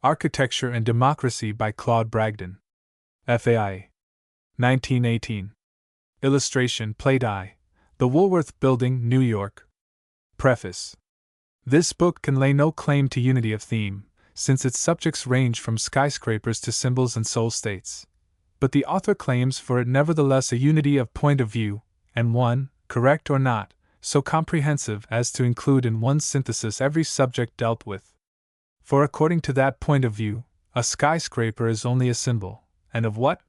Architecture and Democracy by Claude Bragdon. FAI. 1918. Illustration Plate I. The Woolworth Building, New York. Preface. This book can lay no claim to unity of theme, since its subjects range from skyscrapers to symbols and soul states. But the author claims for it nevertheless a unity of point of view, and one, correct or not, so comprehensive as to include in one synthesis every subject dealt with. For according to that point of view, a skyscraper is only a symbol, and of what?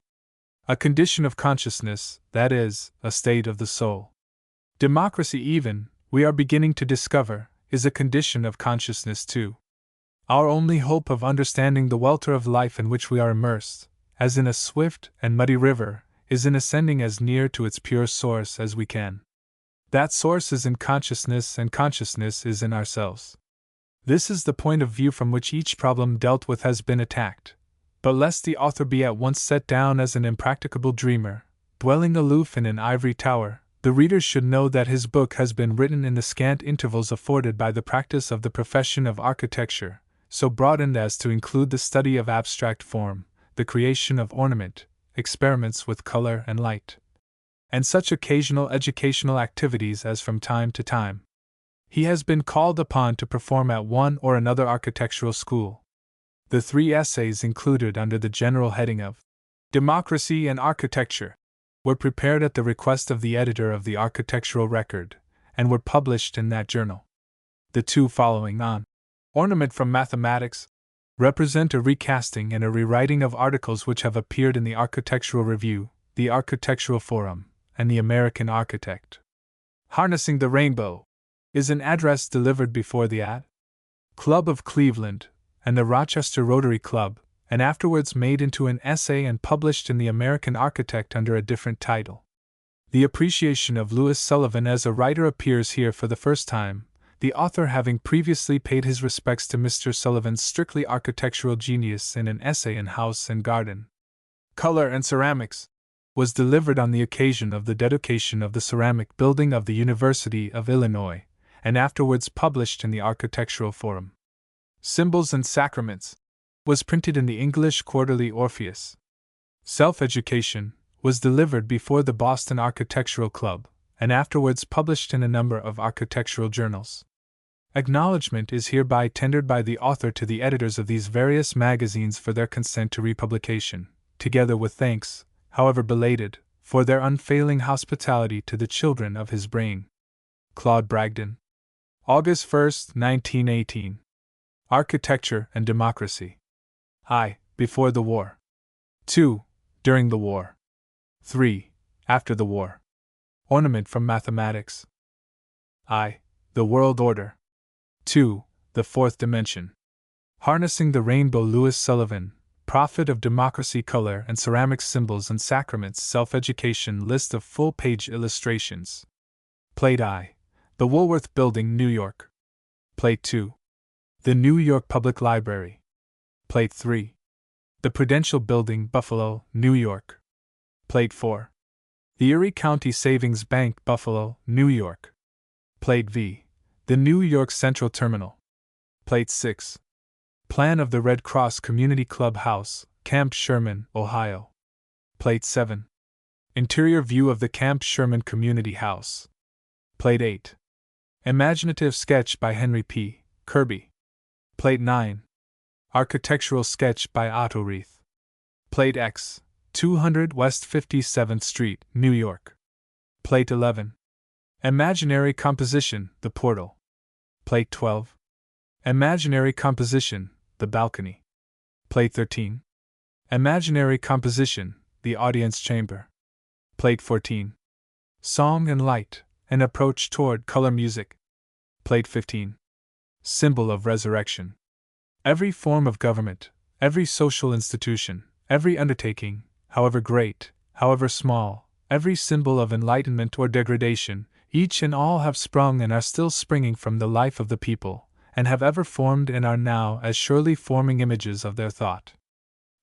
A condition of consciousness, that is, a state of the soul. Democracy even, we are beginning to discover, is a condition of consciousness too. Our only hope of understanding the welter of life in which we are immersed, as in a swift and muddy river, is in ascending as near to its pure source as we can. That source is in consciousness, and consciousness is in ourselves. This is the point of view from which each problem dealt with has been attacked. But lest the author be at once set down as an impracticable dreamer, dwelling aloof in an ivory tower, the reader should know that his book has been written in the scant intervals afforded by the practice of the profession of architecture, so broadened as to include the study of abstract form, the creation of ornament, experiments with color and light, and such occasional educational activities as from time to time he has been called upon to perform at one or another architectural school. The 3 essays included under the general heading of Democracy and Architecture were prepared at the request of the editor of the Architectural Record, and were published in that journal. The 2 following on Ornament from Mathematics represent a recasting and a rewriting of articles which have appeared in the Architectural Review, the Architectural Forum, and the American Architect. Harnessing the Rainbow is an address delivered before the Ad. Club of Cleveland and the Rochester Rotary Club, and afterwards made into an essay and published in the American Architect under a different title. The appreciation of Louis Sullivan as a writer appears here for the first time, the author having previously paid his respects to Mr. Sullivan's strictly architectural genius in an essay in House and Garden. Color and Ceramics was delivered on the occasion of the dedication of the ceramic building of the University of Illinois, and afterwards published in the Architectural Forum. Symbols and Sacraments was printed in the English Quarterly Orpheus. Self-Education was delivered before the Boston Architectural Club, and afterwards published in a number of architectural journals. Acknowledgment is hereby tendered by the author to the editors of these various magazines for their consent to republication, together with thanks, however belated, for their unfailing hospitality to the children of his brain. Claude Bragdon. August 1, 1918. Architecture and Democracy. I. Before the War. 2. During the War. 3. After the War. Ornament from Mathematics. I. The World Order. 2. The Fourth Dimension. Harnessing the Rainbow. Louis Sullivan, Prophet of Democracy. Color and Ceramics. Symbols and Sacraments. Self-Education. List of full-page illustrations. Plate I. The Woolworth Building, New York. Plate 2. The New York Public Library. Plate 3. The Prudential Building, Buffalo, New York. Plate 4. The Erie County Savings Bank, Buffalo, New York. Plate V. The New York Central Terminal. Plate 6. Plan of the Red Cross Community Club House, Camp Sherman, Ohio. Plate 7. Interior view of the Camp Sherman Community House. Plate 8. Imaginative sketch by Henry P. Kirby. Plate 9. Architectural sketch by Otto Reith. Plate X. 200 West 57th Street, New York. Plate 11. Imaginary composition, The Portal. Plate 12. Imaginary composition, The Balcony. Plate 13. Imaginary composition, The Audience Chamber. Plate 14. Song and Light, An Approach Toward Color Music. Plate 15. Symbol of Resurrection. Every form of government, every social institution, every undertaking, however great, however small, every symbol of enlightenment or degradation, each and all have sprung and are still springing from the life of the people, and have ever formed and are now as surely forming images of their thought.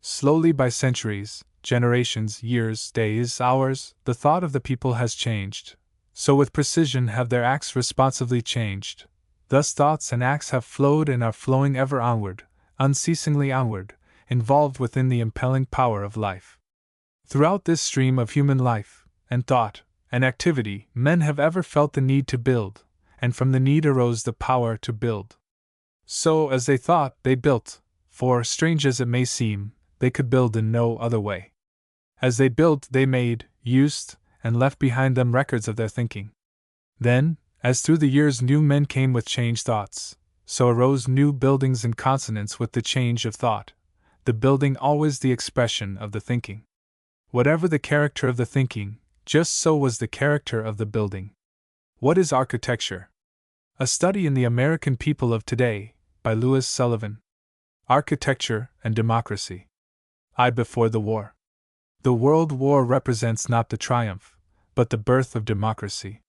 Slowly by centuries, generations, years, days, hours, the thought of the people has changed. So with precision have their acts responsively changed. Thus thoughts and acts have flowed and are flowing ever onward, unceasingly onward, involved within the impelling power of life. Throughout this stream of human life, and thought, and activity, men have ever felt the need to build, and from the need arose the power to build. So, as they thought, they built, for, strange as it may seem, they could build in no other way. As they built, they made, used, and left behind them records of their thinking. Then, as through the years new men came with changed thoughts, so arose new buildings in consonance with the change of thought, the building always the expression of the thinking. Whatever the character of the thinking, just so was the character of the building. What is architecture? A Study in the American People of Today, by Louis Sullivan. Architecture and Democracy. Before the war. The World War represents not the triumph, but the birth of democracy.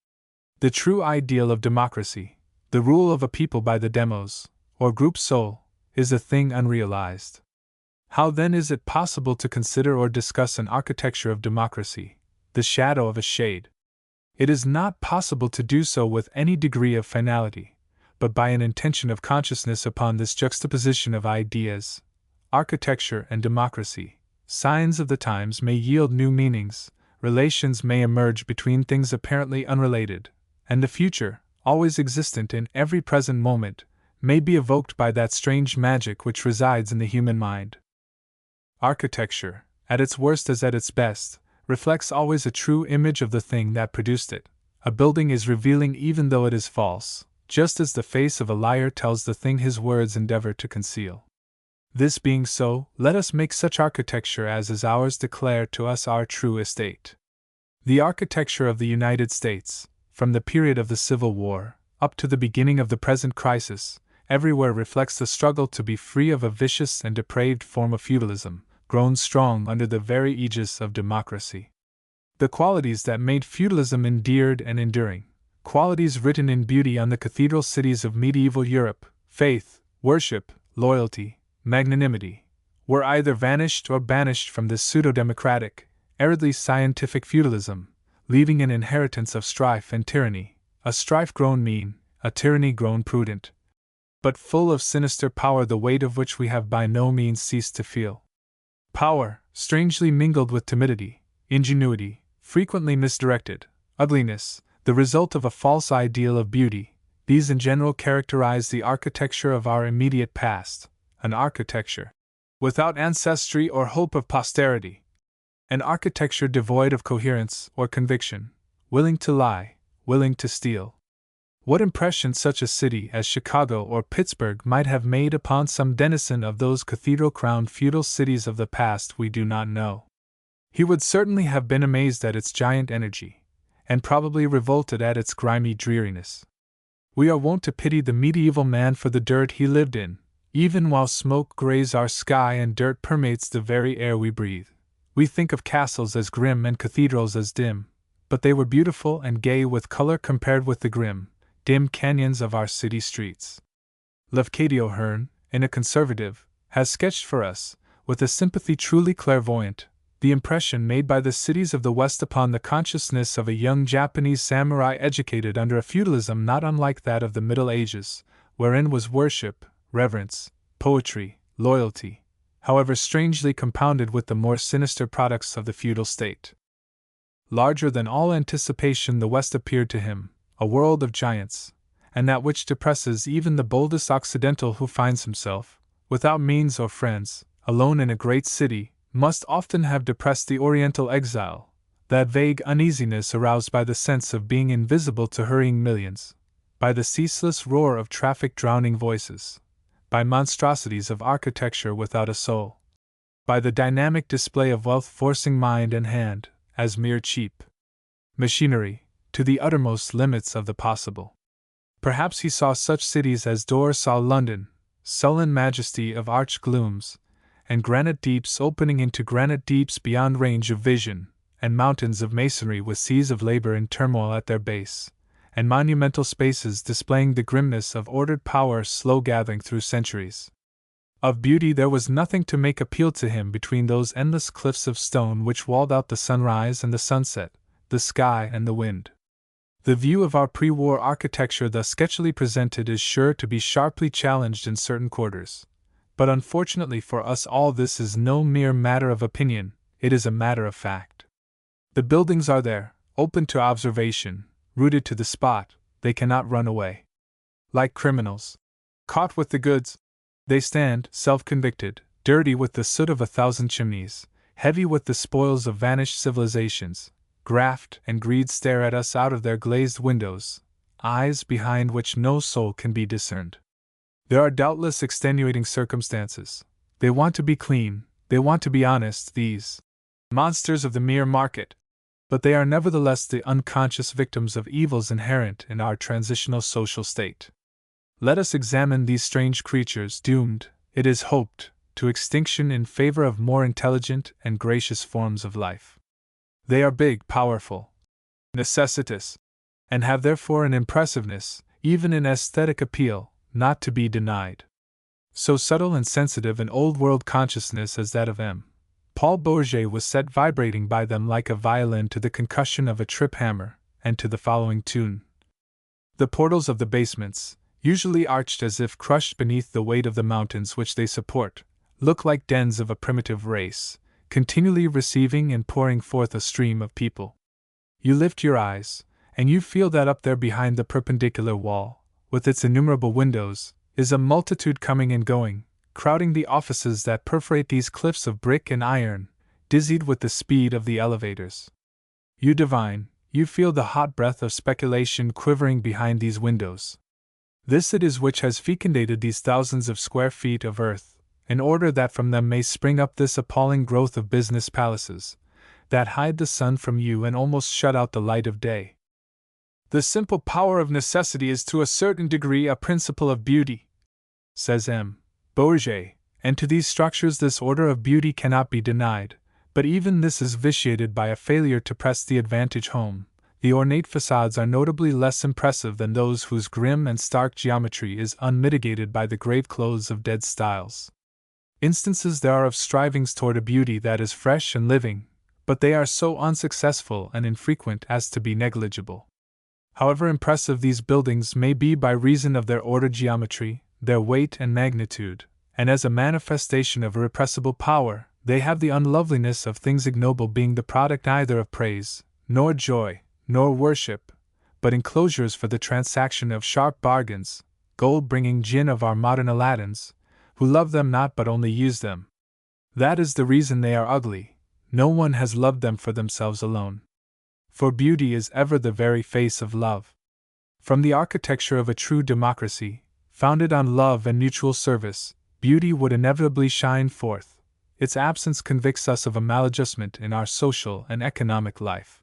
The true ideal of democracy, the rule of a people by the demos, or group soul, is a thing unrealized. How then is it possible to consider or discuss an architecture of democracy, the shadow of a shade? It is not possible to do so with any degree of finality, but by an intention of consciousness upon this juxtaposition of ideas, architecture and democracy. Signs of the times may yield new meanings, relations may emerge between things apparently unrelated, and the future, always existent in every present moment, may be evoked by that strange magic which resides in the human mind. Architecture, at its worst as at its best, reflects always a true image of the thing that produced it. A building is revealing even though it is false, just as the face of a liar tells the thing his words endeavor to conceal. This being so, let us make such architecture as is ours declare to us our true estate. The architecture of the United States, from the period of the Civil War, up to the beginning of the present crisis, everywhere reflects the struggle to be free of a vicious and depraved form of feudalism, grown strong under the very aegis of democracy. The qualities that made feudalism endeared and enduring, qualities written in beauty on the cathedral cities of medieval Europe, faith, worship, loyalty, magnanimity, were either vanished or banished from this pseudo-democratic, aridly scientific feudalism, leaving an inheritance of strife and tyranny, a strife grown mean, a tyranny grown prudent, but full of sinister power the weight of which we have by no means ceased to feel. Power, strangely mingled with timidity, ingenuity, frequently misdirected, ugliness, the result of a false ideal of beauty, these in general characterize the architecture of our immediate past, an architecture without ancestry or hope of posterity, an architecture devoid of coherence or conviction, willing to lie, willing to steal. What impression such a city as Chicago or Pittsburgh might have made upon some denizen of those cathedral-crowned feudal cities of the past we do not know. He would certainly have been amazed at its giant energy, and probably revolted at its grimy dreariness. We are wont to pity the medieval man for the dirt he lived in, even while smoke grays our sky and dirt permeates the very air we breathe. We think of castles as grim and cathedrals as dim, but they were beautiful and gay with color compared with the grim, dim canyons of our city streets. Lafcadio Hearn, in A Conservative, has sketched for us, with a sympathy truly clairvoyant, the impression made by the cities of the West upon the consciousness of a young Japanese samurai educated under a feudalism not unlike that of the Middle Ages, wherein was worship, reverence, poetry, loyalty, however strangely compounded with the more sinister products of the feudal state. Larger than all anticipation the West appeared to him, a world of giants, and that which depresses even the boldest Occidental who finds himself, without means or friends, alone in a great city, must often have depressed the Oriental exile, that vague uneasiness aroused by the sense of being invisible to hurrying millions, by the ceaseless roar of traffic drowning voices, by monstrosities of architecture without a soul, by the dynamic display of wealth forcing mind and hand, as mere cheap machinery, to the uttermost limits of the possible. Perhaps he saw such cities as Dore saw London, sullen majesty of arched glooms, and granite deeps opening into granite deeps beyond range of vision, and mountains of masonry with seas of labor in turmoil at their base, and monumental spaces displaying the grimness of ordered power slow gathering through centuries. Of beauty there was nothing to make appeal to him between those endless cliffs of stone which walled out the sunrise and the sunset, the sky and the wind. The view of our pre-war architecture thus sketchily presented is sure to be sharply challenged in certain quarters. But unfortunately for us all, this is no mere matter of opinion, it is a matter of fact. The buildings are there, open to observation, rooted to the spot, they cannot run away. Like criminals, caught with the goods, they stand, self-convicted, dirty with the soot of 1,000 chimneys, heavy with the spoils of vanished civilizations. Graft and greed stare at us out of their glazed windows, eyes behind which no soul can be discerned. There are doubtless extenuating circumstances. They want to be clean, they want to be honest, these monsters of the mere market. But they are nevertheless the unconscious victims of evils inherent in our transitional social state. Let us examine these strange creatures doomed, it is hoped, to extinction in favor of more intelligent and gracious forms of life. They are big, powerful, necessitous, and have therefore an impressiveness, even in aesthetic appeal, not to be denied. So subtle and sensitive an old-world consciousness as that of M. Paul Bourget was set vibrating by them like a violin to the concussion of a trip hammer, and to the following tune. The portals of the basements, usually arched as if crushed beneath the weight of the mountains which they support, look like dens of a primitive race, continually receiving and pouring forth a stream of people. You lift your eyes, and you feel that up there behind the perpendicular wall, with its innumerable windows, is a multitude coming and going, crowding the offices that perforate these cliffs of brick and iron, dizzied with the speed of the elevators. You divine, you feel the hot breath of speculation quivering behind these windows. This it is which has fecundated these thousands of square feet of earth, in order that from them may spring up this appalling growth of business palaces, that hide the sun from you and almost shut out the light of day. The simple power of necessity is to a certain degree a principle of beauty, says M. Bourget, and to these structures this order of beauty cannot be denied, but even this is vitiated by a failure to press the advantage home. The ornate facades are notably less impressive than those whose grim and stark geometry is unmitigated by the grave clothes of dead styles. Instances there are of strivings toward a beauty that is fresh and living, but they are so unsuccessful and infrequent as to be negligible. However impressive these buildings may be by reason of their ordered geometry, their weight and magnitude, and as a manifestation of irrepressible power, they have the unloveliness of things ignoble, being the product neither of praise, nor joy, nor worship, but enclosures for the transaction of sharp bargains, gold-bringing gin of our modern Aladdins, who love them not but only use them. That is the reason they are ugly. No one has loved them for themselves alone. For beauty is ever the very face of love. From the architecture of a true democracy, founded on love and mutual service, beauty would inevitably shine forth. Its absence convicts us of a maladjustment in our social and economic life.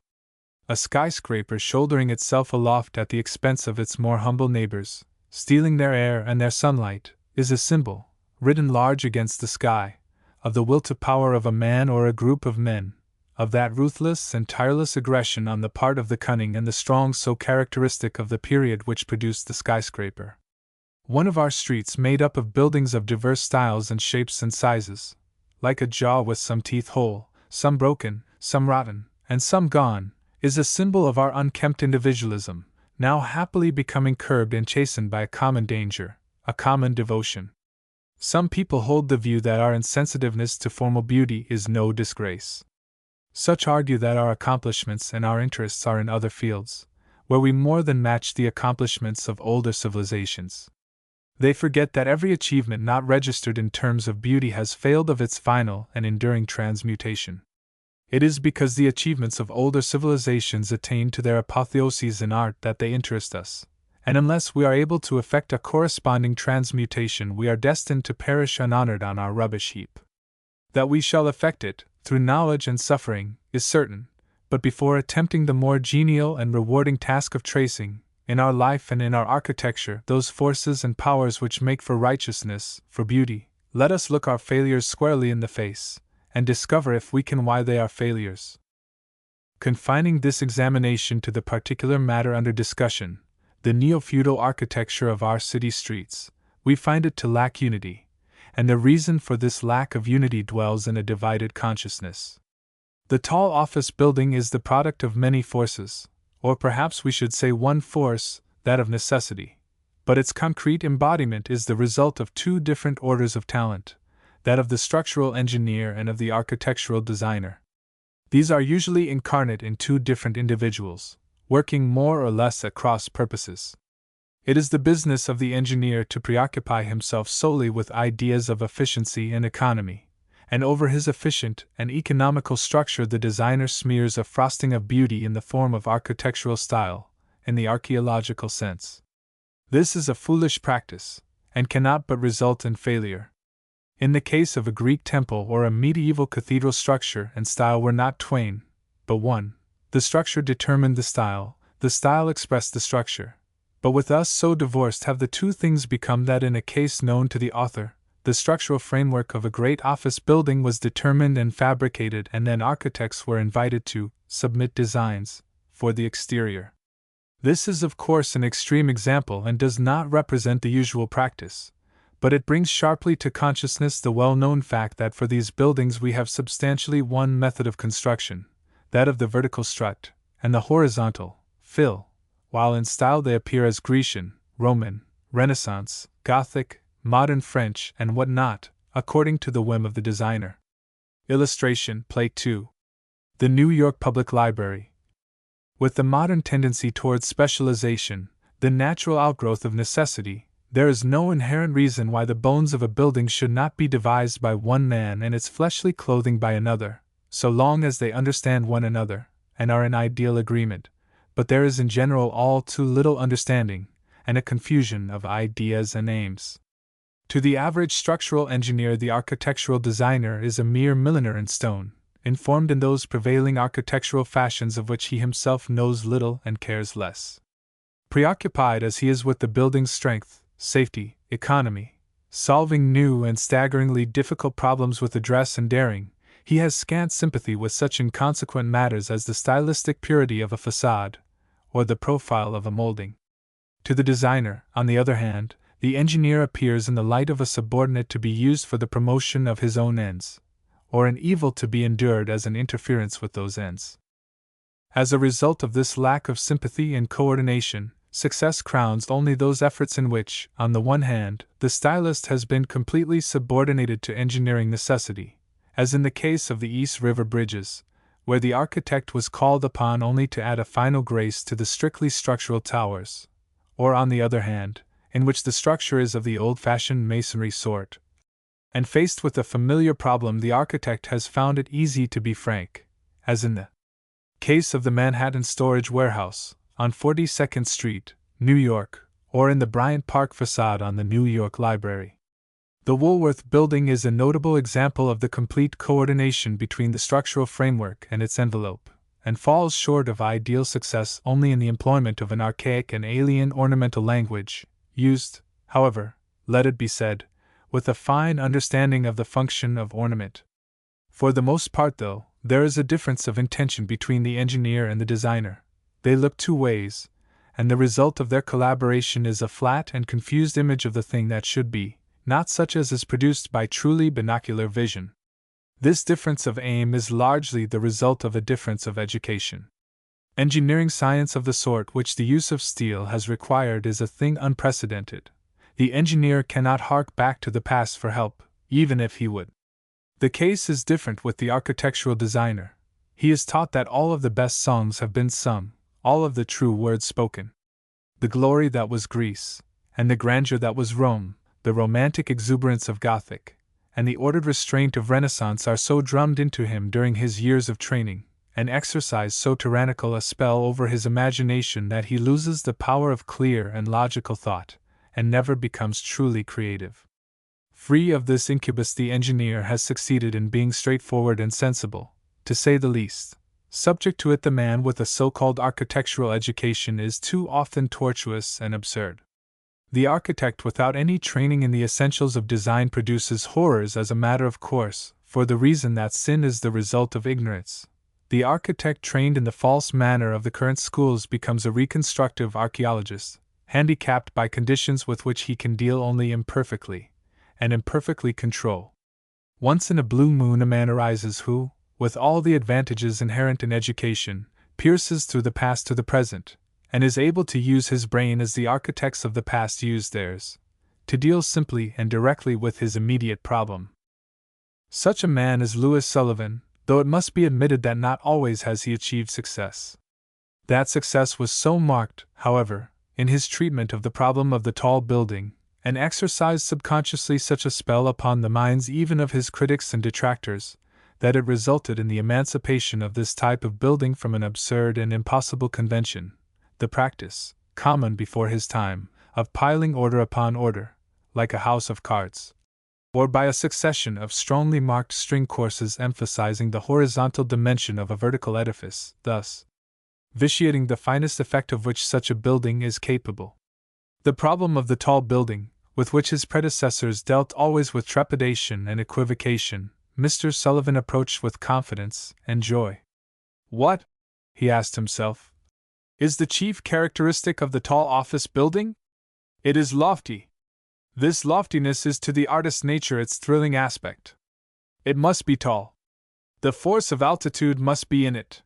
A skyscraper shouldering itself aloft at the expense of its more humble neighbors, stealing their air and their sunlight, is a symbol, written large against the sky, of the will to power of a man or a group of men, of that ruthless and tireless aggression on the part of the cunning and the strong so characteristic of the period which produced the skyscraper. One of our streets, made up of buildings of diverse styles and shapes and sizes, like a jaw with some teeth whole, some broken, some rotten, and some gone, is a symbol of our unkempt individualism, now happily becoming curbed and chastened by a common danger, a common devotion. Some people hold the view that our insensitiveness to formal beauty is no disgrace. Such argue that our accomplishments and our interests are in other fields, where we more than match the accomplishments of older civilizations. They forget that every achievement not registered in terms of beauty has failed of its final and enduring transmutation. It is because the achievements of older civilizations attained to their apotheoses in art that they interest us, and unless we are able to effect a corresponding transmutation, we are destined to perish unhonored on our rubbish heap. That we shall effect it, through knowledge and suffering, is certain, but before attempting the more genial and rewarding task of tracing, in our life and in our architecture, those forces and powers which make for righteousness, for beauty, let us look our failures squarely in the face, and discover if we can why they are failures. Confining this examination to the particular matter under discussion, the neo-feudal architecture of our city streets, we find it to lack unity, and the reason for this lack of unity dwells in a divided consciousness. The tall office building is the product of many forces, or perhaps we should say one force, that of necessity. but its concrete embodiment is the result of two different orders of talent, that of the structural engineer and of the architectural designer. These are usually incarnate in two different individuals, working more or less at cross purposes. It is the business of the engineer to preoccupy himself solely with ideas of efficiency and economy, and over his efficient and economical structure the designer smears a frosting of beauty in the form of architectural style, in the archaeological sense. This is a foolish practice, and cannot but result in failure. In the case of a Greek temple or a medieval cathedral, structure and style were not twain, but one. The structure determined the style expressed the structure. But with us so divorced have the two things become that in a case known to the author, the structural framework of a great office building was determined and fabricated, and then architects were invited to submit designs for the exterior. This is of course an extreme example and does not represent the usual practice, but it brings sharply to consciousness the well-known fact that for these buildings we have substantially one method of construction, that of the vertical strut, and the horizontal fill, while in style they appear as Grecian, Roman, Renaissance, Gothic, modern French, and what not, according to the whim of the designer. Illustration, Plate 2. The New York Public Library. With the modern tendency towards specialization, the natural outgrowth of necessity, there is no inherent reason why the bones of a building should not be devised by one man and its fleshly clothing by another, so long as they understand one another, and are in ideal agreement. But there is in general all too little understanding, and a confusion of ideas and aims. To the average structural engineer, the architectural designer is a mere milliner in stone, informed in those prevailing architectural fashions of which he himself knows little and cares less. Preoccupied as he is with the building's strength, safety, economy, solving new and staggeringly difficult problems with address and daring, he has scant sympathy with such inconsequent matters as the stylistic purity of a facade, or the profile of a molding. To the designer, on the other hand, the engineer appears in the light of a subordinate to be used for the promotion of his own ends, or an evil to be endured as an interference with those ends. As a result of this lack of sympathy and coordination, success crowns only those efforts in which, on the one hand, the stylist has been completely subordinated to engineering necessity, as in the case of the East River bridges, where the architect was called upon only to add a final grace to the strictly structural towers, or on the other hand, in which the structure is of the old-fashioned masonry sort. And faced with a familiar problem, the architect has found it easy to be frank, as in the case of the Manhattan Storage Warehouse, on 42nd Street, New York, or in the Bryant Park facade on the New York Library. The Woolworth Building is a notable example of the complete coordination between the structural framework and its envelope, and falls short of ideal success only in the employment of an archaic and alien ornamental language, used, however, let it be said, with a fine understanding of the function of ornament. For the most part, though, there is a difference of intention between the engineer and the designer. They look two ways, and the result of their collaboration is a flat and confused image of the thing that should be, not such as is produced by truly binocular vision. This difference of aim is largely the result of a difference of education. Engineering science of the sort which the use of steel has required is a thing unprecedented. The engineer cannot hark back to the past for help, even if he would. The case is different with the architectural designer. He is taught that all of the best songs have been sung, all of the true words spoken. The glory that was Greece, and the grandeur that was Rome, the romantic exuberance of Gothic, and the ordered restraint of Renaissance are so drummed into him during his years of training, and exercise so tyrannical a spell over his imagination that he loses the power of clear and logical thought, and never becomes truly creative. Free of this incubus, the engineer has succeeded in being straightforward and sensible, to say the least. Subject to it, the man with a so-called architectural education is too often tortuous and absurd. The architect without any training in the essentials of design produces horrors as a matter of course, for the reason that sin is the result of ignorance. The architect trained in the false manner of the current schools becomes a reconstructive archaeologist, handicapped by conditions with which he can deal only imperfectly, and imperfectly control. Once in a blue moon a man arises who, with all the advantages inherent in education, pierces through the past to the present, and is able to use his brain as the architects of the past used theirs, to deal simply and directly with his immediate problem. Such a man is Louis Sullivan, though it must be admitted that not always has he achieved success. That success was so marked, however, in his treatment of the problem of the tall building, and exercised subconsciously such a spell upon the minds even of his critics and detractors, that it resulted in the emancipation of this type of building from an absurd and impossible convention, the practice, common before his time, of piling order upon order, like a house of cards, or by a succession of strongly marked string courses emphasizing the horizontal dimension of a vertical edifice, thus vitiating the finest effect of which such a building is capable. The problem of the tall building, with which his predecessors dealt always with trepidation and equivocation, Mr. Sullivan approached with confidence and joy. What, he asked himself, is the chief characteristic of the tall office building? It is lofty. This loftiness is to the artist's nature its thrilling aspect. It must be tall. The force of altitude must be in it.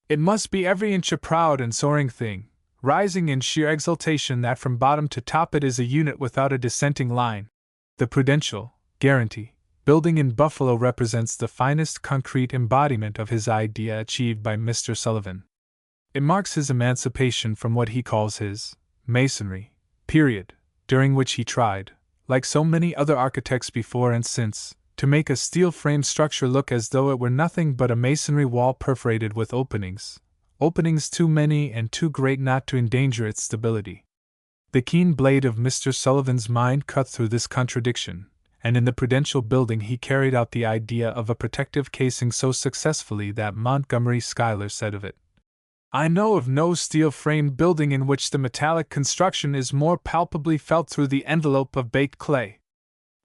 It must be every inch a proud and soaring thing, rising in sheer exultation that from bottom to top it is a unit without a dissenting line. The Prudential, Guarantee, building in Buffalo represents the finest concrete embodiment of his idea achieved by Mr. Sullivan. It marks his emancipation from what he calls his masonry period, during which he tried, like so many other architects before and since, to make a steel-framed structure look as though it were nothing but a masonry wall perforated with openings too many and too great not to endanger its stability. The keen blade of Mr. Sullivan's mind cut through this contradiction, and in the Prudential building he carried out the idea of a protective casing so successfully that Montgomery Schuyler said of it, "I know of no steel-framed building in which the metallic construction is more palpably felt through the envelope of baked clay."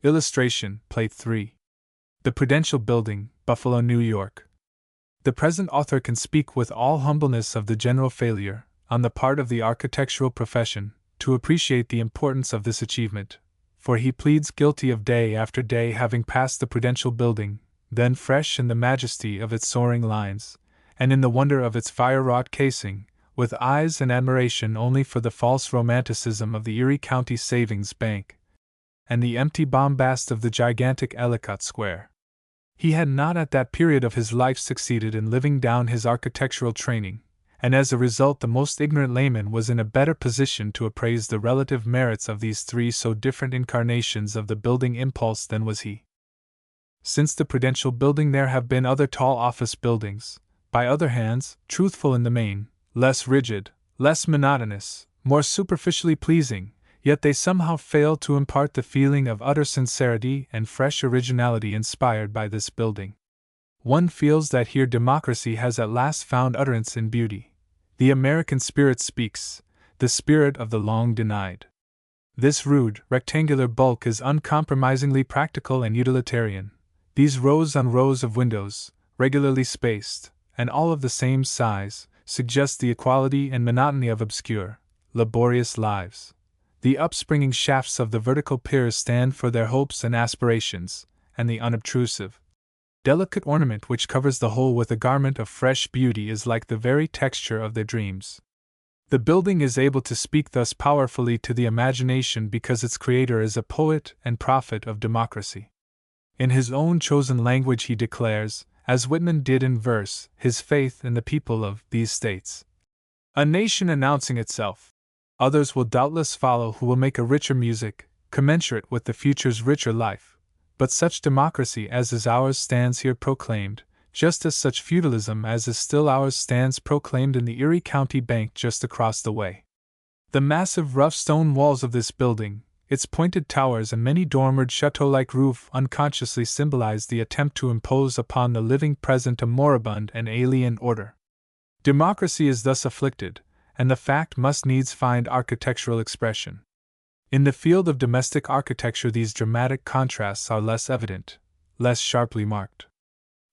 Illustration, Plate 3. The Prudential Building, Buffalo, New York. The present author can speak with all humbleness of the general failure, on the part of the architectural profession, to appreciate the importance of this achievement, for he pleads guilty of day after day having passed the Prudential Building, then fresh in the majesty of its soaring lines, and in the wonder of its fire-wrought casing, with eyes and admiration only for the false romanticism of the Erie County Savings Bank, and the empty bombast of the gigantic Ellicott Square. He had not at that period of his life succeeded in living down his architectural training, and as a result the most ignorant layman was in a better position to appraise the relative merits of these three so different incarnations of the building impulse than was he. Since the Prudential Building there have been other tall office buildings, by other hands, truthful in the main, less rigid, less monotonous, more superficially pleasing, yet they somehow fail to impart the feeling of utter sincerity and fresh originality inspired by this building. One feels that here democracy has at last found utterance in beauty. The American spirit speaks, the spirit of the long denied. This rude, rectangular bulk is uncompromisingly practical and utilitarian. These rows on rows of windows, regularly spaced, and all of the same size, suggest the equality and monotony of obscure, laborious lives. The upspringing shafts of the vertical piers stand for their hopes and aspirations, and the unobtrusive, delicate ornament which covers the whole with a garment of fresh beauty is like the very texture of their dreams. The building is able to speak thus powerfully to the imagination because its creator is a poet and prophet of democracy. In his own chosen language he declares, as Whitman did in verse, his faith in the people of these states. A nation announcing itself. Others will doubtless follow who will make a richer music, commensurate with the future's richer life. But such democracy as is ours stands here proclaimed, just as such feudalism as is still ours stands proclaimed in the Erie County Bank just across the way. The massive rough stone walls of this building, its pointed towers and many dormered chateau-like roof unconsciously symbolize the attempt to impose upon the living present a moribund and alien order. Democracy is thus afflicted, and the fact must needs find architectural expression. In the field of domestic architecture these dramatic contrasts are less evident, less sharply marked.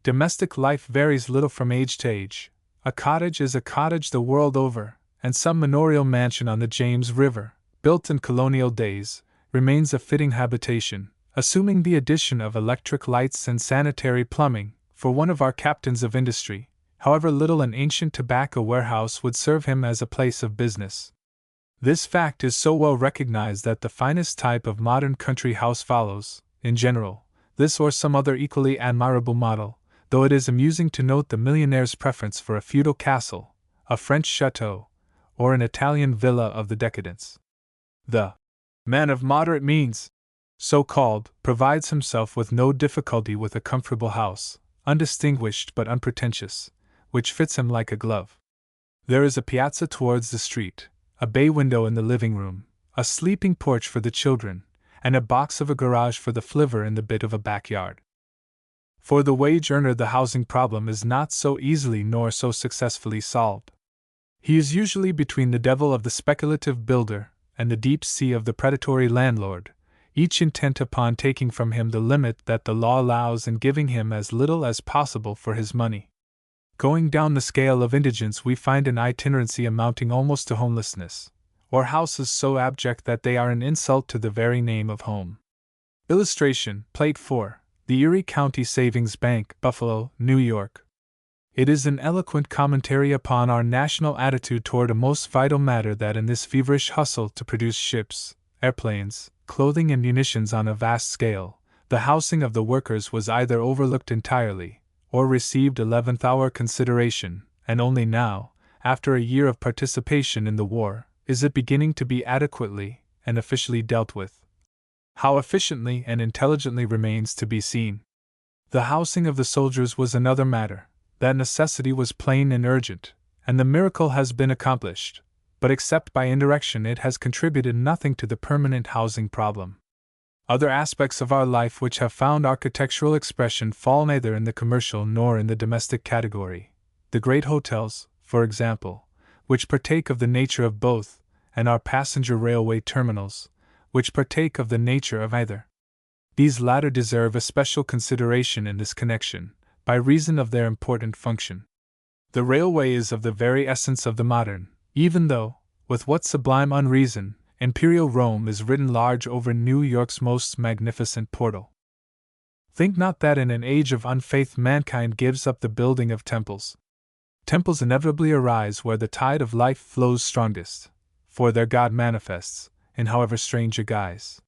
Domestic life varies little from age to age. A cottage is a cottage the world over, and some manorial mansion on the James River, built in colonial days, remains a fitting habitation, assuming the addition of electric lights and sanitary plumbing, for one of our captains of industry, however little an ancient tobacco warehouse would serve him as a place of business. This fact is so well recognized that the finest type of modern country house follows, in general, this or some other equally admirable model, though it is amusing to note the millionaire's preference for a feudal castle, a French chateau, or an Italian villa of the decadence. The man of moderate means, so called, provides himself with no difficulty with a comfortable house, undistinguished but unpretentious, which fits him like a glove. There is a piazza towards the street, a bay window in the living room, a sleeping porch for the children, and a box of a garage for the flivver in the bit of a backyard. For the wage earner, the housing problem is not so easily nor so successfully solved. He is usually between the devil of the speculative builder and the deep sea of the predatory landlord, each intent upon taking from him the limit that the law allows and giving him as little as possible for his money. Going down the scale of indigence, we find an itinerancy amounting almost to homelessness, or houses so abject that they are an insult to the very name of home. Illustration, Plate 4, the Erie County Savings Bank, Buffalo, New York. It is an eloquent commentary upon our national attitude toward a most vital matter that in this feverish hustle to produce ships, airplanes, clothing and munitions on a vast scale, the housing of the workers was either overlooked entirely, or received 11th-hour consideration, and only now, after a year of participation in the war, is it beginning to be adequately and officially dealt with. How efficiently and intelligently remains to be seen. The housing of the soldiers was another matter. That necessity was plain and urgent, and the miracle has been accomplished, but except by indirection it has contributed nothing to the permanent housing problem. Other aspects of our life which have found architectural expression fall neither in the commercial nor in the domestic category. The great hotels, for example, which partake of the nature of both, and our passenger railway terminals, which partake of the nature of either. These latter deserve especial consideration in this connection, by reason of their important function. The railway is of the very essence of the modern, even though, with what sublime unreason, Imperial Rome is written large over New York's most magnificent portal. Think not that in an age of unfaith mankind gives up the building of temples. Temples inevitably arise where the tide of life flows strongest, for their God manifests, in however strange a guise.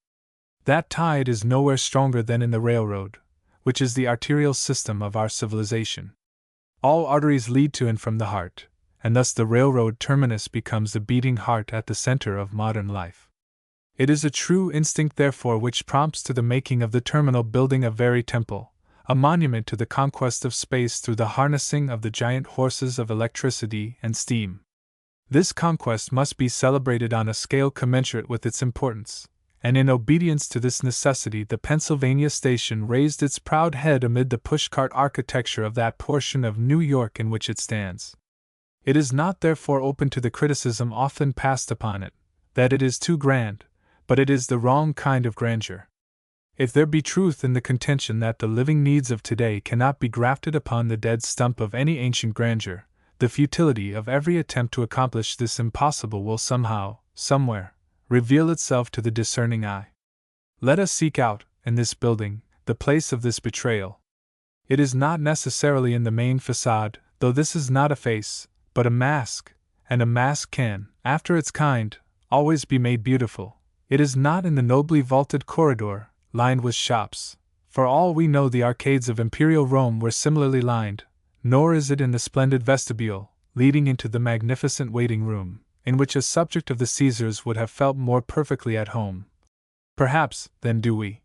That tide is nowhere stronger than in the railroad, which is the arterial system of our civilization. All arteries lead to and from the heart, and thus the railroad terminus becomes the beating heart at the center of modern life. It is a true instinct, therefore, which prompts to the making of the terminal building a very temple, a monument to the conquest of space through the harnessing of the giant horses of electricity and steam. This conquest must be celebrated on a scale commensurate with its importance, and in obedience to this necessity the Pennsylvania station raised its proud head amid the pushcart architecture of that portion of New York in which it stands. It is not therefore open to the criticism often passed upon it, that it is too grand, but it is the wrong kind of grandeur. If there be truth in the contention that the living needs of today cannot be grafted upon the dead stump of any ancient grandeur, the futility of every attempt to accomplish this impossible will somehow, somewhere, reveal itself to the discerning eye. Let us seek out, in this building, the place of this betrayal. It is not necessarily in the main facade, though this is not a face, but a mask, and a mask can, after its kind, always be made beautiful. It is not in the nobly vaulted corridor, lined with shops, for all we know the arcades of Imperial Rome were similarly lined, nor is it in the splendid vestibule, leading into the magnificent waiting room, in which a subject of the Caesars would have felt more perfectly at home, perhaps, than do we.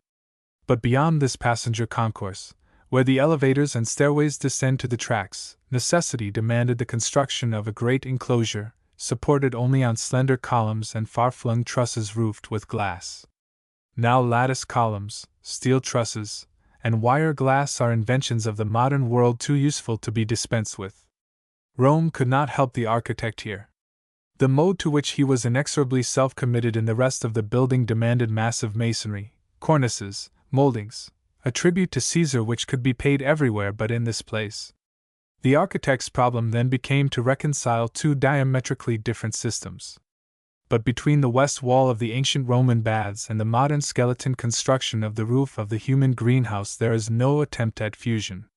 But beyond this passenger concourse, where the elevators and stairways descend to the tracks, necessity demanded the construction of a great enclosure, supported only on slender columns and far-flung trusses roofed with glass. Now lattice columns, steel trusses, and wire glass are inventions of the modern world too useful to be dispensed with. Rome could not help the architect here. The mode to which he was inexorably self-committed in the rest of the building demanded massive masonry, cornices, moldings, a tribute to Caesar which could be paid everywhere but in this place. The architect's problem then became to reconcile two diametrically different systems. But between the west wall of the ancient Roman baths and the modern skeleton construction of the roof of the human greenhouse there is no attempt at fusion.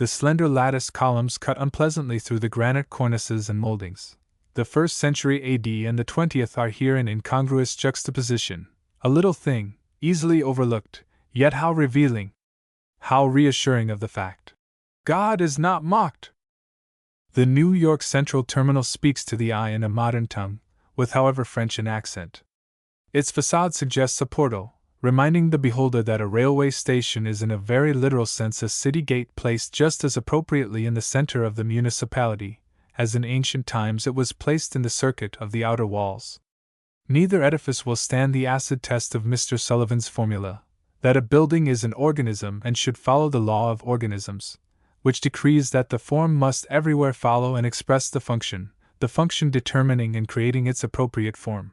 The slender lattice columns cut unpleasantly through the granite cornices and moldings. The 1st century AD and the 20th are here in incongruous juxtaposition, a little thing, easily overlooked, yet how revealing, how reassuring of the fact. God is not mocked. The New York Central Terminal speaks to the eye in a modern tongue, with however French an accent. Its facade suggests a portal, reminding the beholder that a railway station is in a very literal sense a city gate placed just as appropriately in the center of the municipality, as in ancient times it was placed in the circuit of the outer walls. Neither edifice will stand the acid test of Mr. Sullivan's formula, that a building is an organism and should follow the law of organisms, which decrees that the form must everywhere follow and express the function determining and creating its appropriate form.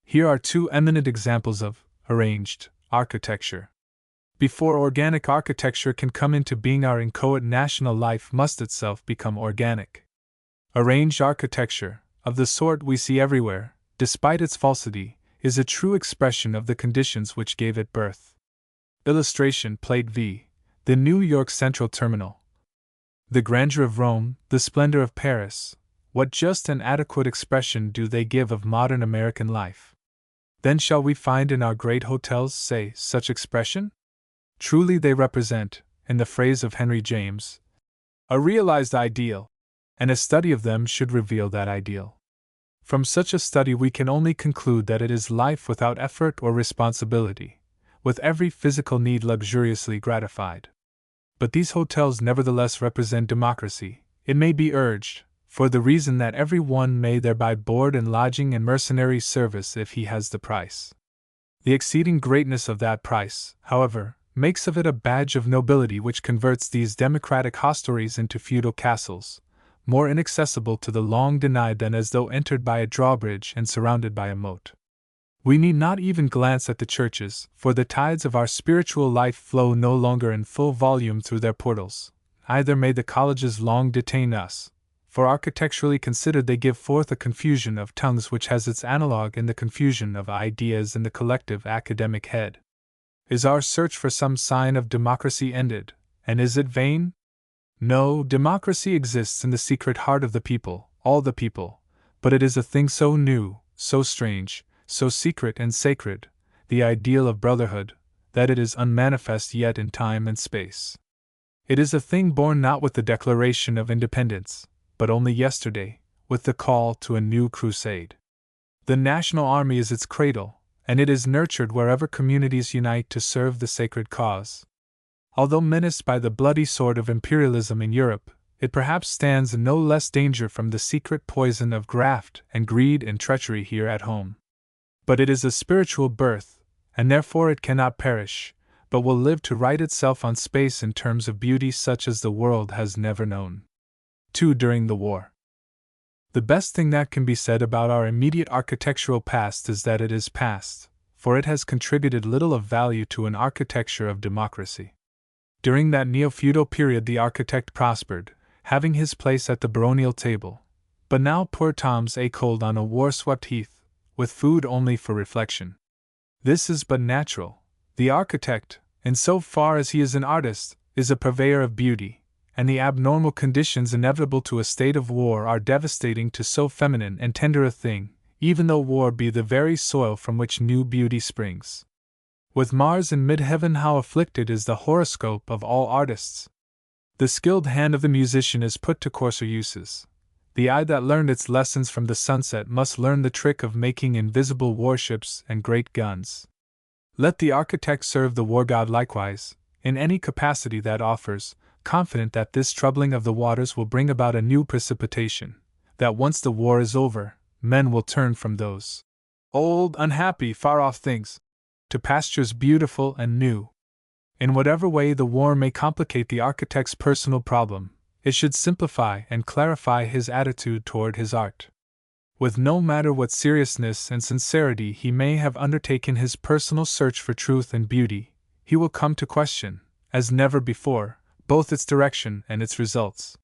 Here are 2 eminent examples of arranged architecture. Before organic architecture can come into being, our inchoate national life must itself become organic. Arranged architecture, of the sort we see everywhere, despite its falsity, is a true expression of the conditions which gave it birth. Illustration Plate V. The New York Central Terminal. The grandeur of Rome, the splendor of Paris, what just and adequate expression do they give of modern American life? Then shall we find in our great hotels, say, such expression? Truly they represent, in the phrase of Henry James, a realized ideal, and a study of them should reveal that ideal. From such a study we can only conclude that it is life without effort or responsibility, with every physical need luxuriously gratified. But these hotels nevertheless represent democracy, it may be urged, for the reason that every one may thereby board and lodging and mercenary service if he has the price. The exceeding greatness of that price, however, makes of it a badge of nobility which converts these democratic hostelries into feudal castles, more inaccessible to the long denied than as though entered by a drawbridge and surrounded by a moat. We need not even glance at the churches, for the tides of our spiritual life flow no longer in full volume through their portals, either may the colleges long detain us, for architecturally considered they give forth a confusion of tongues which has its analogue in the confusion of ideas in the collective academic head. Is our search for some sign of democracy ended, and is it vain? No, democracy exists in the secret heart of the people, all the people, but it is a thing so new, so strange, so secret and sacred, the ideal of brotherhood, that it is unmanifest yet in time and space. It is a thing born not with the Declaration of Independence, but only yesterday, with the call to a new crusade. The national army is its cradle, and it is nurtured wherever communities unite to serve the sacred cause. Although menaced by the bloody sword of imperialism in Europe, it perhaps stands in no less danger from the secret poison of graft and greed and treachery here at home. But it is a spiritual birth, and therefore it cannot perish, but will live to right itself on space in terms of beauty such as the world has never known. 2. During the war. The best thing that can be said about our immediate architectural past is that it is past, for it has contributed little of value to an architecture of democracy. During that neo-feudal period the architect prospered, having his place at the baronial table, but now poor Tom's a cold on a war-swept heath, with food only for reflection. This is but natural. The architect, in so far as he is an artist, is a purveyor of beauty, and the abnormal conditions inevitable to a state of war are devastating to so feminine and tender a thing, even though war be the very soil from which new beauty springs. With Mars in mid-heaven, how afflicted is the horoscope of all artists! The skilled hand of the musician is put to coarser uses. The eye that learned its lessons from the sunset must learn the trick of making invisible warships and great guns. Let the architect serve the war god likewise, in any capacity that offers, confident that this troubling of the waters will bring about a new precipitation, that once the war is over, men will turn from those old, unhappy, far-off things to pastures beautiful and new. In whatever way the war may complicate the architect's personal problem, it should simplify and clarify his attitude toward his art. With no matter what seriousness and sincerity he may have undertaken his personal search for truth and beauty, he will come to question, as never before, both its direction and its results.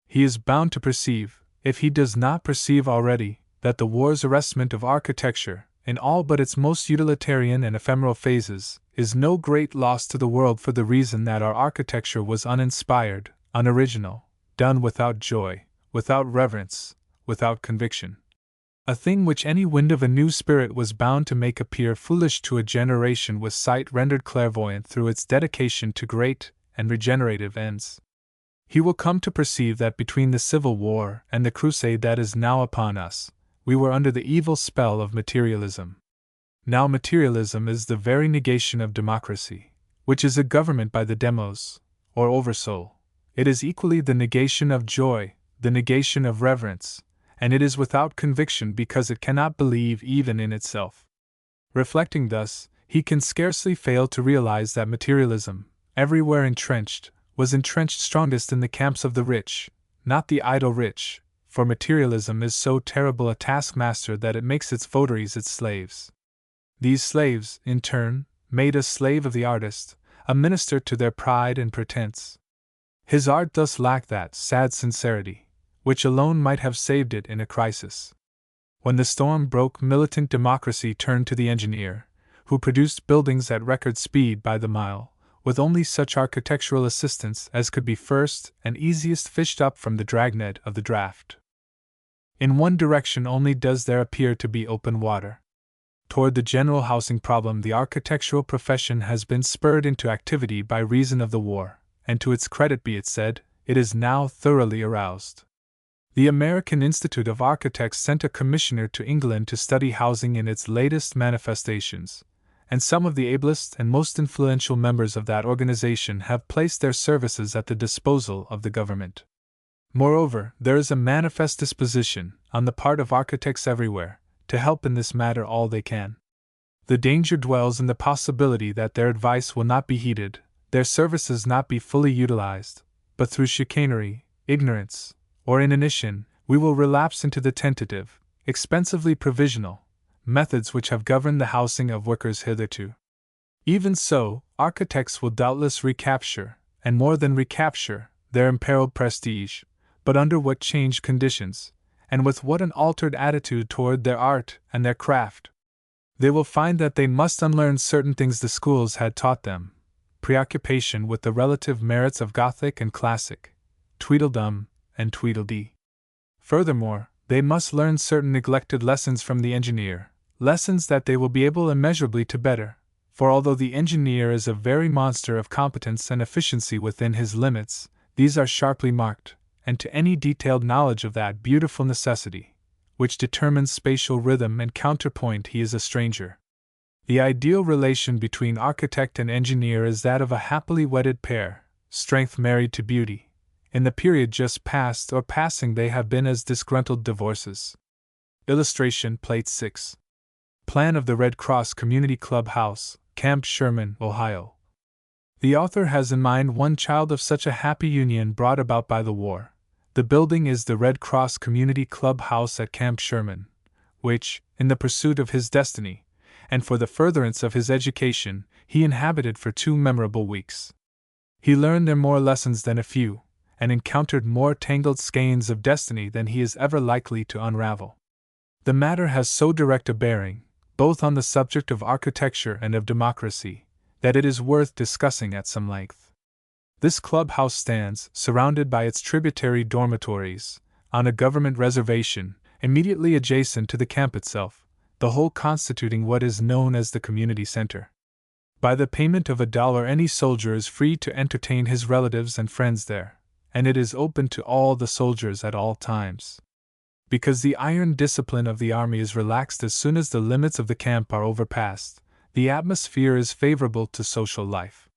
He is bound to perceive, if he does not perceive already, that the war's arrestment of architecture, in all but its most utilitarian and ephemeral phases, is no great loss to the world for the reason that our architecture was uninspired, unoriginal, done without joy, without reverence, without conviction. A thing which any wind of a new spirit was bound to make appear foolish to a generation with sight rendered clairvoyant through its dedication to great and regenerative ends. He will come to perceive that between the Civil War and the crusade that is now upon us, we were under the evil spell of materialism. Now materialism is the very negation of democracy, which is a government by the demos, or oversoul. It is equally the negation of joy, the negation of reverence, and it is without conviction because it cannot believe even in itself. Reflecting thus, he can scarcely fail to realize that materialism, everywhere entrenched, was entrenched strongest in the camps of the rich, not the idle rich, for materialism is so terrible a taskmaster that it makes its votaries its slaves. These slaves, in turn, made a slave of the artist, a minister to their pride and pretense. His art thus lacked that sad sincerity, which alone might have saved it in a crisis. When the storm broke, militant democracy turned to the engineer, who produced buildings at record speed by the mile, with only such architectural assistance as could be first and easiest fished up from the dragnet of the draft. In one direction only does there appear to be open water. Toward the general housing problem, the architectural profession has been spurred into activity by reason of the war, and to its credit be it said, it is now thoroughly aroused. The American Institute of Architects sent a commissioner to England to study housing in its latest manifestations, and some of the ablest and most influential members of that organization have placed their services at the disposal of the government. Moreover, there is a manifest disposition, on the part of architects everywhere, to help in this matter all they can. The danger dwells in the possibility that their advice will not be heeded, their services not be fully utilized, but through chicanery, ignorance, or inanition, we will relapse into the tentative, expensively provisional, methods which have governed the housing of workers hitherto. Even so, architects will doubtless recapture, and more than recapture, their imperiled prestige, but under what changed conditions, and with what an altered attitude toward their art and their craft. They will find that they must unlearn certain things the schools had taught them: preoccupation with the relative merits of Gothic and Classic, Tweedledum and Tweedledee. Furthermore, they must learn certain neglected lessons from the engineer, lessons that they will be able immeasurably to better, for although the engineer is a very monster of competence and efficiency within his limits, these are sharply marked, and to any detailed knowledge of that beautiful necessity, which determines spatial rhythm and counterpoint, he is a stranger. The ideal relation between architect and engineer is that of a happily wedded pair, strength married to beauty. In the period just past or passing they have been as disgruntled divorces. Illustration Plate 6. Plan of the Red Cross Community Club House, Camp Sherman, Ohio. The author has in mind one child of such a happy union brought about by the war. The building is the Red Cross Community Club House at Camp Sherman, which, in the pursuit of his destiny, and for the furtherance of his education, he inhabited for 2 memorable weeks. He learned there more lessons than a few, and encountered more tangled skeins of destiny than he is ever likely to unravel. The matter has so direct a bearing, both on the subject of architecture and of democracy, that it is worth discussing at some length. This clubhouse stands, surrounded by its tributary dormitories, on a government reservation, immediately adjacent to the camp itself, the whole constituting what is known as the community center. By the payment of $1 any soldier is free to entertain his relatives and friends there, and it is open to all the soldiers at all times. Because the iron discipline of the army is relaxed as soon as the limits of the camp are overpassed, the atmosphere is favorable to social life.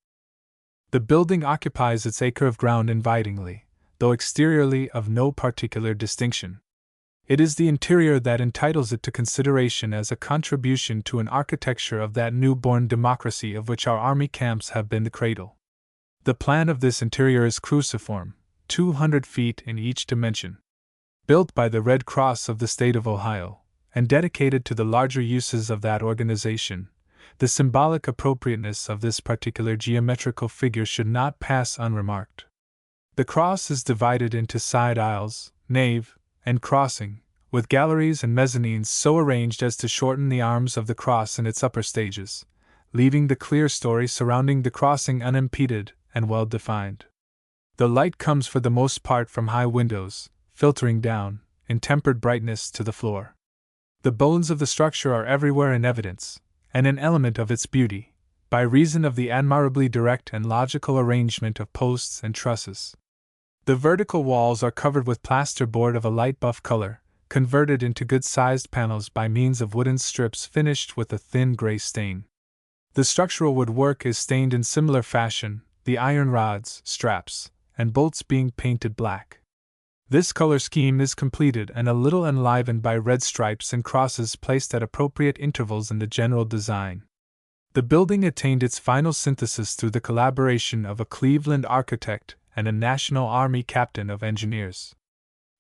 The building occupies its acre of ground invitingly, though exteriorly of no particular distinction. It is the interior that entitles it to consideration as a contribution to an architecture of that new-born democracy of which our army camps have been the cradle. The plan of this interior is cruciform, 200 feet in each dimension. Built by the Red Cross of the state of Ohio, and dedicated to the larger uses of that organization, the symbolic appropriateness of this particular geometrical figure should not pass unremarked. The cross is divided into side aisles, nave, and crossing, with galleries and mezzanines so arranged as to shorten the arms of the cross in its upper stages, leaving the clear story surrounding the crossing unimpeded and well defined. The light comes for the most part from high windows, filtering down, in tempered brightness, to the floor. The bones of the structure are everywhere in evidence, and an element of its beauty, by reason of the admirably direct and logical arrangement of posts and trusses. The vertical walls are covered with plaster board of a light buff color, converted into good-sized panels by means of wooden strips finished with a thin gray stain. The structural woodwork is stained in similar fashion, the iron rods, straps, and bolts being painted black. This color scheme is completed and a little enlivened by red stripes and crosses placed at appropriate intervals in the general design. The building attained its final synthesis through the collaboration of a Cleveland architect and a National Army captain of engineers.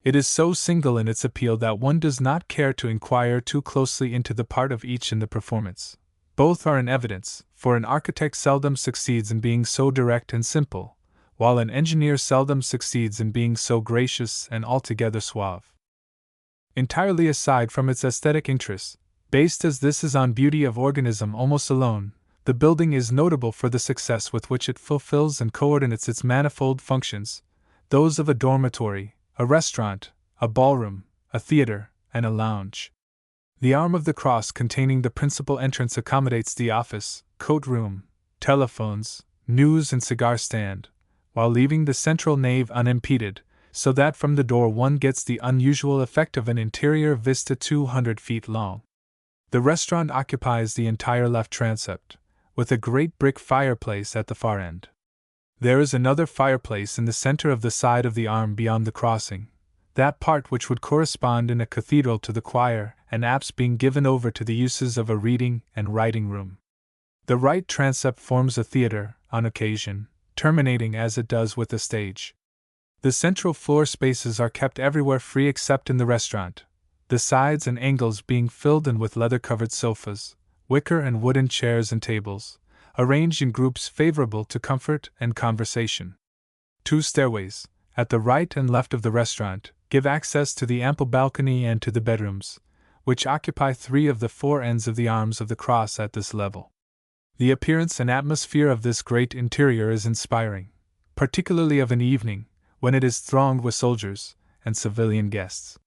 It is so single in its appeal that one does not care to inquire too closely into the part of each in the performance. Both are in evidence, for an architect seldom succeeds in being so direct and simple, while an engineer seldom succeeds in being so gracious and altogether suave. Entirely aside from its aesthetic interests, based as this is on beauty of organism almost alone, the building is notable for the success with which it fulfills and coordinates its manifold functions, those of a dormitory, a restaurant, a ballroom, a theater, and a lounge. The arm of the cross containing the principal entrance accommodates the office, coat room, telephones, news and cigar stand, while leaving the central nave unimpeded, so that from the door one gets the unusual effect of an interior vista 200 feet long. The restaurant occupies the entire left transept, with a great brick fireplace at the far end. There is another fireplace in the center of the side of the arm beyond the crossing, that part which would correspond in a cathedral to the choir and apse being given over to the uses of a reading and writing room. The right transept forms a theater, on occasion, terminating as it does with a stage. The central floor spaces are kept everywhere free except in the restaurant, the sides and angles being filled in with leather-covered sofas, wicker and wooden chairs and tables, arranged in groups favorable to comfort and conversation. 2 stairways, at the right and left of the restaurant, give access to the ample balcony and to the bedrooms, which occupy 3 of the 4 ends of the arms of the cross at this level. The appearance and atmosphere of this great interior is inspiring, particularly of an evening, when it is thronged with soldiers and civilian guests.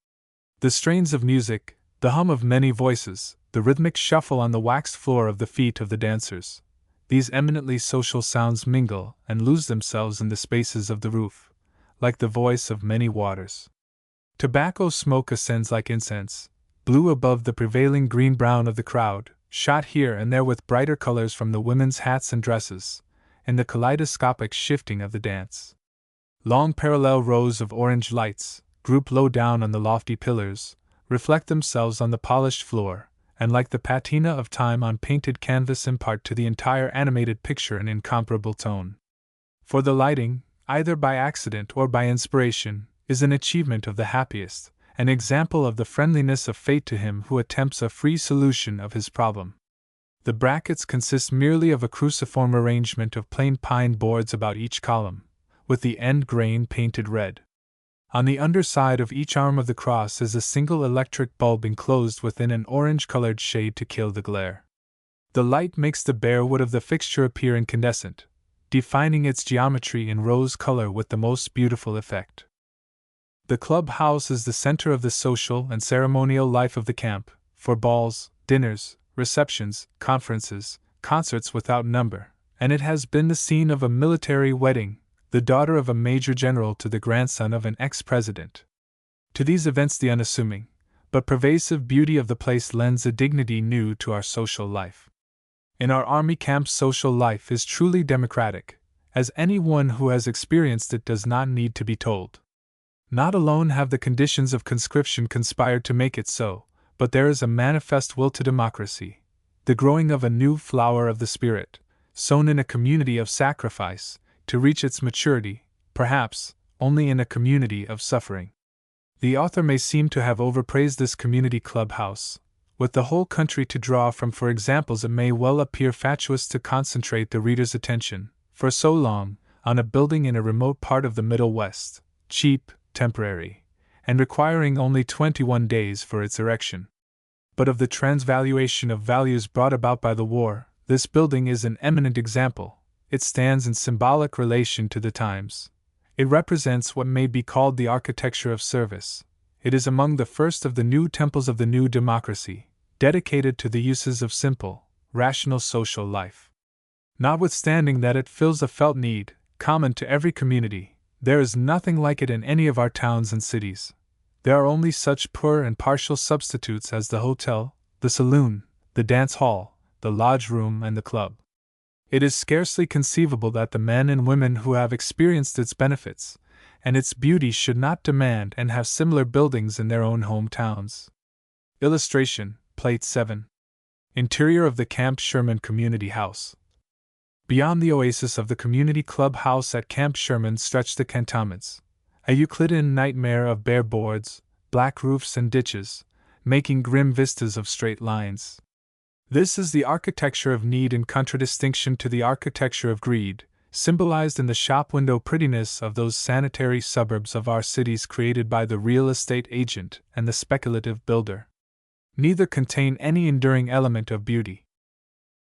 The strains of music, the hum of many voices, the rhythmic shuffle on the waxed floor of the feet of the dancers, these eminently social sounds mingle and lose themselves in the spaces of the roof, like the voice of many waters. Tobacco smoke ascends like incense, blue above the prevailing green-brown of the crowd, shot here and there with brighter colors from the women's hats and dresses, in the kaleidoscopic shifting of the dance. Long parallel rows of orange lights, grouped low down on the lofty pillars, reflect themselves on the polished floor, and like the patina of time on painted canvas impart to the entire animated picture an incomparable tone. For the lighting, either by accident or by inspiration, is an achievement of the happiest, an example of the friendliness of fate to him who attempts a free solution of his problem. The brackets consist merely of a cruciform arrangement of plain pine boards about each column, with the end grain painted red. On the underside of each arm of the cross is a single electric bulb enclosed within an orange-colored shade to kill the glare. The light makes the bare wood of the fixture appear incandescent, defining its geometry in rose color with the most beautiful effect. The clubhouse is the center of the social and ceremonial life of the camp, for balls, dinners, receptions, conferences, concerts without number, and it has been the scene of a military wedding, the daughter of a major general to the grandson of an ex-president. To these events the unassuming, but pervasive beauty of the place lends a dignity new to our social life. In our army camp social life is truly democratic, as anyone who has experienced it does not need to be told. Not alone have the conditions of conscription conspired to make it so, but there is a manifest will to democracy, the growing of a new flower of the spirit, sown in a community of sacrifice, to reach its maturity, perhaps, only in a community of suffering. The author may seem to have overpraised this community clubhouse. With the whole country to draw from for examples, it may well appear fatuous to concentrate the reader's attention, for so long, on a building in a remote part of the Middle West, cheap, temporary, and requiring only 21 days for its erection. But of the transvaluation of values brought about by the war, this building is an eminent example. It stands in symbolic relation to the times. It represents what may be called the architecture of service. It is among the first of the new temples of the new democracy, dedicated to the uses of simple, rational social life. Notwithstanding that it fills a felt need, common to every community, there is nothing like it in any of our towns and cities. There are only such poor and partial substitutes as the hotel, the saloon, the dance hall, the lodge room, and the club. It is scarcely conceivable that the men and women who have experienced its benefits and its beauty should not demand and have similar buildings in their own hometowns. Illustration, Plate 7. Interior of the Camp Sherman Community House. Beyond the oasis of the Community Club House at Camp Sherman stretch the cantonments, a Euclidean nightmare of bare boards, black roofs, and ditches, making grim vistas of straight lines. This is the architecture of need in contradistinction to the architecture of greed, symbolized in the shop window prettiness of those sanitary suburbs of our cities created by the real estate agent and the speculative builder. Neither contain any enduring element of beauty.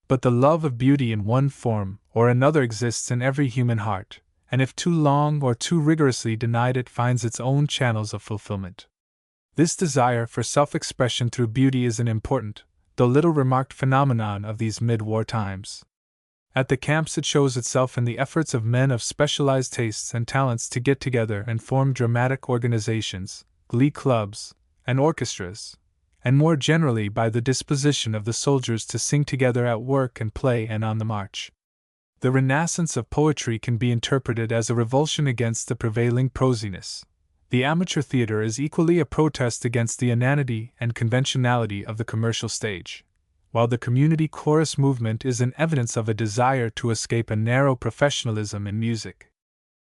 But the love of beauty in one form or another exists in every human heart, and if too long or too rigorously denied, it finds its own channels of fulfillment. This desire for self-expression through beauty is an important, though little remarked phenomenon of these mid-war times. At the camps it shows itself in the efforts of men of specialized tastes and talents to get together and form dramatic organizations, glee clubs, and orchestras, and more generally by the disposition of the soldiers to sing together at work and play and on the march. The renaissance of poetry can be interpreted as a revulsion against the prevailing prosiness. The amateur theater is equally a protest against the inanity and conventionality of the commercial stage, while the community chorus movement is an evidence of a desire to escape a narrow professionalism in music.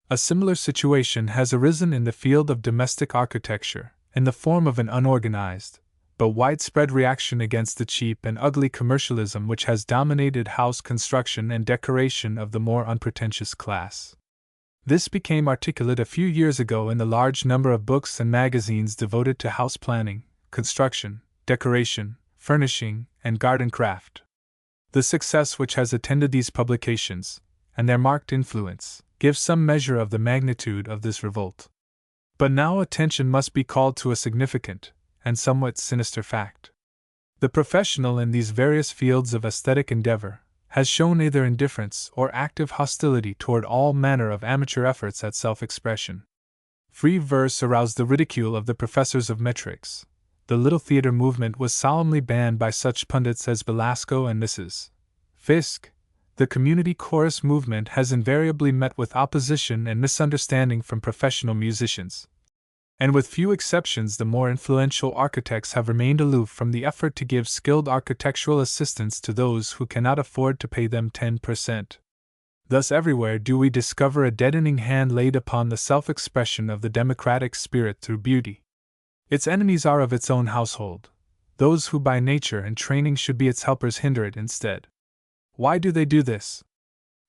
A similar situation has arisen in the field of domestic architecture, in the form of an unorganized, but widespread reaction against the cheap and ugly commercialism which has dominated house construction and decoration of the more unpretentious class. This became articulate a few years ago in the large number of books and magazines devoted to house planning, construction, decoration, furnishing, and garden craft. The success which has attended these publications, and their marked influence, gives some measure of the magnitude of this revolt. But now attention must be called to a significant, and somewhat sinister fact. The professional in these various fields of aesthetic endeavor has shown either indifference or active hostility toward all manner of amateur efforts at self-expression. Free verse aroused the ridicule of the professors of metrics. The little theater movement was solemnly banned by such pundits as Belasco and Mrs. Fiske. The community chorus movement has invariably met with opposition and misunderstanding from professional musicians. And with few exceptions, the more influential architects have remained aloof from the effort to give skilled architectural assistance to those who cannot afford to pay them 10%. Thus, everywhere do we discover a deadening hand laid upon the self-expression of the democratic spirit through beauty. Its enemies are of its own household. Those who by nature and training should be its helpers hinder it instead. Why do they do this?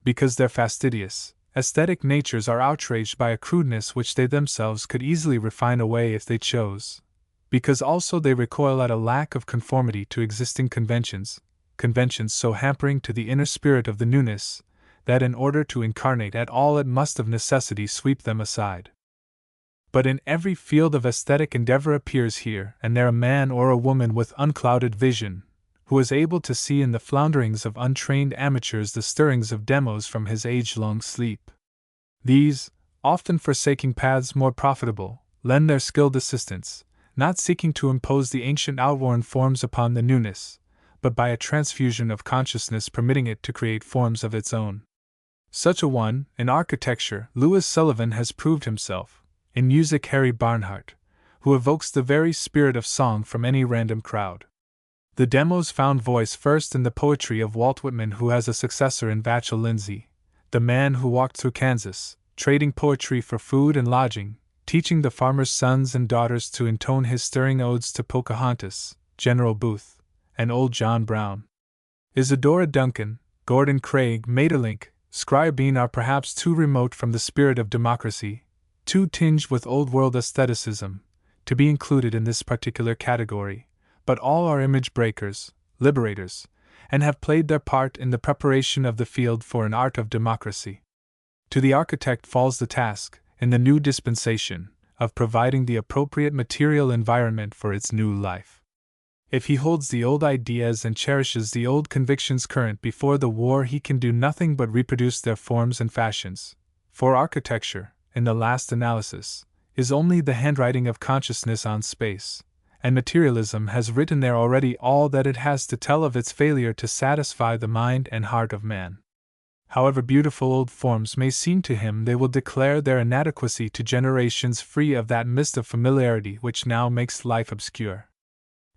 Because their fastidious, aesthetic natures are outraged by a crudeness which they themselves could easily refine away if they chose. Because also they recoil at a lack of conformity to existing conventions so hampering to the inner spirit of the newness, that in order to incarnate at all it must of necessity sweep them aside. But in every field of aesthetic endeavor appears here and there a man or a woman with unclouded vision, who is able to see in the flounderings of untrained amateurs the stirrings of demos from his age-long sleep. These, often forsaking paths more profitable, lend their skilled assistance, not seeking to impose the ancient outworn forms upon the newness, but by a transfusion of consciousness permitting it to create forms of its own. Such a one, in architecture, Louis Sullivan has proved himself, in music Harry Barnhart, who evokes the very spirit of song from any random crowd. The demos found voice first in the poetry of Walt Whitman, who has a successor in Vachel Lindsay, the man who walked through Kansas, trading poetry for food and lodging, teaching the farmers' sons and daughters to intone his stirring odes to Pocahontas, General Booth, and Old John Brown. Isadora Duncan, Gordon Craig, Maeterlinck, Scribe Bean are perhaps too remote from the spirit of democracy, too tinged with old-world aestheticism, to be included in this particular category, but all are image breakers, liberators, and have played their part in the preparation of the field for an art of democracy. To the architect falls the task, in the new dispensation, of providing the appropriate material environment for its new life. If he holds the old ideas and cherishes the old convictions current before the war, he can do nothing but reproduce their forms and fashions. For architecture, in the last analysis, is only the handwriting of consciousness on space, and materialism has written there already all that it has to tell of its failure to satisfy the mind and heart of man. However beautiful old forms may seem to him, they will declare their inadequacy to generations free of that mist of familiarity which now makes life obscure.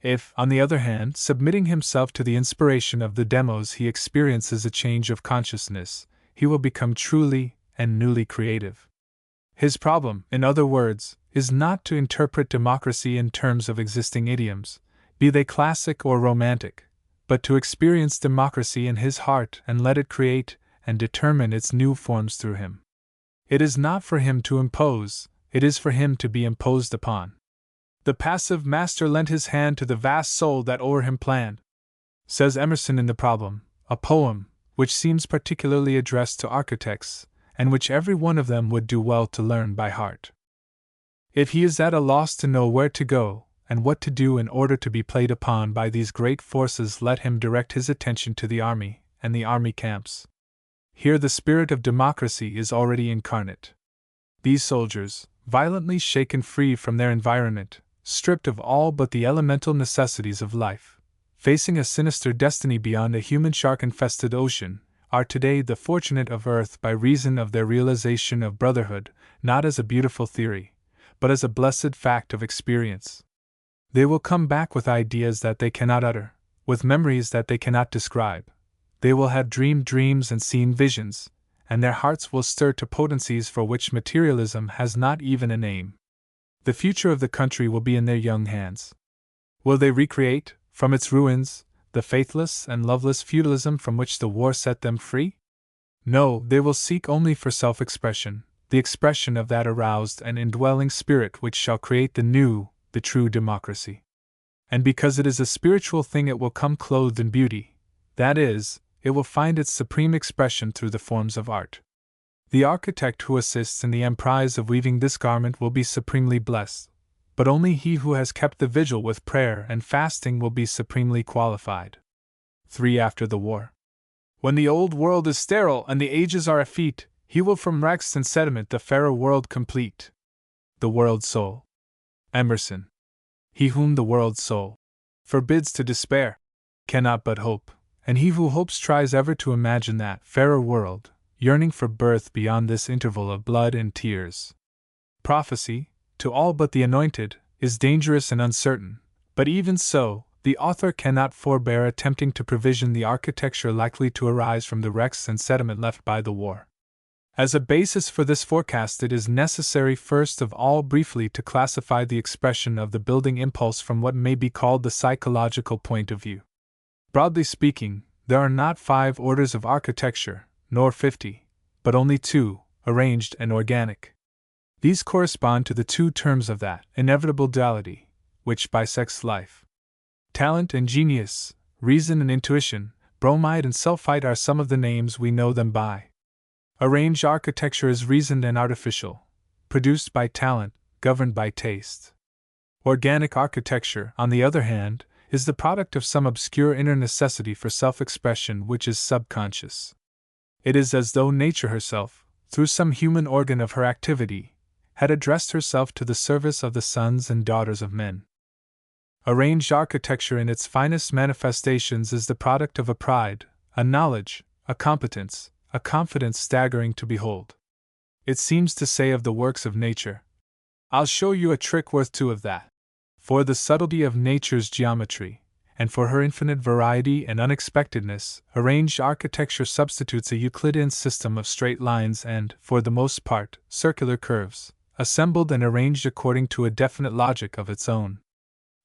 If, on the other hand, submitting himself to the inspiration of the demos, he experiences a change of consciousness, he will become truly and newly creative. His problem, in other words, is not to interpret democracy in terms of existing idioms, be they classic or romantic, but to experience democracy in his heart and let it create and determine its new forms through him. It is not for him to impose, it is for him to be imposed upon. The passive master lent his hand to the vast soul that o'er him planned, says Emerson in The Problem, a poem which seems particularly addressed to architects, and which every one of them would do well to learn by heart. If he is at a loss to know where to go, and what to do in order to be played upon by these great forces, let him direct his attention to the army and the army camps. Here the spirit of democracy is already incarnate. These soldiers, violently shaken free from their environment, stripped of all but the elemental necessities of life, facing a sinister destiny beyond a human shark-infested ocean, are today the fortunate of earth by reason of their realization of brotherhood, not as a beautiful theory, but as a blessed fact of experience. They will come back with ideas that they cannot utter, with memories that they cannot describe. They will have dreamed dreams and seen visions, and their hearts will stir to potencies for which materialism has not even a name. The future of the country will be in their young hands. Will they recreate, from its ruins, the faithless and loveless feudalism from which the war set them free? No, they will seek only for self-expression, the expression of that aroused and indwelling spirit which shall create the new, the true democracy. And because it is a spiritual thing, it will come clothed in beauty, that is, it will find its supreme expression through the forms of art. The architect who assists in the emprise of weaving this garment will be supremely blessed, but only he who has kept the vigil with prayer and fasting will be supremely qualified. 3. After the war. When the old world is sterile and the ages are effete, he will from wrecks and sediment the fairer world complete. The world's soul. Emerson. He whom the world's soul forbids to despair cannot but hope, and he who hopes tries ever to imagine that fairer world, yearning for birth beyond this interval of blood and tears. Prophecy, to all but the anointed, is dangerous and uncertain, but even so, the author cannot forbear attempting to provision the architecture likely to arise from the wrecks and sediment left by the war. As a basis for this forecast, it is necessary first of all briefly to classify the expression of the building impulse from what may be called the psychological point of view. Broadly speaking, there are not 5 orders of architecture, nor 50, but only 2, arranged and organic. These correspond to the 2 terms of that inevitable duality, which bisects life. Talent and genius, reason and intuition, bromide and sulfite are some of the names we know them by. Arranged architecture is reasoned and artificial, produced by talent, governed by taste. Organic architecture, on the other hand, is the product of some obscure inner necessity for self-expression which is subconscious. It is as though nature herself, through some human organ of her activity, had addressed herself to the service of the sons and daughters of men. Arranged architecture in its finest manifestations is the product of a pride, a knowledge, a competence, a confidence staggering to behold. It seems to say of the works of nature, "I'll show you a trick worth 2 of that." For the subtlety of nature's geometry, and for her infinite variety and unexpectedness, arranged architecture substitutes a Euclidean system of straight lines and, for the most part, circular curves, assembled and arranged according to a definite logic of its own.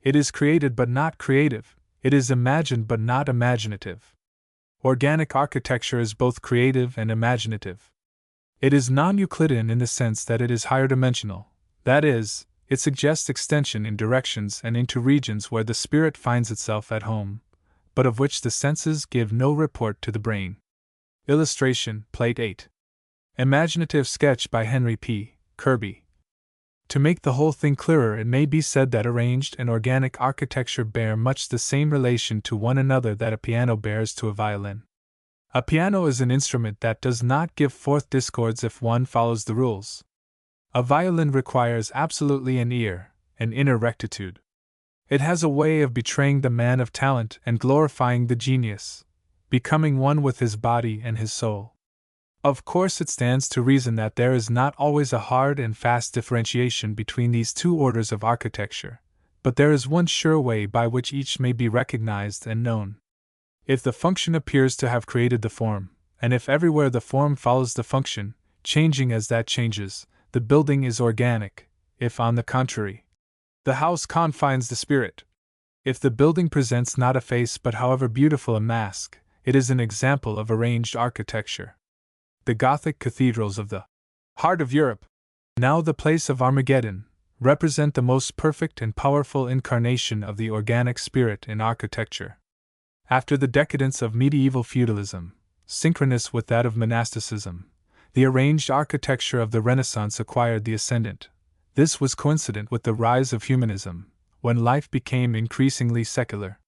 It is created but not creative, it is imagined but not imaginative. Organic architecture is both creative and imaginative. It is non-Euclidean in the sense that it is higher dimensional, that is, it suggests extension in directions and into regions where the spirit finds itself at home, but of which the senses give no report to the brain. Illustration, Plate 8. Imaginative sketch by Henry P. Kirby. To make the whole thing clearer, it may be said that arranged and organic architecture bear much the same relation to one another that a piano bears to a violin. A piano is an instrument that does not give forth discords if one follows the rules. A violin requires absolutely an ear, an inner rectitude. It has a way of betraying the man of talent and glorifying the genius, becoming one with his body and his soul. Of course, it stands to reason that there is not always a hard and fast differentiation between these two orders of architecture, but there is one sure way by which each may be recognized and known. If the function appears to have created the form, and if everywhere the form follows the function, changing as that changes, the building is organic. If, on the contrary, the house confines the spirit, if the building presents not a face but however beautiful a mask, it is an example of arranged architecture. The Gothic cathedrals of the heart of Europe, now the place of Armageddon, represent the most perfect and powerful incarnation of the organic spirit in architecture. After the decadence of medieval feudalism, synchronous with that of monasticism, the arranged architecture of the Renaissance acquired the ascendant. This was coincident with the rise of humanism, when life became increasingly secular.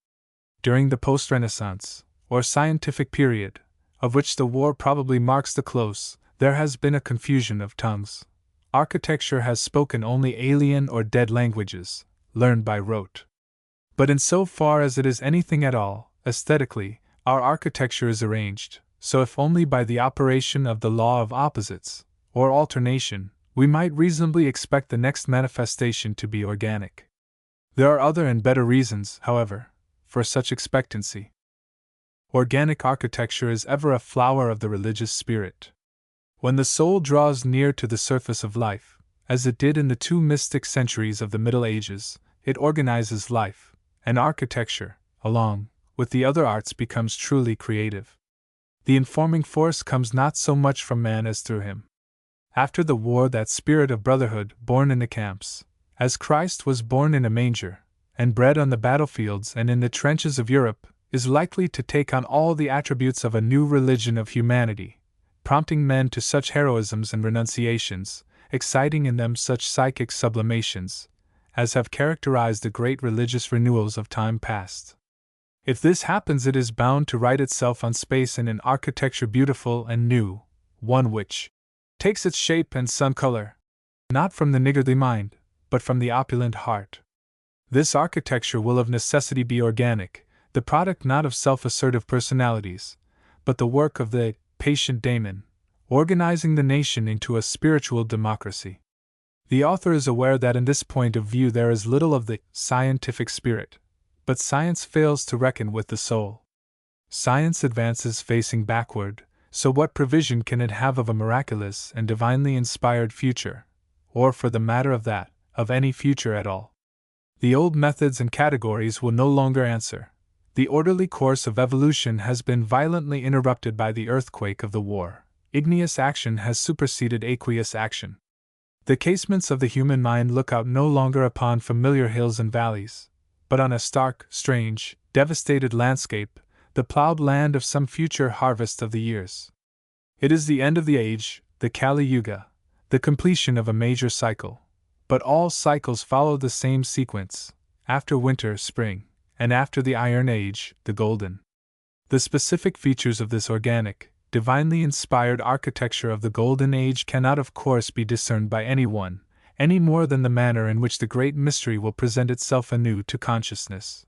During the post-Renaissance, or scientific period, of which the war probably marks the close, there has been a confusion of tongues. Architecture has spoken only alien or dead languages, learned by rote. But in so far as it is anything at all, aesthetically, our architecture is arranged, so if only by the operation of the law of opposites, or alternation, we might reasonably expect the next manifestation to be organic. There are other and better reasons, however, for such expectancy. Organic architecture is ever a flower of the religious spirit. When the soul draws near to the surface of life, as it did in the two mystic centuries of the Middle Ages, it organizes life, and architecture, along with the other arts, becomes truly creative. The informing force comes not so much from man as through him. After the war, that spirit of brotherhood, born in the camps, as Christ was born in a manger, and bred on the battlefields and in the trenches of Europe, is likely to take on all the attributes of a new religion of humanity, prompting men to such heroisms and renunciations, exciting in them such psychic sublimations, as have characterized the great religious renewals of time past. If this happens, it is bound to write itself on space in an architecture beautiful and new, one which takes its shape and sun color, not from the niggardly mind, but from the opulent heart. This architecture will of necessity be organic, the product not of self-assertive personalities, but the work of the patient daemon, organizing the nation into a spiritual democracy. The author is aware that in this point of view there is little of the scientific spirit, but science fails to reckon with the soul. Science advances facing backward, so what provision can it have of a miraculous and divinely inspired future, or for the matter of that, of any future at all? The old methods and categories will no longer answer. The orderly course of evolution has been violently interrupted by the earthquake of the war. Igneous action has superseded aqueous action. The casements of the human mind look out no longer upon familiar hills and valleys, but on a stark, strange, devastated landscape, the plowed land of some future harvest of the years. It is the end of the age, the Kali Yuga, the completion of a major cycle. But all cycles follow the same sequence: after winter, spring, and after the Iron Age, the Golden. The specific features of this organic, divinely inspired architecture of the Golden Age cannot of course be discerned by anyone, any more than the manner in which the great mystery will present itself anew to consciousness.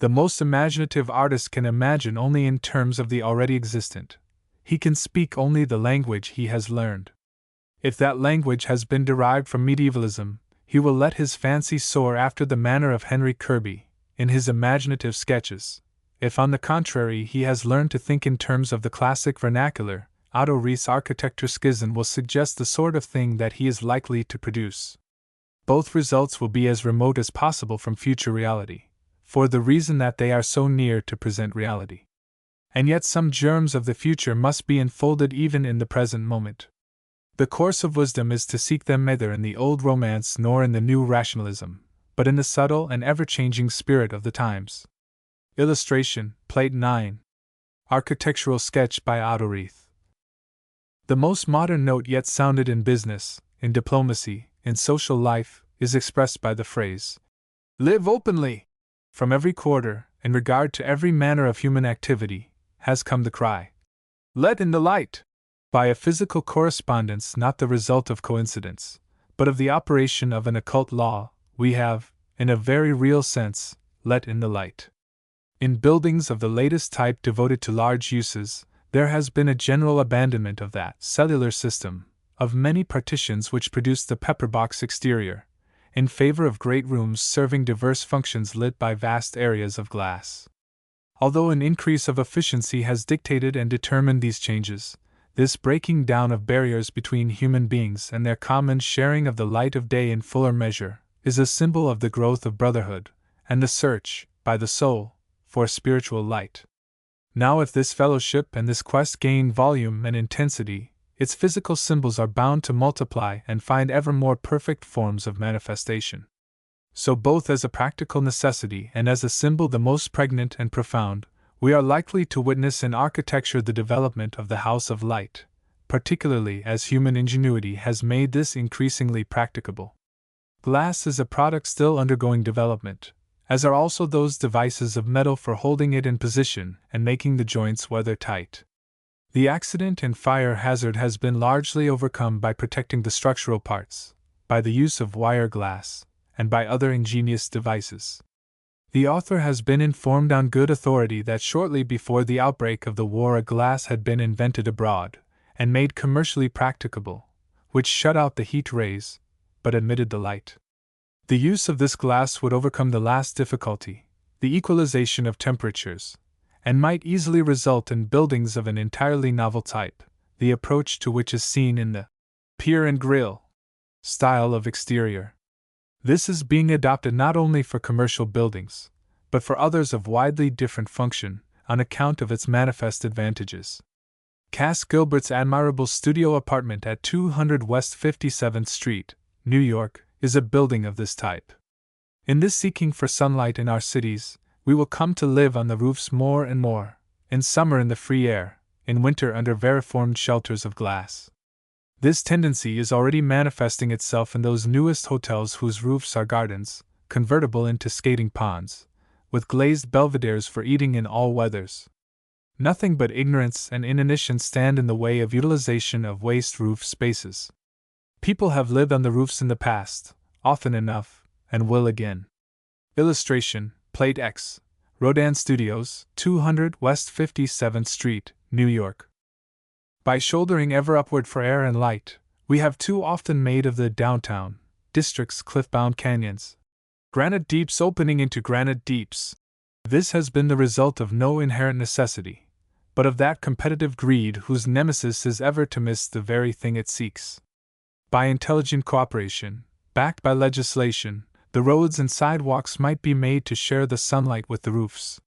The most imaginative artist can imagine only in terms of the already existent. He can speak only the language he has learned. If that language has been derived from medievalism, he will let his fancy soar after the manner of Henry Kirby, in his imaginative sketches. If on the contrary he has learned to think in terms of the classic vernacular, Otto Rees' architecture schism will suggest the sort of thing that he is likely to produce. Both results will be as remote as possible from future reality, for the reason that they are so near to present reality. And yet some germs of the future must be enfolded even in the present moment. The course of wisdom is to seek them neither in the old romance nor in the new rationalism, but in the subtle and ever-changing spirit of the times. Illustration, Plate 9. Architectural sketch by Otto Rees. The most modern note yet sounded in business, in diplomacy, in social life, is expressed by the phrase, "Live openly." From every quarter, in regard to every manner of human activity, has come the cry, "Let in the light!" By a physical correspondence not the result of coincidence, but of the operation of an occult law, we have, in a very real sense, let in the light. In buildings of the latest type devoted to large uses, there has been a general abandonment of that cellular system of many partitions which produced the pepper-box exterior, in favor of great rooms serving diverse functions lit by vast areas of glass. Although an increase of efficiency has dictated and determined these changes, this breaking down of barriers between human beings and their common sharing of the light of day in fuller measure is a symbol of the growth of brotherhood and the search, by the soul, for spiritual light. Now, if this fellowship and this quest gain volume and intensity, its physical symbols are bound to multiply and find ever more perfect forms of manifestation. So, both as a practical necessity and as a symbol the most pregnant and profound, we are likely to witness in architecture the development of the House of Light, particularly as human ingenuity has made this increasingly practicable. Glass is a product still undergoing development, as are also those devices of metal for holding it in position and making the joints weather-tight. The accident and fire hazard has been largely overcome by protecting the structural parts, by the use of wire glass, and by other ingenious devices. The author has been informed on good authority that shortly before the outbreak of the war a glass had been invented abroad, and made commercially practicable, which shut out the heat rays, but admitted the light. The use of this glass would overcome the last difficulty, the equalization of temperatures, and might easily result in buildings of an entirely novel type, the approach to which is seen in the pier and grill style of exterior. This is being adopted not only for commercial buildings, but for others of widely different function, on account of its manifest advantages. Cass Gilbert's admirable studio apartment at 200 West 57th Street, New York, is a building of this type. In this seeking for sunlight in our cities, we will come to live on the roofs more and more, in summer in the free air, in winter under variformed shelters of glass. This tendency is already manifesting itself in those newest hotels whose roofs are gardens, convertible into skating ponds, with glazed belvederes for eating in all weathers. Nothing but ignorance and inanition stand in the way of utilization of waste roof spaces. People have lived on the roofs in the past, often enough, and will again. Illustration, Plate X, Rodin Studios, 200 West 57th Street, New York. By shouldering ever upward for air and light, we have too often made of the downtown districts cliff-bound canyons, granite deeps opening into granite deeps. This has been the result of no inherent necessity, but of that competitive greed whose nemesis is ever to miss the very thing it seeks. By intelligent cooperation, backed by legislation, the roads and sidewalks might be made to share the sunlight with the roofs.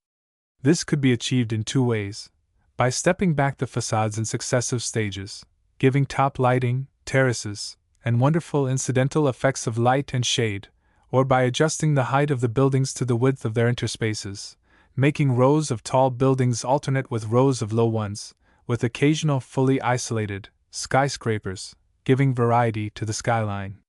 This could be achieved in two ways: by stepping back the facades in successive stages, giving top lighting, terraces, and wonderful incidental effects of light and shade, or by adjusting the height of the buildings to the width of their interspaces, making rows of tall buildings alternate with rows of low ones, with occasional fully isolated skyscrapers, giving variety to the skyline.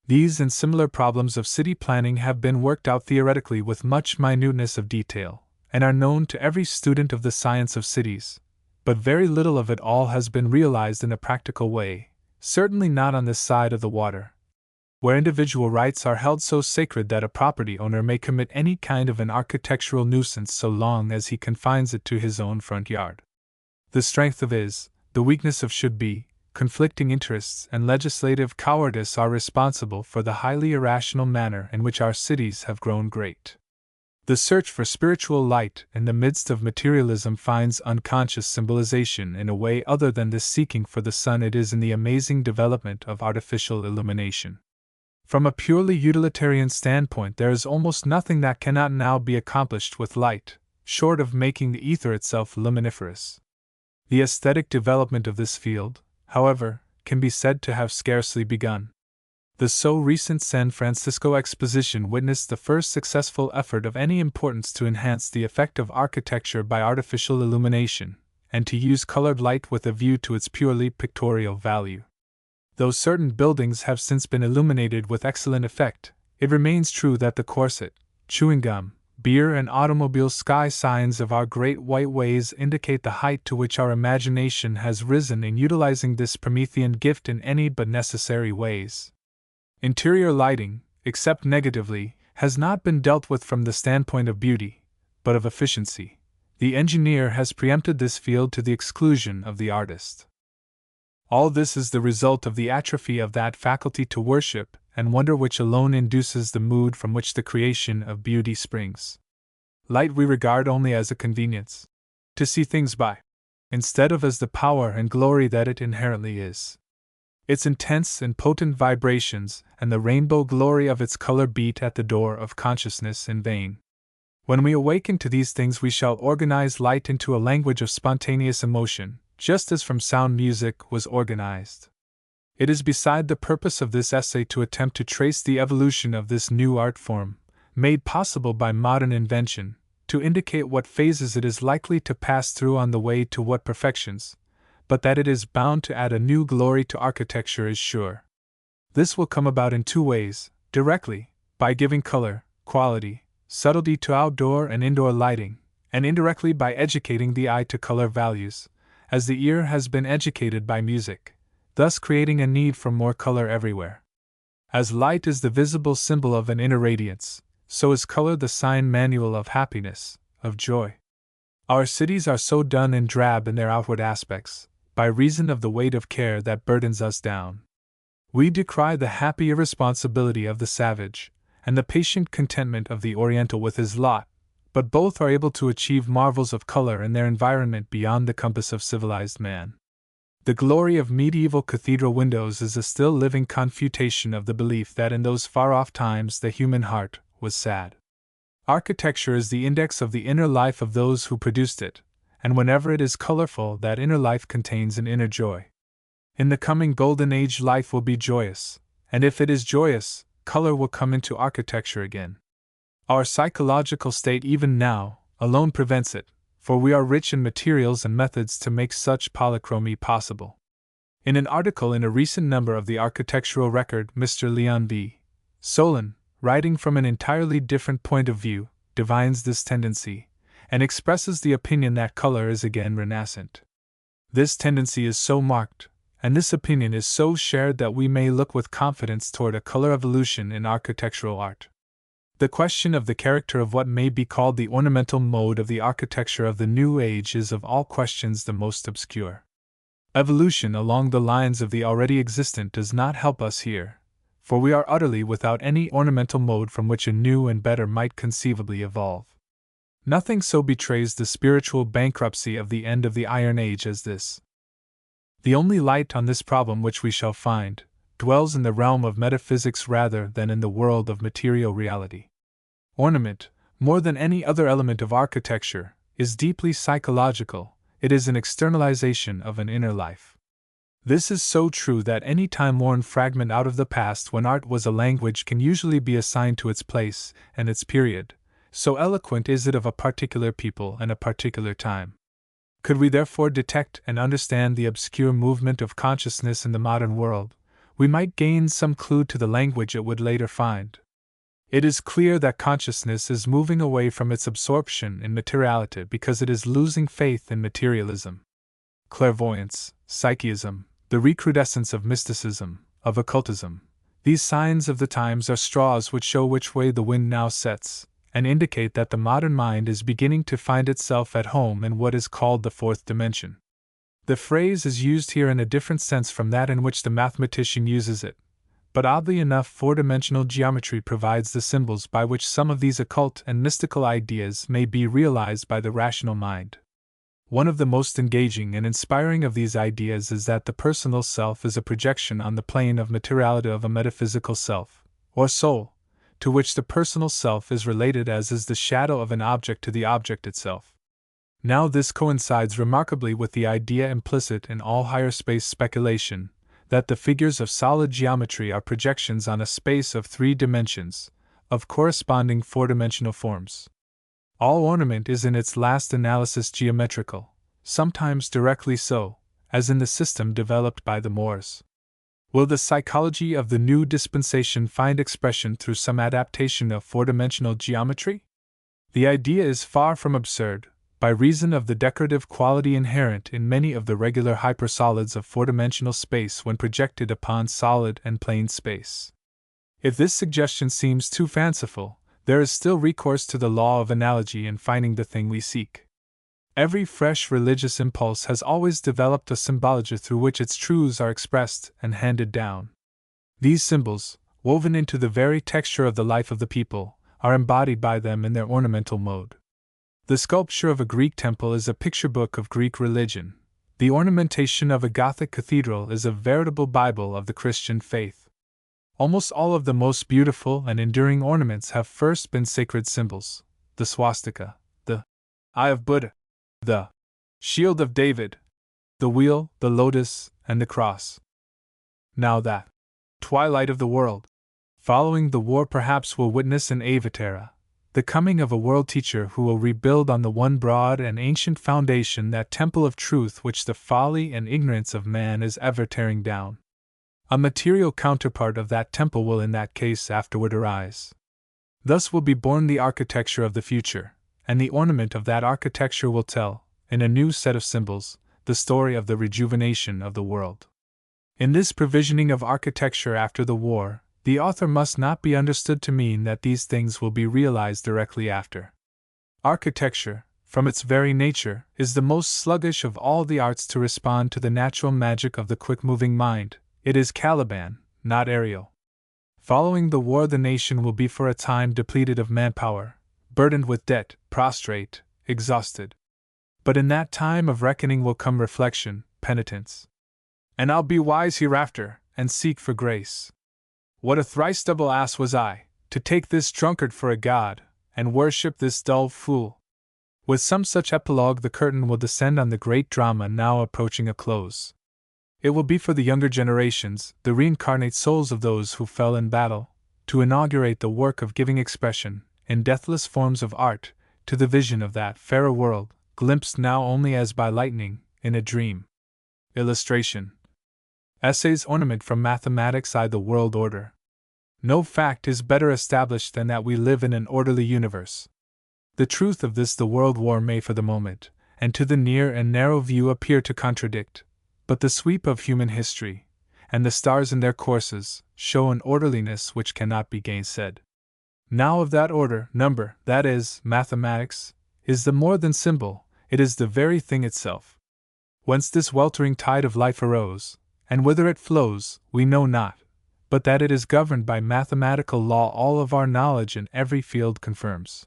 These and similar problems of city planning have been worked out theoretically with much minuteness of detail, and are known to every student of the science of cities, but very little of it all has been realized in a practical way, certainly not on this side of the water, where individual rights are held so sacred that a property owner may commit any kind of an architectural nuisance so long as he confines it to his own front yard. The strength of is, the weakness of should be, conflicting interests and legislative cowardice are responsible for the highly irrational manner in which our cities have grown great. The search for spiritual light in the midst of materialism finds unconscious symbolization in a way other than this seeking for the sun. It is in the amazing development of artificial illumination. From a purely utilitarian standpoint, there is almost nothing that cannot now be accomplished with light, short of making the ether itself luminiferous. The aesthetic development of this field, however, can be said to have scarcely begun. The so recent San Francisco Exposition witnessed the first successful effort of any importance to enhance the effect of architecture by artificial illumination, and to use colored light with a view to its purely pictorial value. Though certain buildings have since been illuminated with excellent effect, it remains true that the corset, chewing gum, beer, and automobile sky signs of our great white ways indicate the height to which our imagination has risen in utilizing this Promethean gift in any but necessary ways. Interior lighting, except negatively, has not been dealt with from the standpoint of beauty, but of efficiency. The engineer has preempted this field to the exclusion of the artist. All this is the result of the atrophy of that faculty to worship and wonder which alone induces the mood from which the creation of beauty springs. Light we regard only as a convenience, to see things by, instead of as the power and glory that it inherently is. Its intense and potent vibrations and the rainbow glory of its color beat at the door of consciousness in vain. When we awaken to these things, we shall organize light into a language of spontaneous emotion, just as from sound music was organized. It is beside the purpose of this essay to attempt to trace the evolution of this new art form, made possible by modern invention, to indicate what phases it is likely to pass through on the way to what perfections, but that it is bound to add a new glory to architecture is sure. This will come about in two ways: directly, by giving color, quality, subtlety to outdoor and indoor lighting, and indirectly by educating the eye to color values, as the ear has been educated by music, thus creating a need for more color everywhere. As light is the visible symbol of an inner radiance, so is color the sign manual of happiness, of joy. Our cities are so dun and drab in their outward aspects, by reason of the weight of care that burdens us down. We decry the happy irresponsibility of the savage, and the patient contentment of the Oriental with his lot, but both are able to achieve marvels of color in their environment beyond the compass of civilized man. The glory of medieval cathedral windows is a still living confutation of the belief that in those far-off times the human heart was sad. Architecture is the index of the inner life of those who produced it, and whenever it is colorful, that inner life contains an inner joy. In the coming golden age, life will be joyous, and if it is joyous, color will come into architecture again. Our psychological state even now alone prevents it, for we are rich in materials and methods to make such polychromy possible. In an article in a recent number of the Architectural Record, Mr. Leon V. Solon, writing from an entirely different point of view, divines this tendency, and expresses the opinion that color is again renascent. This tendency is so marked, and this opinion is so shared, that we may look with confidence toward a color evolution in architectural art. The question of the character of what may be called the ornamental mode of the architecture of the New Age is of all questions the most obscure. Evolution along the lines of the already existent does not help us here, for we are utterly without any ornamental mode from which a new and better might conceivably evolve. Nothing so betrays the spiritual bankruptcy of the end of the Iron Age as this. The only light on this problem which we shall find dwells in the realm of metaphysics rather than in the world of material reality. Ornament, more than any other element of architecture, is deeply psychological. It is an externalization of an inner life. This is so true that any time-worn fragment out of the past when art was a language can usually be assigned to its place and its period, so eloquent is it of a particular people and a particular time. Could we therefore detect and understand the obscure movement of consciousness in the modern world, we might gain some clue to the language it would later find. It is clear that consciousness is moving away from its absorption in materiality because it is losing faith in materialism. Clairvoyance, psychism, the recrudescence of mysticism, of occultism, these signs of the times are straws which show which way the wind now sets, and indicate that the modern mind is beginning to find itself at home in what is called the fourth dimension. The phrase is used here in a different sense from that in which the mathematician uses it, but oddly enough, four-dimensional geometry provides the symbols by which some of these occult and mystical ideas may be realized by the rational mind. One of the most engaging and inspiring of these ideas is that the personal self is a projection on the plane of materiality of a metaphysical self, or soul, to which the personal self is related as is the shadow of an object to the object itself. Now this coincides remarkably with the idea implicit in all higher space speculation, that the figures of solid geometry are projections on a space of 3 dimensions, of corresponding 4-dimensional forms. All ornament is in its last analysis geometrical, sometimes directly so, as in the system developed by the Moors. Will the psychology of the new dispensation find expression through some adaptation of four-dimensional geometry? The idea is far from absurd, by reason of the decorative quality inherent in many of the regular hypersolids of four-dimensional space when projected upon solid and plane space. If this suggestion seems too fanciful, there is still recourse to the law of analogy in finding the thing we seek. Every fresh religious impulse has always developed a symbology through which its truths are expressed and handed down. These symbols, woven into the very texture of the life of the people, are embodied by them in their ornamental mode. The sculpture of a Greek temple is a picture book of Greek religion. The ornamentation of a Gothic cathedral is a veritable Bible of the Christian faith. Almost all of the most beautiful and enduring ornaments have first been sacred symbols: the swastika, the eye of Buddha, the shield of David, the wheel, the lotus, and the cross. Now that twilight of the world, following the war, perhaps will witness an Avatara, the coming of a world teacher who will rebuild on the one broad and ancient foundation that temple of truth which the folly and ignorance of man is ever tearing down. A material counterpart of that temple will in that case afterward arise. Thus will be born the architecture of the future, and the ornament of that architecture will tell, in a new set of symbols, the story of the rejuvenation of the world. In this provisioning of architecture after the war, the author must not be understood to mean that these things will be realized directly after. Architecture, from its very nature, is the most sluggish of all the arts to respond to the natural magic of the quick-moving mind. It is Caliban, not Ariel. Following the war, the nation will be for a time depleted of manpower, burdened with debt, prostrate, exhausted. But in that time of reckoning will come reflection, penitence. And I'll be wise hereafter, and seek for grace. What a thrice double ass was I, to take this drunkard for a god, and worship this dull fool! With some such epilogue the curtain will descend on the great drama now approaching a close. It will be for the younger generations, the reincarnate souls of those who fell in battle, to inaugurate the work of giving expression, in deathless forms of art, to the vision of that fairer world, glimpsed now only as by lightning, in a dream. Illustration. Essays ornament from Mathematics I. The World Order. No fact is better established than that we live in an orderly universe. The truth of this the World War may for the moment, and to the near and narrow view appear to contradict, but the sweep of human history, and the stars in their courses, show an orderliness which cannot be gainsaid. Now of that order, number, that is, mathematics, is the more than symbol, it is the very thing itself. Whence this weltering tide of life arose, and whither it flows, we know not, but that it is governed by mathematical law all of our knowledge in every field confirms.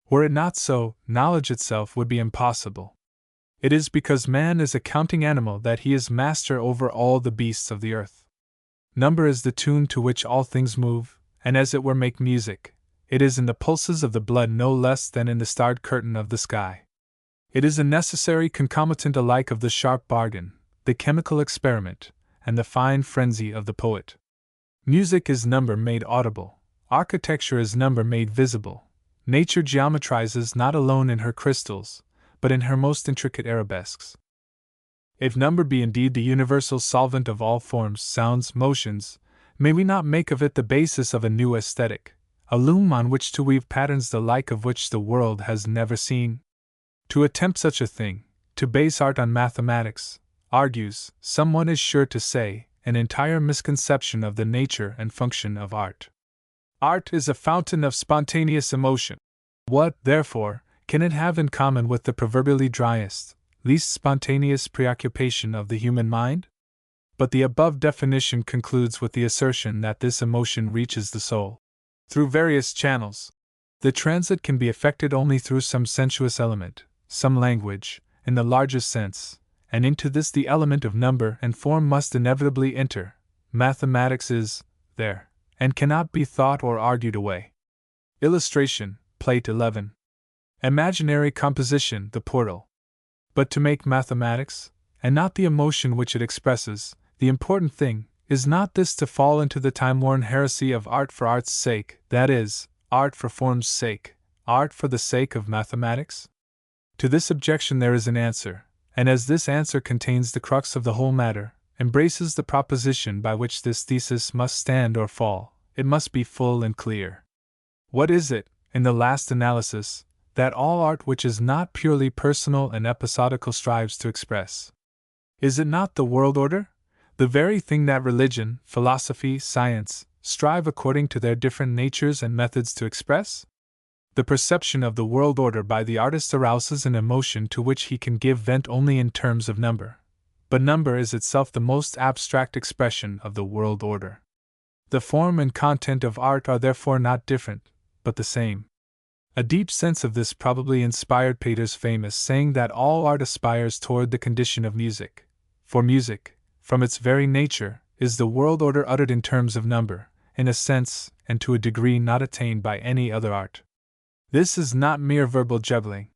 Were it not so, knowledge itself would be impossible. It is because man is a counting animal that he is master over all the beasts of the earth. Number is the tune to which all things move, and as it were make music. It is in the pulses of the blood no less than in the starred curtain of the sky. It is a necessary concomitant alike of the sharp bargain, the chemical experiment, and the fine frenzy of the poet. Music is number made audible, architecture is number made visible. Nature geometrizes not alone in her crystals, but in her most intricate arabesques. If number be indeed the universal solvent of all forms, sounds, motions, may we not make of it the basis of a new aesthetic, a loom on which to weave patterns the like of which the world has never seen? To attempt such a thing, to base art on mathematics, argues, someone is sure to say, an entire misconception of the nature and function of art. Art is a fountain of spontaneous emotion. What, therefore, can it have in common with the proverbially driest, least spontaneous preoccupation of the human mind? But the above definition concludes with the assertion that this emotion reaches the soul through various channels. The transit can be effected only through some sensuous element, some language, in the largest sense, and into this the element of number and form must inevitably enter. Mathematics is there, and cannot be thought or argued away. Illustration, Plate 11. Imaginary composition, the portal. But to make mathematics, and not the emotion which it expresses, the important thing, is not this to fall into the time-worn heresy of art for art's sake, that is, art for form's sake, art for the sake of mathematics? To this objection there is an answer, and as this answer contains the crux of the whole matter, embraces the proposition by which this thesis must stand or fall. It must be full and clear. What is it, in the last analysis, that all art which is not purely personal and episodical strives to express? Is it not the world order? The very thing that religion, philosophy, science strive according to their different natures and methods to express? The perception of the world order by the artist arouses an emotion to which he can give vent only in terms of number. But number is itself the most abstract expression of the world order. The form and content of art are therefore not different, but the same. A deep sense of this probably inspired Pater's famous saying that all art aspires toward the condition of music. For music, from its very nature, is the world order uttered in terms of number, in a sense and to a degree not attained by any other art. This is not mere verbal juggling.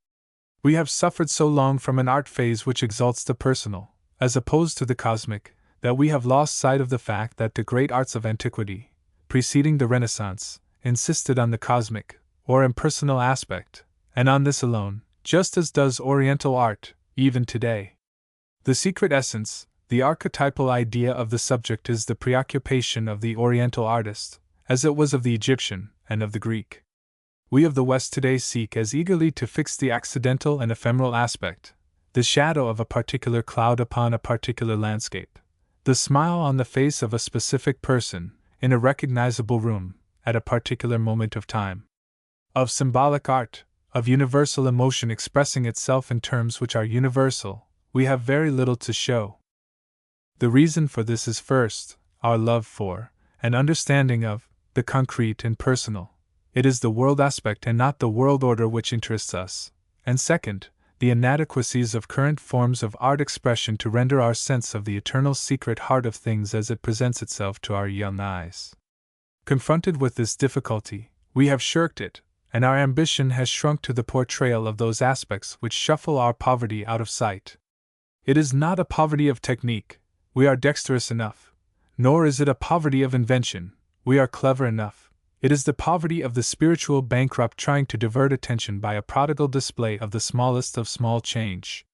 We have suffered so long from an art phase which exalts the personal, as opposed to the cosmic, that we have lost sight of the fact that the great arts of antiquity, preceding the Renaissance, insisted on the cosmic, or impersonal aspect, and on this alone, just as does Oriental art, even today. The secret essence, the archetypal idea of the subject is the preoccupation of the Oriental artist, as it was of the Egyptian and of the Greek. We of the West today seek as eagerly to fix the accidental and ephemeral aspect, the shadow of a particular cloud upon a particular landscape, the smile on the face of a specific person, in a recognizable room, at a particular moment of time. Of symbolic art, of universal emotion expressing itself in terms which are universal, we have very little to show. The reason for this is first, our love for, and understanding of, the concrete and personal. It is the world aspect and not the world order which interests us, and second, the inadequacies of current forms of art expression to render our sense of the eternal secret heart of things as it presents itself to our young eyes. Confronted with this difficulty, we have shirked it, and our ambition has shrunk to the portrayal of those aspects which shuffle our poverty out of sight. It is not a poverty of technique, we are dexterous enough, nor is it a poverty of invention, we are clever enough. It is the poverty of the spiritual bankrupt trying to divert attention by a prodigal display of the smallest of small change.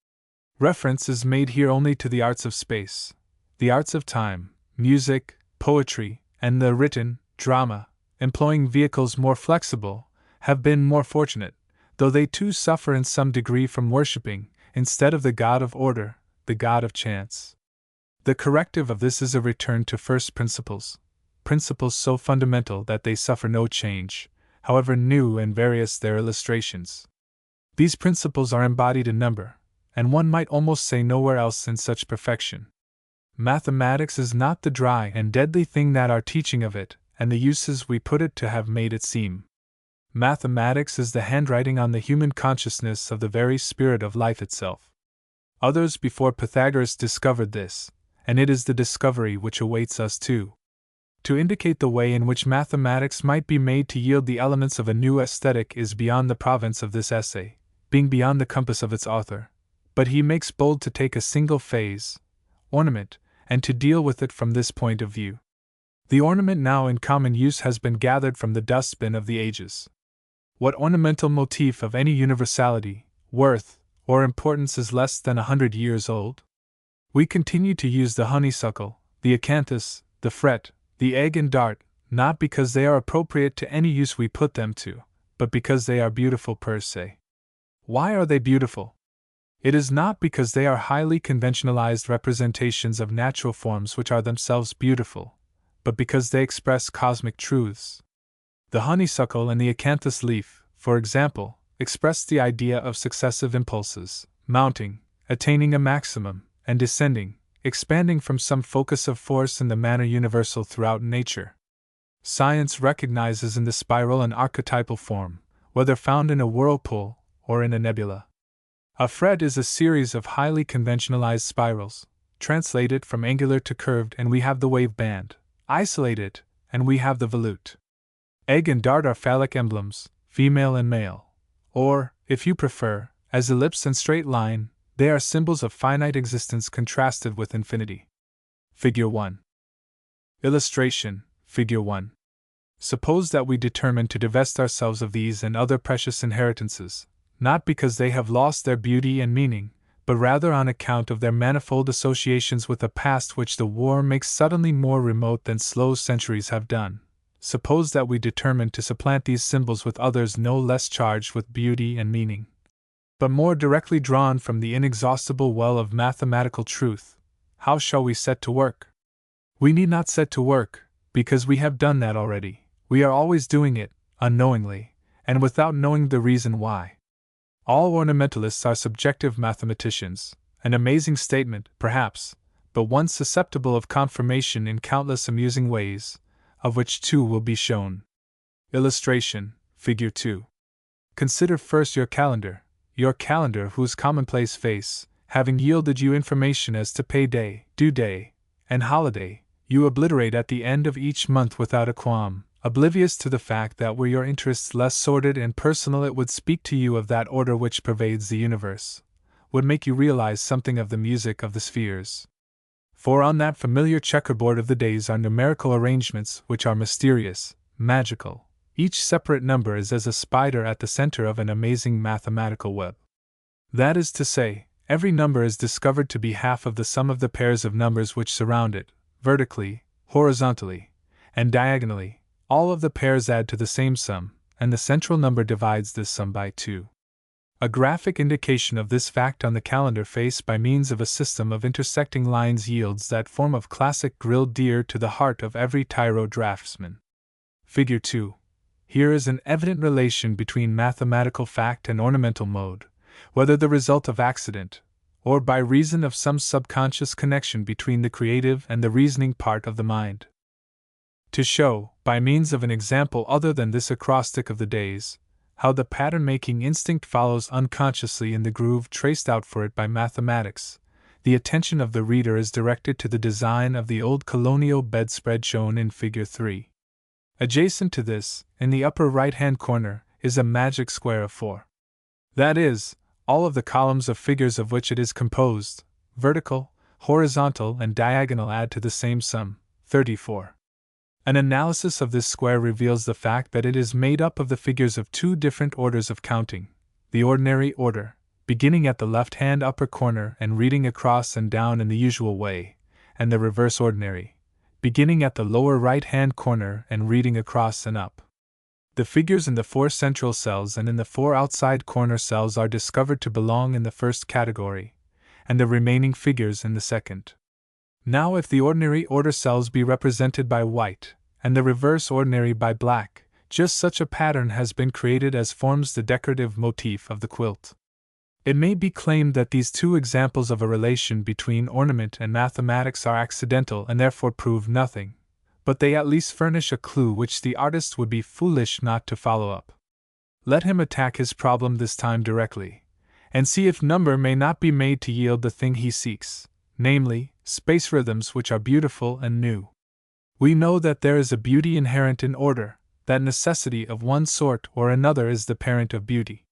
Reference is made here only to the arts of space, the arts of time, music, poetry, and the written drama, employing vehicles more flexible, have been more fortunate, though they too suffer in some degree from worshipping, instead of the God of order, the God of chance. The corrective of this is a return to first principles so fundamental that they suffer no change, however new and various their illustrations. These principles are embodied in number, and one might almost say nowhere else in such perfection. Mathematics is not the dry and deadly thing that our teaching of it, and the uses we put it to have made it seem. Mathematics is the handwriting on the human consciousness of the very spirit of life itself. Others before Pythagoras discovered this, and it is the discovery which awaits us too. To indicate the way in which mathematics might be made to yield the elements of a new aesthetic is beyond the province of this essay, being beyond the compass of its author, but he makes bold to take a single phase, ornament, and to deal with it from this point of view. The ornament now in common use has been gathered from the dustbin of the ages. What ornamental motif of any universality, worth, or importance is less than 100 years old? We continue to use the honeysuckle, the acanthus, the fret, the egg and dart, not because they are appropriate to any use we put them to, but because they are beautiful per se. Why are they beautiful? It is not because they are highly conventionalized representations of natural forms which are themselves beautiful, but because they express cosmic truths. The honeysuckle and the acanthus leaf, for example, express the idea of successive impulses, mounting, attaining a maximum, and descending, expanding from some focus of force in the manner universal throughout nature. Science recognizes in the spiral an archetypal form, whether found in a whirlpool or in a nebula. A fret is a series of highly conventionalized spirals, translated from angular to curved, and we have the wave band. Isolate it, and we have the volute. Egg and dart are phallic emblems, female and male. Or, if you prefer, as ellipse and straight line, they are symbols of finite existence contrasted with infinity. Figure 1. Illustration, Figure 1. Suppose that we determine to divest ourselves of these and other precious inheritances, not because they have lost their beauty and meaning, but rather on account of their manifold associations with a past which the war makes suddenly more remote than slow centuries have done. Suppose that we determine to supplant these symbols with others no less charged with beauty and meaning, but more directly drawn from the inexhaustible well of mathematical truth. How shall we set to work? We need not set to work, because we have done that already. We are always doing it, unknowingly, and without knowing the reason why. All ornamentalists are subjective mathematicians, an amazing statement, perhaps, but one susceptible of confirmation in countless amusing ways, of which two will be shown. Illustration, Figure 2. Consider first your calendar whose commonplace face, having yielded you information as to pay day, due day, and holiday, you obliterate at the end of each month without a qualm, oblivious to the fact that were your interests less sordid and personal it would speak to you of that order which pervades the universe, would make you realize something of the music of the spheres. For on that familiar checkerboard of the days are numerical arrangements which are mysterious, magical. Each separate number is as a spider at the center of an amazing mathematical web. That is to say, every number is discovered to be half of the sum of the pairs of numbers which surround it, vertically, horizontally, and diagonally. All of the pairs add to the same sum, and the central number divides this sum by 2. A graphic indication of this fact on the calendar face by means of a system of intersecting lines yields that form of classic grilled deer to the heart of every tyro draftsman. Figure 2. Here is an evident relation between mathematical fact and ornamental mode, whether the result of accident, or by reason of some subconscious connection between the creative and the reasoning part of the mind. To show, by means of an example other than this acrostic of the days, how the pattern-making instinct follows unconsciously in the groove traced out for it by mathematics, the attention of the reader is directed to the design of the old colonial bedspread shown in Figure 3. Adjacent to this, in the upper right-hand corner, is a magic square of 4. That is, all of the columns of figures of which it is composed, vertical, horizontal, and diagonal add to the same sum, 34. An analysis of this square reveals the fact that it is made up of the figures of two different orders of counting: the ordinary order, beginning at the left-hand upper corner and reading across and down in the usual way, and the reverse ordinary, beginning at the lower right-hand corner and reading across and up. The figures in the 4 central cells and in the 4 outside corner cells are discovered to belong in the first category, and the remaining figures in the second. Now if the ordinary order cells be represented by white, and the reverse ordinary by black, just such a pattern has been created as forms the decorative motif of the quilt. It may be claimed that these two examples of a relation between ornament and mathematics are accidental and therefore prove nothing, but they at least furnish a clue which the artist would be foolish not to follow up. Let him attack his problem this time directly, and see if number may not be made to yield the thing he seeks, namely, space rhythms which are beautiful and new. We know that there is a beauty inherent in order, that necessity of one sort or another is the parent of beauty.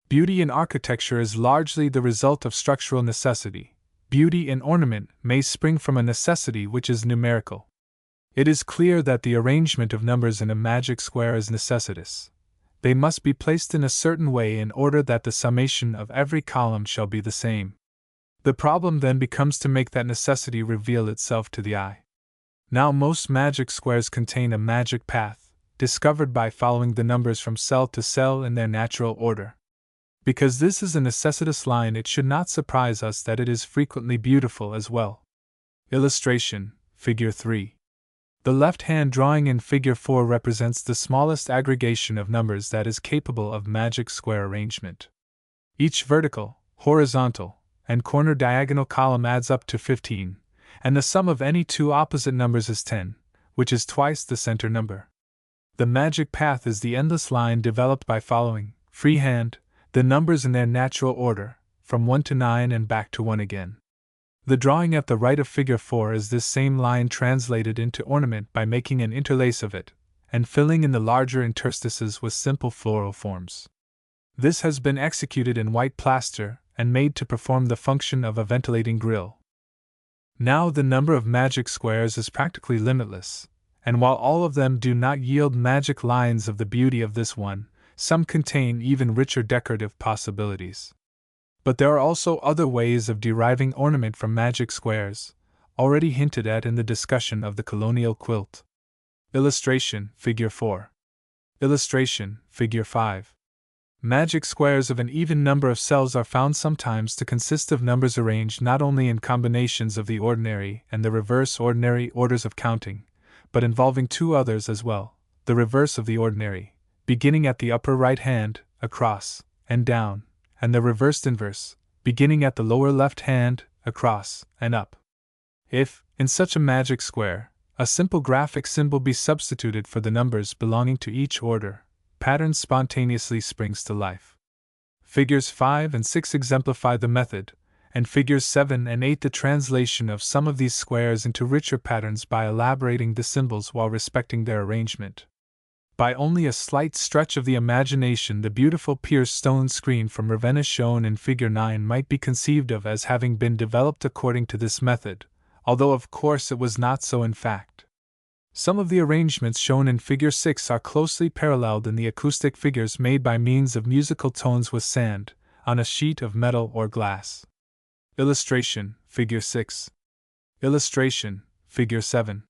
Beauty in architecture is largely the result of structural necessity. Beauty in ornament may spring from a necessity which is numerical. It is clear that the arrangement of numbers in a magic square is necessitous. They must be placed in a certain way in order that the summation of every column shall be the same. The problem then becomes to make that necessity reveal itself to the eye. Now most magic squares contain a magic path, discovered by following the numbers from cell to cell in their natural order. Because this is a necessitous line, it should not surprise us that it is frequently beautiful as well. Illustration, Figure 3. The left-hand drawing in Figure 4 represents the smallest aggregation of numbers that is capable of magic square arrangement. Each vertical, horizontal, and corner diagonal column adds up to 15, and the sum of any two opposite numbers is 10, which is twice the center number. The magic path is the endless line developed by following, freehand, the numbers in their natural order, from 1 to 9 and back to 1 again. The drawing at the right of Figure 4 is this same line translated into ornament by making an interlace of it, and filling in the larger interstices with simple floral forms. This has been executed in white plaster, and made to perform the function of a ventilating grill. Now the number of magic squares is practically limitless, and while all of them do not yield magic lines of the beauty of this one, some contain even richer decorative possibilities. But there are also other ways of deriving ornament from magic squares, already hinted at in the discussion of the colonial quilt. Illustration, Figure 4. Illustration, Figure 5. Magic squares of an even number of cells are found sometimes to consist of numbers arranged not only in combinations of the ordinary and the reverse ordinary orders of counting, but involving two others as well, the reverse of the ordinary, beginning at the upper right hand, across, and down, and the reversed inverse, beginning at the lower left hand, across, and up. If, in such a magic square, a simple graphic symbol be substituted for the numbers belonging to each order, pattern spontaneously springs to life. Figures 5 and 6 exemplify the method, and figures 7 and 8 the translation of some of these squares into richer patterns by elaborating the symbols while respecting their arrangement. By only a slight stretch of the imagination, the beautiful pierced stone screen from Ravenna shown in Figure 9 might be conceived of as having been developed according to this method, although of course it was not so in fact. Some of the arrangements shown in Figure 6 are closely paralleled in the acoustic figures made by means of musical tones with sand, on a sheet of metal or glass. Illustration, Figure 6. Illustration, Figure 7.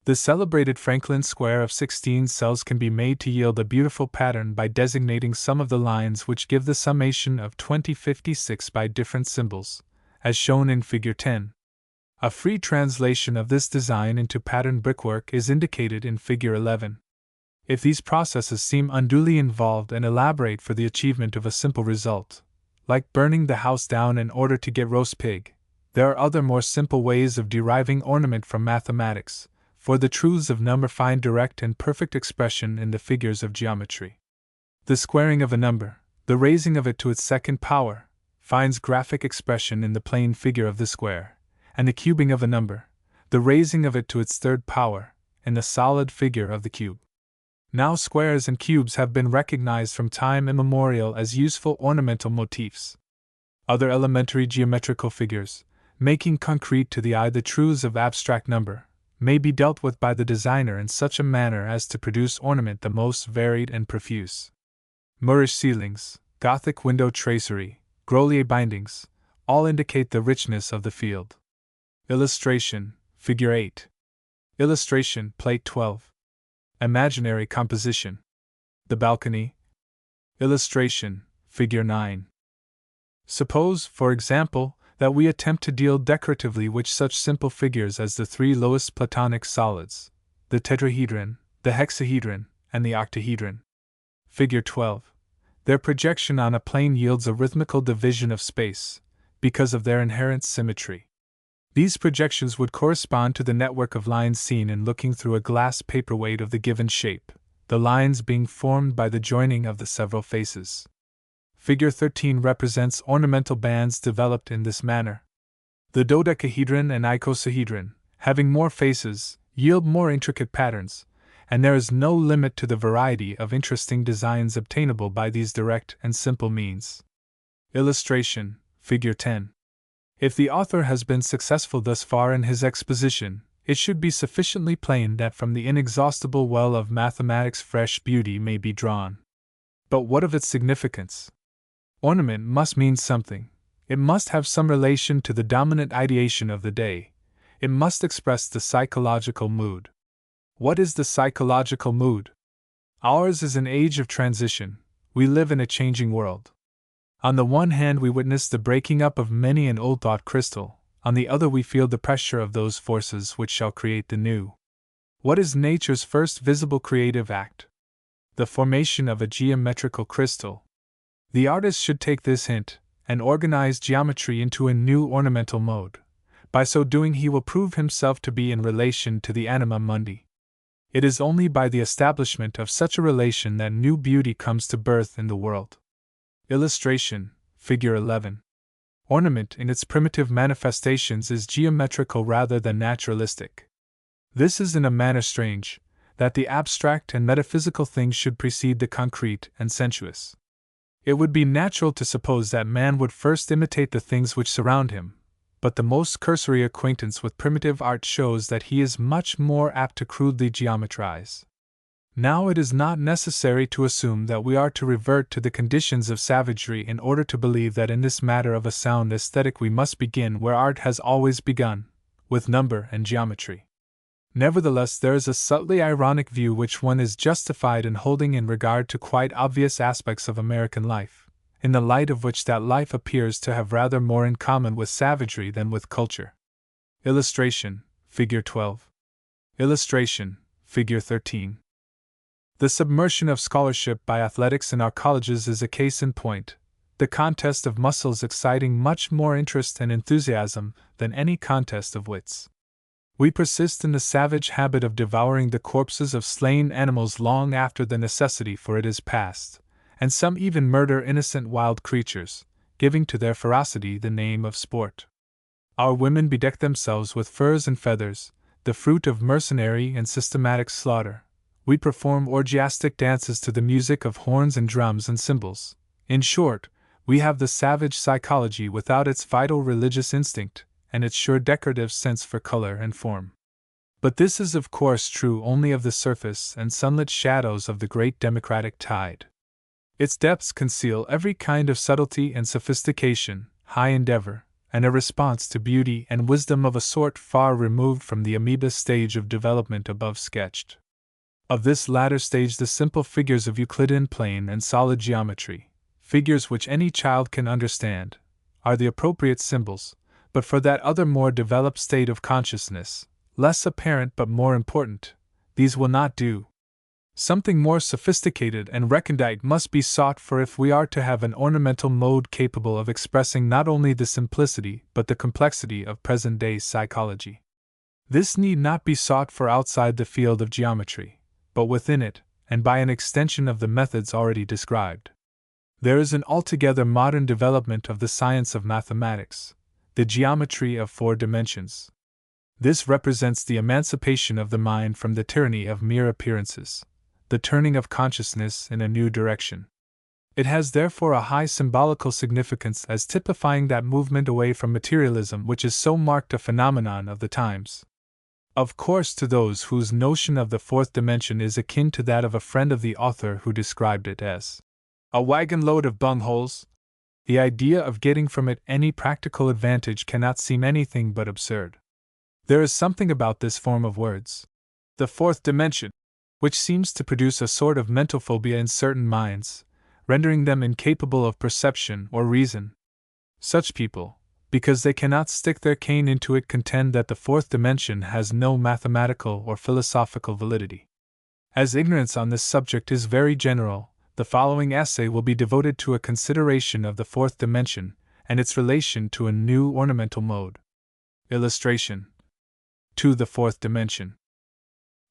The celebrated Franklin square of 16 cells can be made to yield a beautiful pattern by designating some of the lines which give the summation of 2056 by different symbols, as shown in Figure 10. A free translation of this design into pattern brickwork is indicated in Figure 11. If these processes seem unduly involved and elaborate for the achievement of a simple result, like burning the house down in order to get roast pig, there are other more simple ways of deriving ornament from mathematics, for the truths of number find direct and perfect expression in the figures of geometry. The squaring of a number, the raising of it to its second power, finds graphic expression in the plane figure of the square, and the cubing of a number, the raising of it to its third power, in the solid figure of the cube. Now squares and cubes have been recognized from time immemorial as useful ornamental motifs. Other elementary geometrical figures, making concrete to the eye the truths of abstract number, may be dealt with by the designer in such a manner as to produce ornament the most varied and profuse. Moorish ceilings, Gothic window tracery, Grolier bindings, all indicate the richness of the field. Illustration, Figure 8. Illustration, Plate 12. Imaginary composition. The balcony. Illustration, Figure 9. Suppose, for example, that we attempt to deal decoratively with such simple figures as the three lowest Platonic solids, the tetrahedron, the hexahedron, and the octahedron. Figure 12. Their projection on a plane yields a rhythmical division of space, because of their inherent symmetry. These projections would correspond to the network of lines seen in looking through a glass paperweight of the given shape, the lines being formed by the joining of the several faces. Figure 13 represents ornamental bands developed in this manner. The dodecahedron and icosahedron, having more faces, yield more intricate patterns, and there is no limit to the variety of interesting designs obtainable by these direct and simple means. Illustration, Figure 10. If the author has been successful thus far in his exposition, it should be sufficiently plain that from the inexhaustible well of mathematics fresh beauty may be drawn. But what of its significance? Ornament must mean something. It must have some relation to the dominant ideation of the day. It must express the psychological mood. What is the psychological mood? Ours is an age of transition. We live in a changing world. On the one hand, we witness the breaking up of many an old thought crystal, on the other, we feel the pressure of those forces which shall create the new. What is nature's first visible creative act? The formation of a geometrical crystal. The artist should take this hint and organize geometry into a new ornamental mode. By so doing, he will prove himself to be in relation to the anima mundi. It is only by the establishment of such a relation that new beauty comes to birth in the world. Illustration, Figure 11. Ornament in its primitive manifestations is geometrical rather than naturalistic. This is in a manner strange, that the abstract and metaphysical things should precede the concrete and sensuous. It would be natural to suppose that man would first imitate the things which surround him, but the most cursory acquaintance with primitive art shows that he is much more apt to crudely geometrize. Now it is not necessary to assume that we are to revert to the conditions of savagery in order to believe that in this matter of a sound aesthetic we must begin where art has always begun, with number and geometry. Nevertheless, there is a subtly ironic view which one is justified in holding in regard to quite obvious aspects of American life, in the light of which that life appears to have rather more in common with savagery than with culture. Illustration, Figure 12. Illustration, Figure 13. The submersion of scholarship by athletics in our colleges is a case in point, the contest of muscles exciting much more interest and enthusiasm than any contest of wits. We persist in the savage habit of devouring the corpses of slain animals long after the necessity for it is past, and some even murder innocent wild creatures, giving to their ferocity the name of sport. Our women bedeck themselves with furs and feathers, the fruit of mercenary and systematic slaughter. We perform orgiastic dances to the music of horns and drums and cymbals. In short, we have the savage psychology without its vital religious instinct, and its sure decorative sense for color and form. But this is of course true only of the surface and sunlit shadows of the great democratic tide. Its depths conceal every kind of subtlety and sophistication, high endeavor, and a response to beauty and wisdom of a sort far removed from the amoeba stage of development above sketched. Of this latter stage the simple figures of Euclidean plane and solid geometry, figures which any child can understand, are the appropriate symbols, but for that other more developed state of consciousness, less apparent but more important, these will not do. Something more sophisticated and recondite must be sought for if we are to have an ornamental mode capable of expressing not only the simplicity but the complexity of present-day psychology. This need not be sought for outside the field of geometry, but within it, and by an extension of the methods already described. There is an altogether modern development of the science of mathematics, the geometry of 4 dimensions. This represents the emancipation of the mind from the tyranny of mere appearances, the turning of consciousness in a new direction. It has therefore a high symbolical significance as typifying that movement away from materialism which is so marked a phenomenon of the times. Of course, to those whose notion of the 4th dimension is akin to that of a friend of the author who described it as a wagon load of bungholes, the idea of getting from it any practical advantage cannot seem anything but absurd. There is something about this form of words, the 4th dimension, which seems to produce a sort of mental phobia in certain minds, rendering them incapable of perception or reason. Such people, because they cannot stick their cane into it, contend that the 4th dimension has no mathematical or philosophical validity. As ignorance on this subject is very general, the following essay will be devoted to a consideration of the 4th dimension and its relation to a new ornamental mode. Illustration. To the 4th dimension.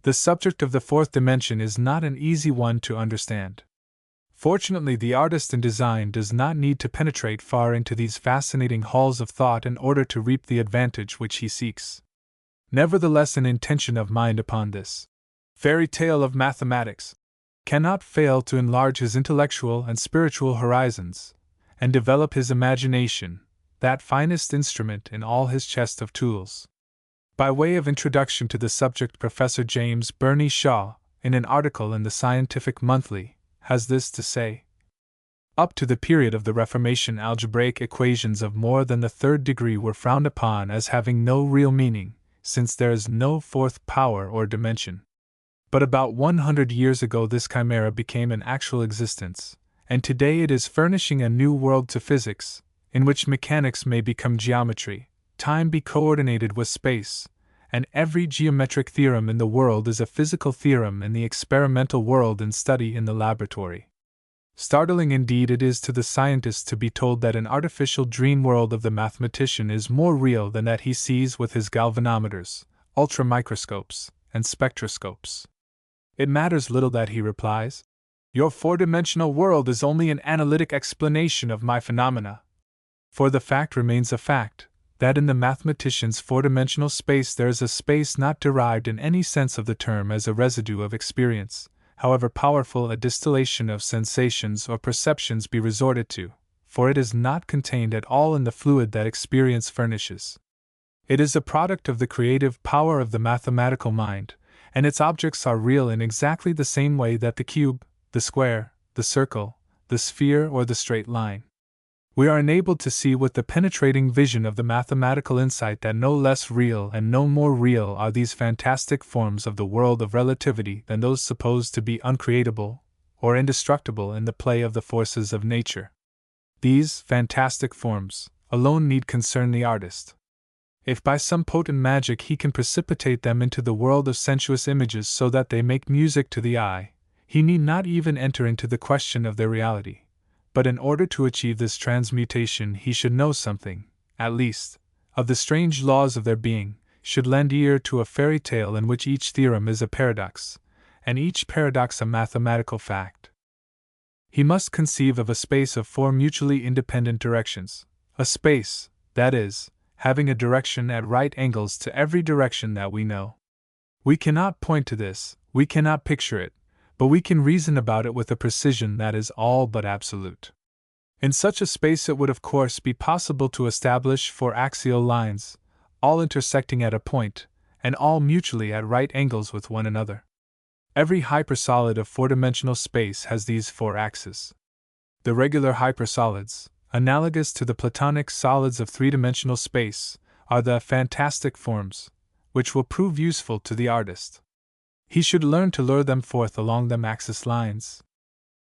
The subject of the 4th dimension is not an easy one to understand. Fortunately, the artist in design does not need to penetrate far into these fascinating halls of thought in order to reap the advantage which he seeks. Nevertheless, an intention of mind upon this fairy tale of mathematics cannot fail to enlarge his intellectual and spiritual horizons, and develop his imagination, that finest instrument in all his chest of tools. By way of introduction to the subject, Professor James Burney Shaw, in an article in the Scientific Monthly, has this to say. Up to the period of the Reformation, algebraic equations of more than the 3rd degree were frowned upon as having no real meaning, since there is no 4th power or dimension. But about 100 years ago this chimera became an actual existence, and today it is furnishing a new world to physics, in which mechanics may become geometry, time be coordinated with space, and every geometric theorem in the world is a physical theorem in the experimental world in study in the laboratory. Startling indeed it is to the scientist to be told that an artificial dream world of the mathematician is more real than that he sees with his galvanometers, ultramicroscopes, and spectroscopes. It matters little that he replies, "Your 4-dimensional world is only an analytic explanation of my phenomena." For the fact remains a fact, that in the mathematician's 4-dimensional space there is a space not derived in any sense of the term as a residue of experience, however powerful a distillation of sensations or perceptions be resorted to, for it is not contained at all in the fluid that experience furnishes. It is a product of the creative power of the mathematical mind, and its objects are real in exactly the same way that the cube, the square, the circle, the sphere, or the straight line. We are enabled to see with the penetrating vision of the mathematical insight that no less real and no more real are these fantastic forms of the world of relativity than those supposed to be uncreatable or indestructible in the play of the forces of nature. These fantastic forms alone need concern the artist. If by some potent magic he can precipitate them into the world of sensuous images so that they make music to the eye, he need not even enter into the question of their reality. But in order to achieve this transmutation he should know something, at least, of the strange laws of their being, should lend ear to a fairy tale in which each theorem is a paradox, and each paradox a mathematical fact. He must conceive of a space of 4 mutually independent directions, a space, that is, having a direction at right angles to every direction that we know. We cannot point to this, we cannot picture it, but we can reason about it with a precision that is all but absolute. In such a space it would of course be possible to establish 4 axial lines, all intersecting at a point, and all mutually at right angles with one another. Every hypersolid of 4-dimensional space has these 4 axes. The regular hypersolids, analogous to the Platonic solids of 3-dimensional space, are the fantastic forms, which will prove useful to the artist. He should learn to lure them forth along them axis lines.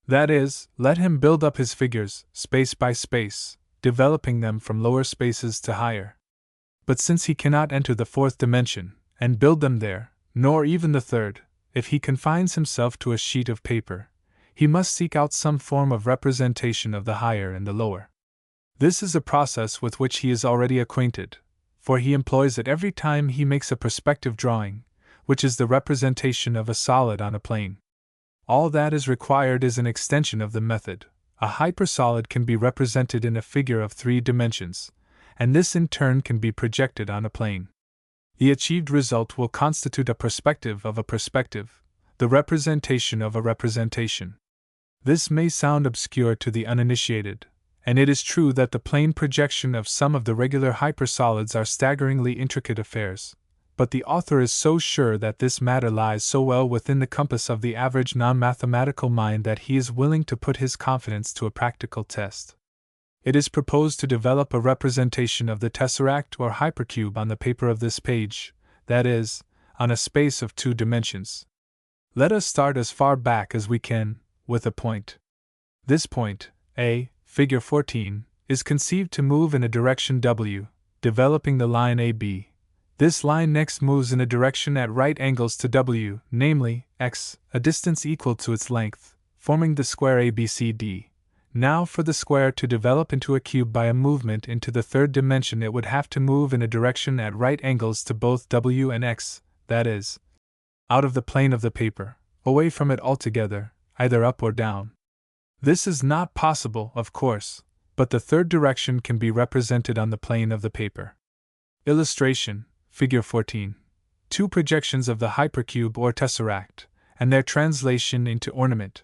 That is, let him build up his figures, space by space, developing them from lower spaces to higher. But since he cannot enter the 4th dimension, and build them there, nor even the 3rd, if he confines himself to a sheet of paper, he must seek out some form of representation of the higher and the lower. This is a process with which he is already acquainted, for he employs it every time he makes a perspective drawing, which is the representation of a solid on a plane. All that is required is an extension of the method. A hypersolid can be represented in a figure of 3 dimensions, and this in turn can be projected on a plane. The achieved result will constitute a perspective of a perspective, the representation of a representation. This may sound obscure to the uninitiated, and it is true that the plane projection of some of the regular hypersolids are staggeringly intricate affairs. But the author is so sure that this matter lies so well within the compass of the average non-mathematical mind that he is willing to put his confidence to a practical test. It is proposed to develop a representation of the tesseract or hypercube on the paper of this page, that is, on a space of 2 dimensions. Let us start as far back as we can, with a point. This point, A, figure 14, is conceived to move in a direction W, developing the line AB. This line next moves in a direction at right angles to W, namely, x, a distance equal to its length, forming the square ABCD. Now for the square to develop into a cube by a movement into the 3rd dimension it would have to move in a direction at right angles to both W and x, that is, out of the plane of the paper, away from it altogether, either up or down. This is not possible, of course, but the 3rd direction can be represented on the plane of the paper. Illustration. Figure 14. 2 projections of the hypercube or tesseract, and their translation into ornament.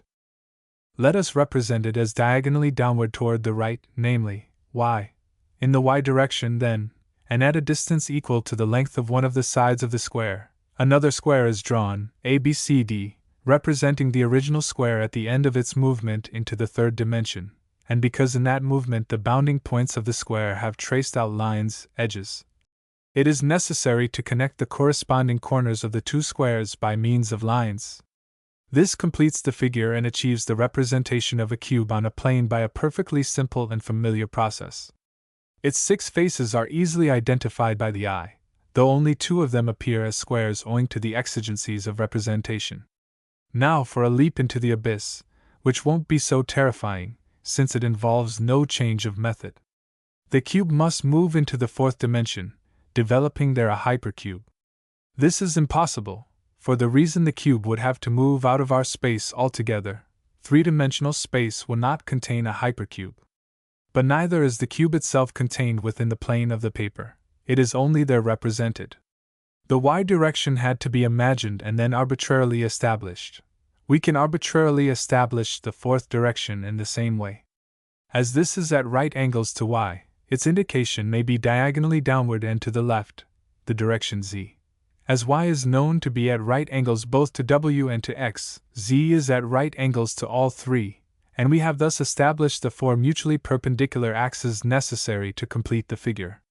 Let us represent it as diagonally downward toward the right, namely, y. In the y direction, then, and at a distance equal to the length of one of the sides of the square, another square is drawn, ABCD, representing the original square at the end of its movement into the 3rd dimension, and because in that movement the bounding points of the square have traced out lines, edges, it is necessary to connect the corresponding corners of the 2 squares by means of lines. This completes the figure and achieves the representation of a cube on a plane by a perfectly simple and familiar process. Its 6 faces are easily identified by the eye, though only 2 of them appear as squares owing to the exigencies of representation. Now for a leap into the abyss, which won't be so terrifying, since it involves no change of method. The cube must move into the 4th dimension, developing there a hypercube. This is impossible, for the reason the cube would have to move out of our space altogether. 3-dimensional space will not contain a hypercube. But neither is the cube itself contained within the plane of the paper, it is only there represented. The y direction had to be imagined and then arbitrarily established. We can arbitrarily establish the 4th direction in the same way. As this is at right angles to y, its indication may be diagonally downward and to the left, the direction z. As y is known to be at right angles both to w and to x, z is at right angles to all three, and we have thus established the four mutually perpendicular axes necessary to complete the figure.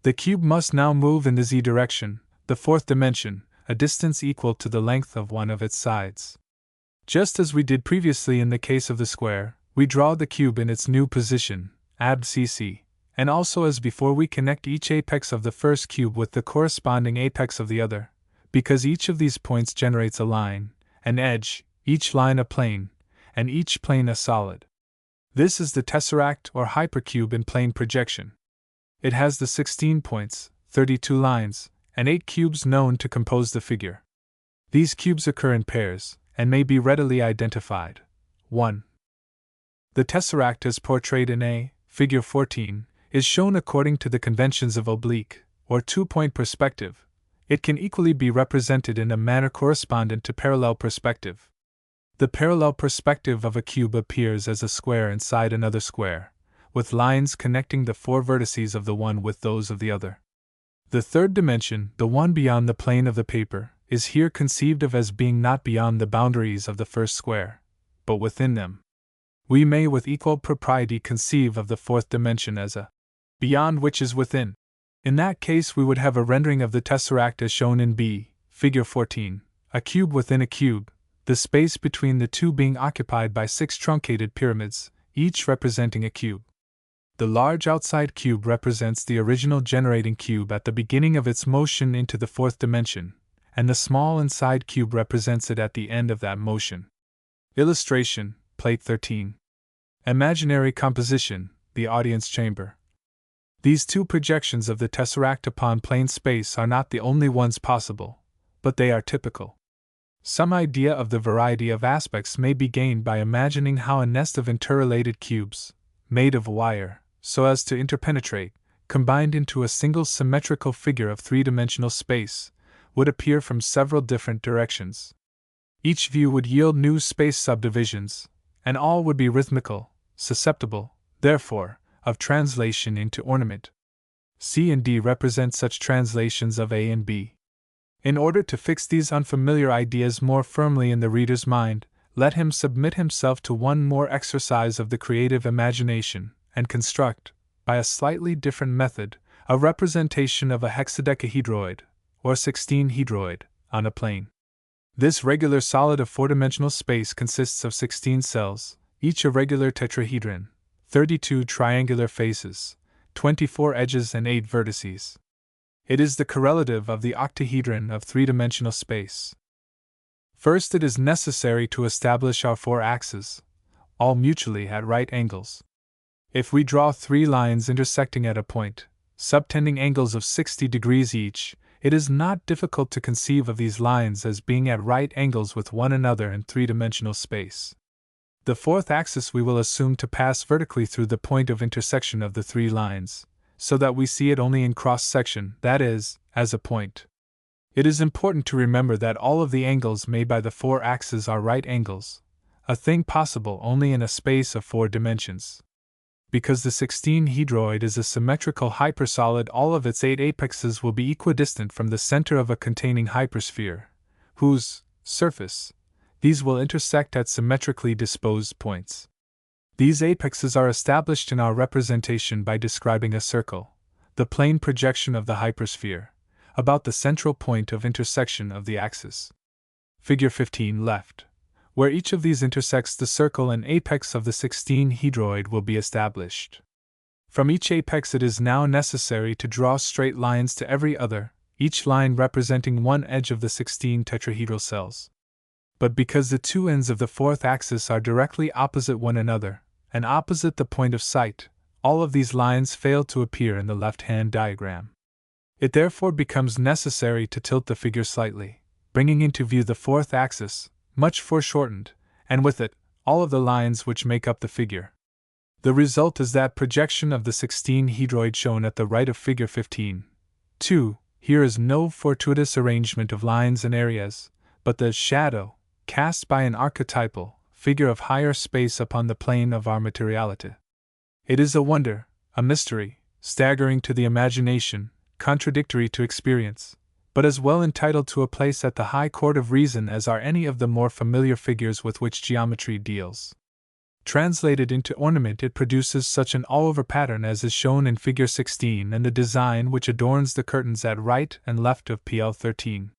The cube must now move in the z direction, the fourth dimension, a distance equal to the length of one of its sides. Just as we did previously in the case of the square, we draw the cube in its new position, abcc, and also as before we connect each apex of the first cube with the corresponding apex of the other, because each of these points generates a line, an edge, each line a plane, and each plane a solid. This is the tesseract or hypercube in plane projection. It has the 16 points, 32 lines, and 8 cubes known to compose the figure. These cubes occur in pairs, and may be readily identified. 1. The tesseract as portrayed in A, figure 14, is shown according to the conventions of oblique, or two-point perspective. It can equally be represented in a manner correspondent to parallel perspective. The parallel perspective of a cube appears as a square inside another square, with lines connecting the four vertices of the one with those of the other. The third dimension, the one beyond the plane of the paper, is here conceived of as being not beyond the boundaries of the first square, but within them. We may with equal propriety conceive of the fourth dimension as a beyond which is within. In that case we would have a rendering of the tesseract as shown in B, figure 14, a cube within a cube, the space between the two being occupied by 6 truncated pyramids, each representing a cube. The large outside cube represents the original generating cube at the beginning of its motion into the fourth dimension, and the small inside cube represents it at the end of that motion. Illustration, Plate 13. Imaginary composition, the audience chamber. These two projections of the tesseract upon plane space are not the only ones possible, but they are typical. Some idea of the variety of aspects may be gained by imagining how a nest of interrelated cubes, made of wire, so as to interpenetrate, combined into a single symmetrical figure of three-dimensional space, would appear from several different directions. Each view would yield new space subdivisions, and all would be rhythmical, susceptible, therefore, of translation into ornament. C and D represent such translations of A and B. In order to fix these unfamiliar ideas more firmly in the reader's mind, let him submit himself to one more exercise of the creative imagination, and construct, by a slightly different method, a representation of a hexadecahedroid, or 16-hedroid, on a plane. This regular solid of four-dimensional space consists of 16 cells, each a regular tetrahedron, 32 triangular faces, 24 edges and 8 vertices. It is the correlative of the octahedron of three-dimensional space. First, it is necessary to establish our four axes, all mutually at right angles. If we draw 3 lines intersecting at a point, subtending angles of 60 degrees each, it is not difficult to conceive of these lines as being at right angles with one another in three-dimensional space. The fourth axis we will assume to pass vertically through the point of intersection of the 3 lines, so that we see it only in cross-section, that is, as a point. It is important to remember that all of the angles made by the 4 axes are right angles, a thing possible only in a space of 4 dimensions. Because the 16-hedroid is a symmetrical hypersolid, all of its 8 apexes will be equidistant from the center of a containing hypersphere, whose surface these will intersect at symmetrically disposed points. These apexes are established in our representation by describing a circle, the plane projection of the hypersphere, about the central point of intersection of the axis. Figure 15 left, where each of these intersects the circle and apex of the 16-hedroid will be established. From each apex it is now necessary to draw straight lines to every other, each line representing one edge of the 16 tetrahedral cells. But because the 2 ends of the fourth axis are directly opposite one another, and opposite the point of sight, all of these lines fail to appear in the left-hand diagram. It therefore becomes necessary to tilt the figure slightly, bringing into view the fourth axis, much foreshortened, and with it, all of the lines which make up the figure. The result is that projection of the 16-hedroid shown at the right of figure 15. 2. Here is no fortuitous arrangement of lines and areas, but the shadow, cast by an archetypal figure of higher space upon the plane of our materiality. It is a wonder, a mystery, staggering to the imagination, contradictory to experience, but as well entitled to a place at the high court of reason as are any of the more familiar figures with which geometry deals. Translated into ornament, it produces such an all-over pattern as is shown in Figure 16 and the design which adorns the curtains at right and left of PL 13.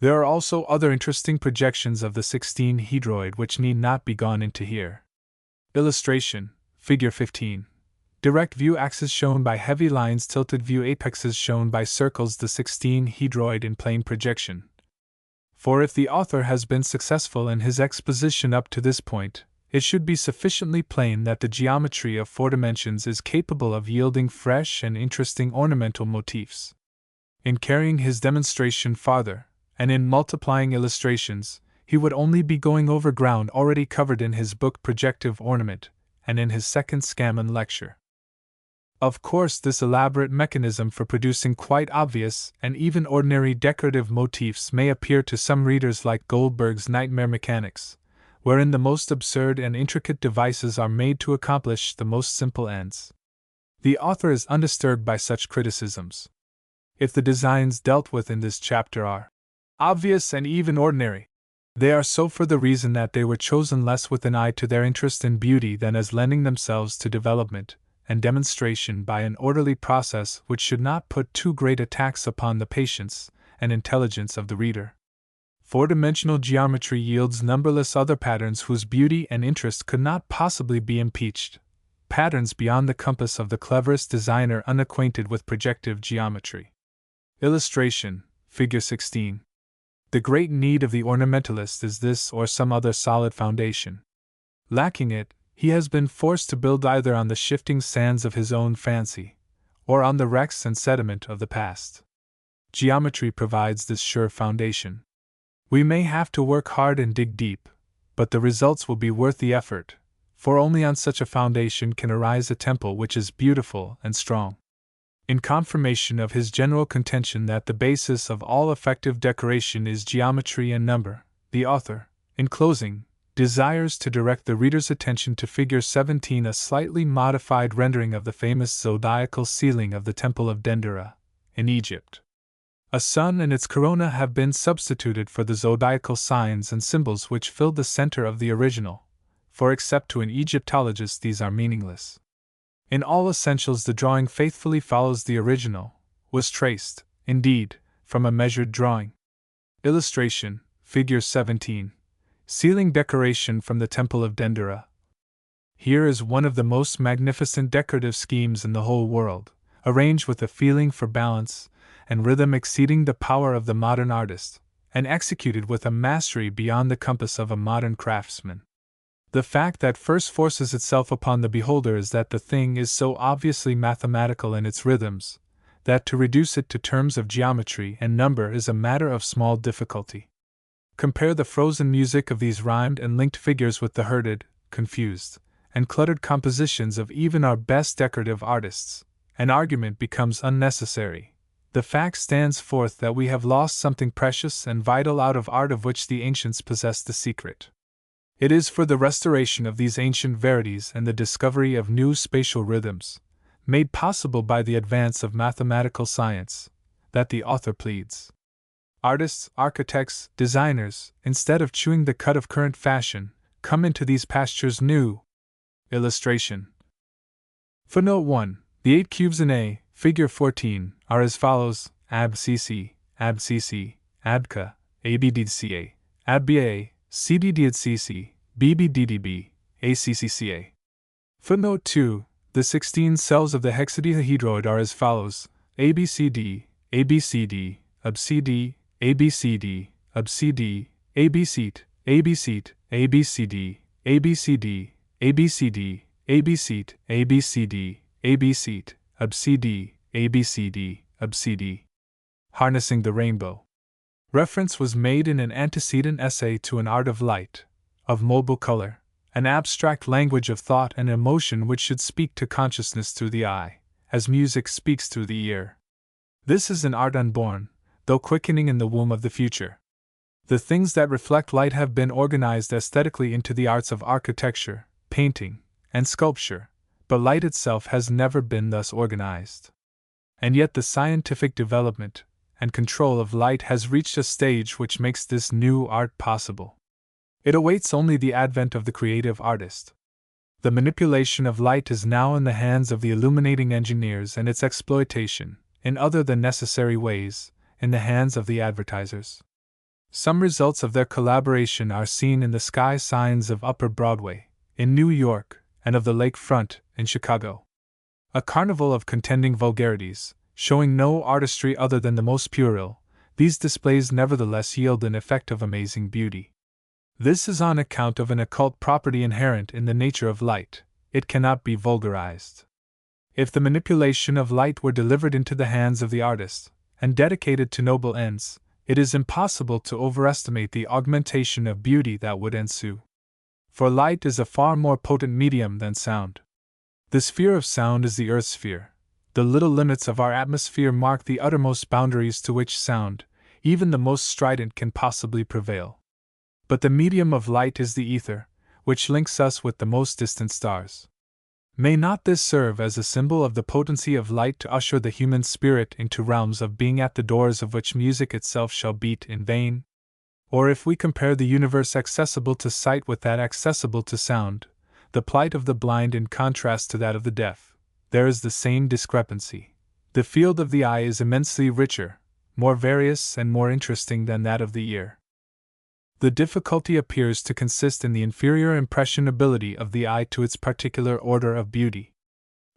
There are also other interesting projections of the 16 hedroid which need not be gone into here. Illustration, Figure 15. Direct view axis shown by heavy lines, tilted view apexes shown by circles, the 16 hedroid in plane projection. For if the author has been successful in his exposition up to this point, it should be sufficiently plain that the geometry of 4 dimensions is capable of yielding fresh and interesting ornamental motifs. In carrying his demonstration farther, and in multiplying illustrations, he would only be going over ground already covered in his book Projective Ornament, and in his second Scammon lecture. Of course, this elaborate mechanism for producing quite obvious and even ordinary decorative motifs may appear to some readers like Goldberg's Nightmare Mechanics, wherein the most absurd and intricate devices are made to accomplish the most simple ends. The author is undisturbed by such criticisms. If the designs dealt with in this chapter are obvious and even ordinary, they are so for the reason that they were chosen less with an eye to their interest and beauty than as lending themselves to development and demonstration by an orderly process which should not put too great a tax upon the patience and intelligence of the reader. 4-dimensional geometry yields numberless other patterns whose beauty and interest could not possibly be impeached, patterns beyond the compass of the cleverest designer unacquainted with projective geometry. Illustration, Figure 16. The great need of the ornamentalist is this or some other solid foundation. Lacking it, he has been forced to build either on the shifting sands of his own fancy, or on the wrecks and sediment of the past. Geometry provides this sure foundation. We may have to work hard and dig deep, but the results will be worth the effort, for only on such a foundation can arise a temple which is beautiful and strong. In confirmation of his general contention that the basis of all effective decoration is geometry and number, the author, in closing, desires to direct the reader's attention to Figure 17, a slightly modified rendering of the famous zodiacal ceiling of the Temple of Dendera, in Egypt. A sun and its corona have been substituted for the zodiacal signs and symbols which filled the center of the original, for except to an Egyptologist these are meaningless. In all essentials the drawing faithfully follows the original, was traced, indeed, from a measured drawing. Illustration, Figure 17. Ceiling decoration from the Temple of Dendera. Here is one of the most magnificent decorative schemes in the whole world, arranged with a feeling for balance and rhythm exceeding the power of the modern artist, and executed with a mastery beyond the compass of a modern craftsman. The fact that first forces itself upon the beholder is that the thing is so obviously mathematical in its rhythms, that to reduce it to terms of geometry and number is a matter of small difficulty. Compare the frozen music of these rhymed and linked figures with the herded, confused, and cluttered compositions of even our best decorative artists, and argument becomes unnecessary. The fact stands forth that we have lost something precious and vital out of art of which the ancients possessed the secret. It is for the restoration of these ancient verities and the discovery of new spatial rhythms, made possible by the advance of mathematical science, that the author pleads. Artists, architects, designers, instead of chewing the cud of current fashion, come into these pastures new. Illustration. Footnote 1. The 8 cubes in A, Figure 14, are as follows: ABCC, ABCC, ABCA, ABDCA, ABBA, CBDCC, BBDDB, ACCCA. Footnote 2. The 16 cells of the hexadecahedroid are as follows: ABCD, ABCD, ABCD, ABCD, ABCD, ABCD, ABCD, ABCD, ABCD, ABCD, ABCD, ABCD, ABCD, ABCD, ABCD, ABCD. Harnessing the Rainbow. Reference was made in an antecedent essay to an art of light, of mobile color, an abstract language of thought and emotion which should speak to consciousness through the eye, as music speaks through the ear. This is an art unborn, though quickening in the womb of the future. The things that reflect light have been organized aesthetically into the arts of architecture, painting, and sculpture, but light itself has never been thus organized. And yet the scientific development, and control of light has reached a stage which makes this new art possible. It awaits only the advent of the creative artist. The manipulation of light is now in the hands of the illuminating engineers and its exploitation, in other than necessary ways, in the hands of the advertisers. Some results of their collaboration are seen in the sky signs of Upper Broadway, in New York, and of the Lake Front, in Chicago. A carnival of contending vulgarities, showing no artistry other than the most puerile, these displays nevertheless yield an effect of amazing beauty. This is on account of an occult property inherent in the nature of light: it cannot be vulgarized. If the manipulation of light were delivered into the hands of the artist, and dedicated to noble ends, it is impossible to overestimate the augmentation of beauty that would ensue. For light is a far more potent medium than sound. The sphere of sound is the earth's sphere. The little limits of our atmosphere mark the uttermost boundaries to which sound, even the most strident, can possibly prevail. But the medium of light is the ether, which links us with the most distant stars. May not this serve as a symbol of the potency of light to usher the human spirit into realms of being at the doors of which music itself shall beat in vain? Or if we compare the universe accessible to sight with that accessible to sound, the plight of the blind in contrast to that of the deaf, there is the same discrepancy. The field of the eye is immensely richer, more various and more interesting than that of the ear. The difficulty appears to consist in the inferior impressionability of the eye to its particular order of beauty.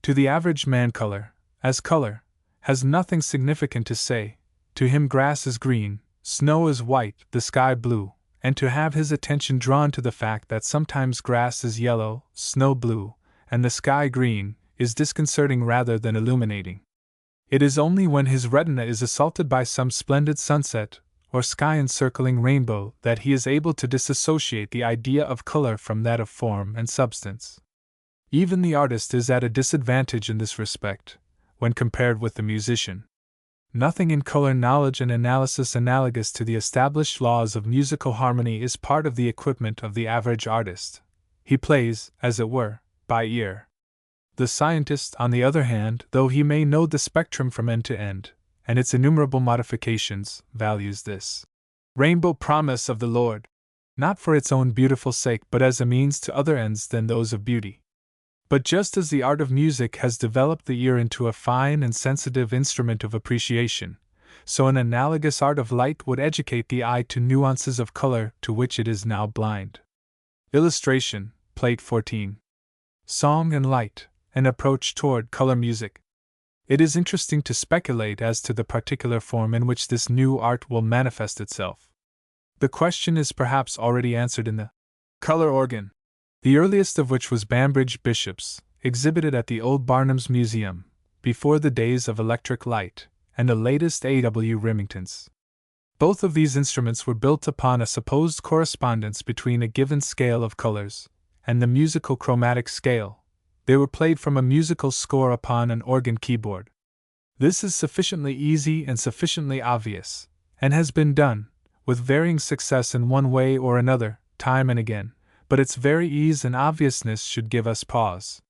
To the average man, color, has nothing significant to say. To him grass is green, snow is white, the sky blue, and to have his attention drawn to the fact that sometimes grass is yellow, snow blue, and the sky green, is disconcerting rather than illuminating. It is only when his retina is assaulted by some splendid sunset, or sky-encircling rainbow, that he is able to disassociate the idea of color from that of form and substance. Even the artist is at a disadvantage in this respect, when compared with the musician. Nothing in color knowledge and analysis analogous to the established laws of musical harmony is part of the equipment of the average artist. He plays, as it were, by ear. The scientist, on the other hand, though he may know the spectrum from end to end, and its innumerable modifications, values this rainbow promise of the Lord, not for its own beautiful sake but as a means to other ends than those of beauty. But just as the art of music has developed the ear into a fine and sensitive instrument of appreciation, so an analogous art of light would educate the eye to nuances of color to which it is now blind. Illustration, Plate 14. Song and Light, an approach toward color music. It is interesting to speculate as to the particular form in which this new art will manifest itself. The question is perhaps already answered in the color organ, the earliest of which was Banbridge Bishop's, exhibited at the Old Barnum's Museum, before the days of electric light, and the latest A.W. Remington's. Both of these instruments were built upon a supposed correspondence between a given scale of colors and the musical chromatic scale. They were played from a musical score upon an organ keyboard. This is sufficiently easy and sufficiently obvious, and has been done, with varying success in one way or another, time and again, but its very ease and obviousness should give us pause.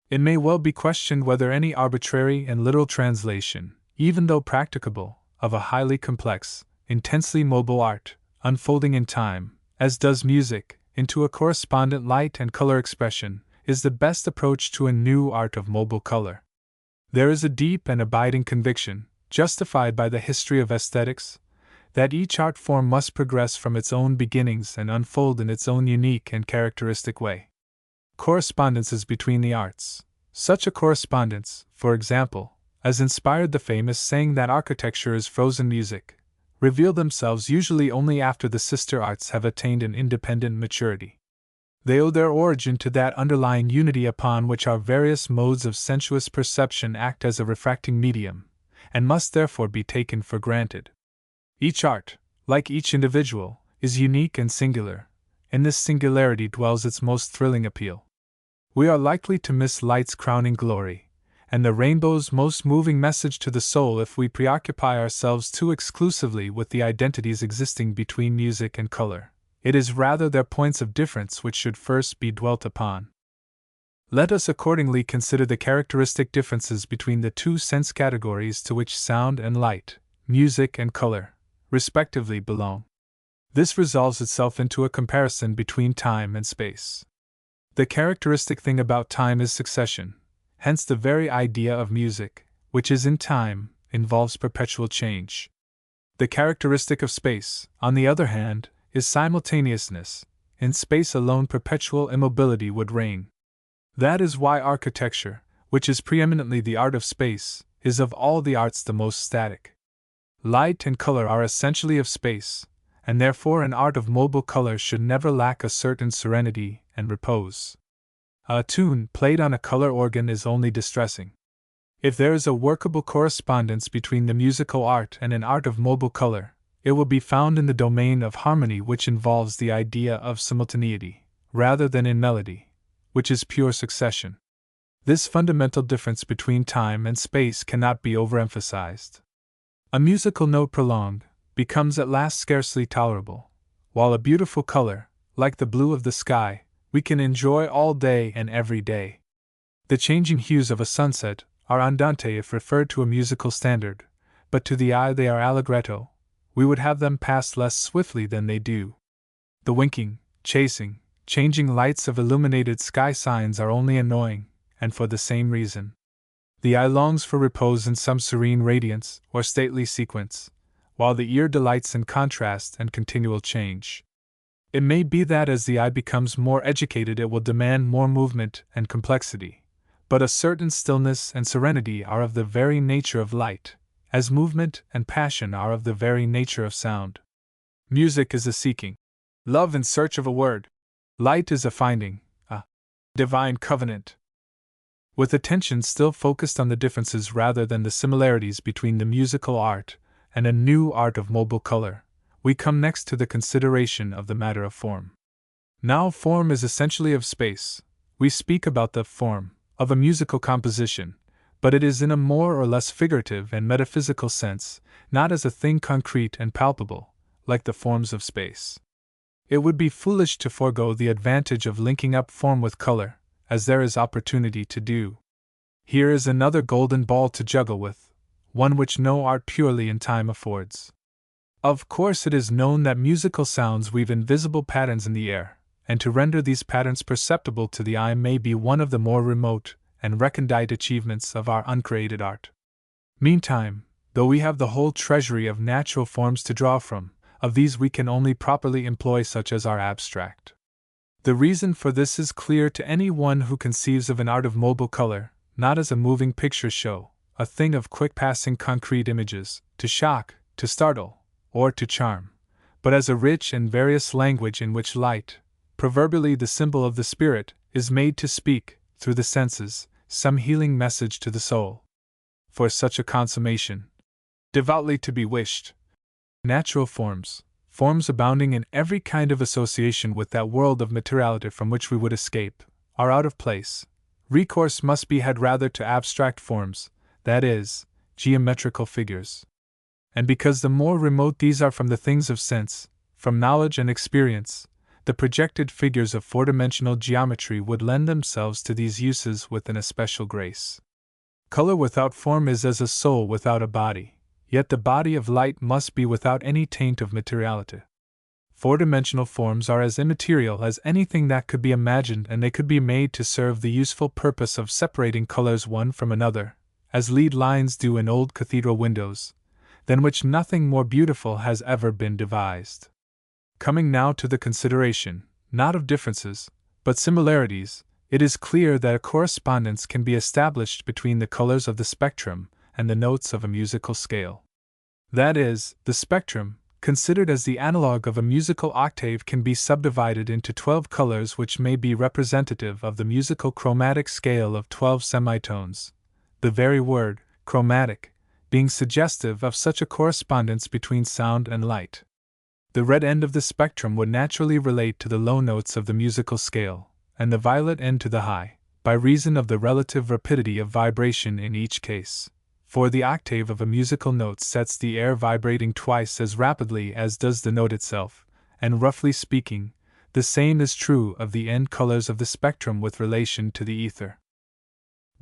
It may well be questioned whether any arbitrary and literal translation, even though practicable, of a highly complex, intensely mobile art, unfolding in time, as does music, into a correspondent light and color expression, is the best approach to a new art of mobile color. There is a deep and abiding conviction, justified by the history of aesthetics, that each art form must progress from its own beginnings and unfold in its own unique and characteristic way. Correspondences between the arts. Such a correspondence, for example, as inspired the famous saying that architecture is frozen music, reveal themselves usually only after the sister arts have attained an independent maturity. They owe their origin to that underlying unity upon which our various modes of sensuous perception act as a refracting medium, and must therefore be taken for granted. Each art, like each individual, is unique and singular. In this singularity dwells its most thrilling appeal. We are likely to miss light's crowning glory, and the rainbow's most moving message to the soul if we preoccupy ourselves too exclusively with the identities existing between music and color. It is rather their points of difference which should first be dwelt upon. Let us accordingly consider the characteristic differences between the two sense categories to which sound and light, music, and color, respectively, belong. This resolves itself into a comparison between time and space. The characteristic thing about time is succession, hence the very idea of music, which is in time, involves perpetual change. The characteristic of space, on the other hand, is simultaneousness. In space alone perpetual immobility would reign. That is why architecture, which is preeminently the art of space, is of all the arts the most static. Light and color are essentially of space, and therefore an art of mobile color should never lack a certain serenity and repose. A tune played on a color organ is only distressing. If there is a workable correspondence between the musical art and an art of mobile color, it will be found in the domain of harmony, which involves the idea of simultaneity, rather than in melody, which is pure succession. This fundamental difference between time and space cannot be overemphasized. A musical note prolonged becomes at last scarcely tolerable, while a beautiful color, like the blue of the sky, we can enjoy all day and every day. The changing hues of a sunset are andante if referred to a musical standard, but to the eye they are allegretto. We would have them pass less swiftly than they do. The winking, chasing, changing lights of illuminated sky signs are only annoying, and for the same reason. The eye longs for repose in some serene radiance or stately sequence, while the ear delights in contrast and continual change. It may be that as the eye becomes more educated it will demand more movement and complexity, but a certain stillness and serenity are of the very nature of light, as movement and passion are of the very nature of sound. Music is a seeking, love in search of a word. Light is a finding, a divine covenant. With attention still focused on the differences rather than the similarities between the musical art and a new art of mobile color, we come next to the consideration of the matter of form. Now, form is essentially of space. We speak about the form of a musical composition, but it is in a more or less figurative and metaphysical sense, not as a thing concrete and palpable, like the forms of space. It would be foolish to forego the advantage of linking up form with color, as there is opportunity to do. Here is another golden ball to juggle with, one which no art purely in time affords. Of course, it is known that musical sounds weave invisible patterns in the air, and to render these patterns perceptible to the eye may be one of the more remote and recondite achievements of our uncreated art. Meantime, though we have the whole treasury of natural forms to draw from, of these we can only properly employ such as are abstract. The reason for this is clear to any one who conceives of an art of mobile color, not as a moving picture show, a thing of quick-passing concrete images, to shock, to startle, or to charm, but as a rich and various language in which light, proverbially the symbol of the spirit, is made to speak, through the senses, some healing message to the soul. For such a consummation, devoutly to be wished, natural forms, forms abounding in every kind of association with that world of materiality from which we would escape, are out of place. Recourse must be had rather to abstract forms, that is, geometrical figures. And because the more remote these are from the things of sense, from knowledge and experience, the projected figures of four-dimensional geometry would lend themselves to these uses with an especial grace. Color without form is as a soul without a body, yet the body of light must be without any taint of materiality. Four-dimensional forms are as immaterial as anything that could be imagined, and they could be made to serve the useful purpose of separating colors one from another, as lead lines do in old cathedral windows, than which nothing more beautiful has ever been devised. Coming now to the consideration, not of differences, but similarities, it is clear that a correspondence can be established between the colors of the spectrum and the notes of a musical scale. That is, the spectrum, considered as the analog of a musical octave, can be subdivided into 12 colors which may be representative of the musical chromatic scale of 12 semitones, the very word, chromatic, being suggestive of such a correspondence between sound and light. The red end of the spectrum would naturally relate to the low notes of the musical scale, and the violet end to the high, by reason of the relative rapidity of vibration in each case. For the octave of a musical note sets the air vibrating twice as rapidly as does the note itself, and roughly speaking, the same is true of the end colors of the spectrum with relation to the ether.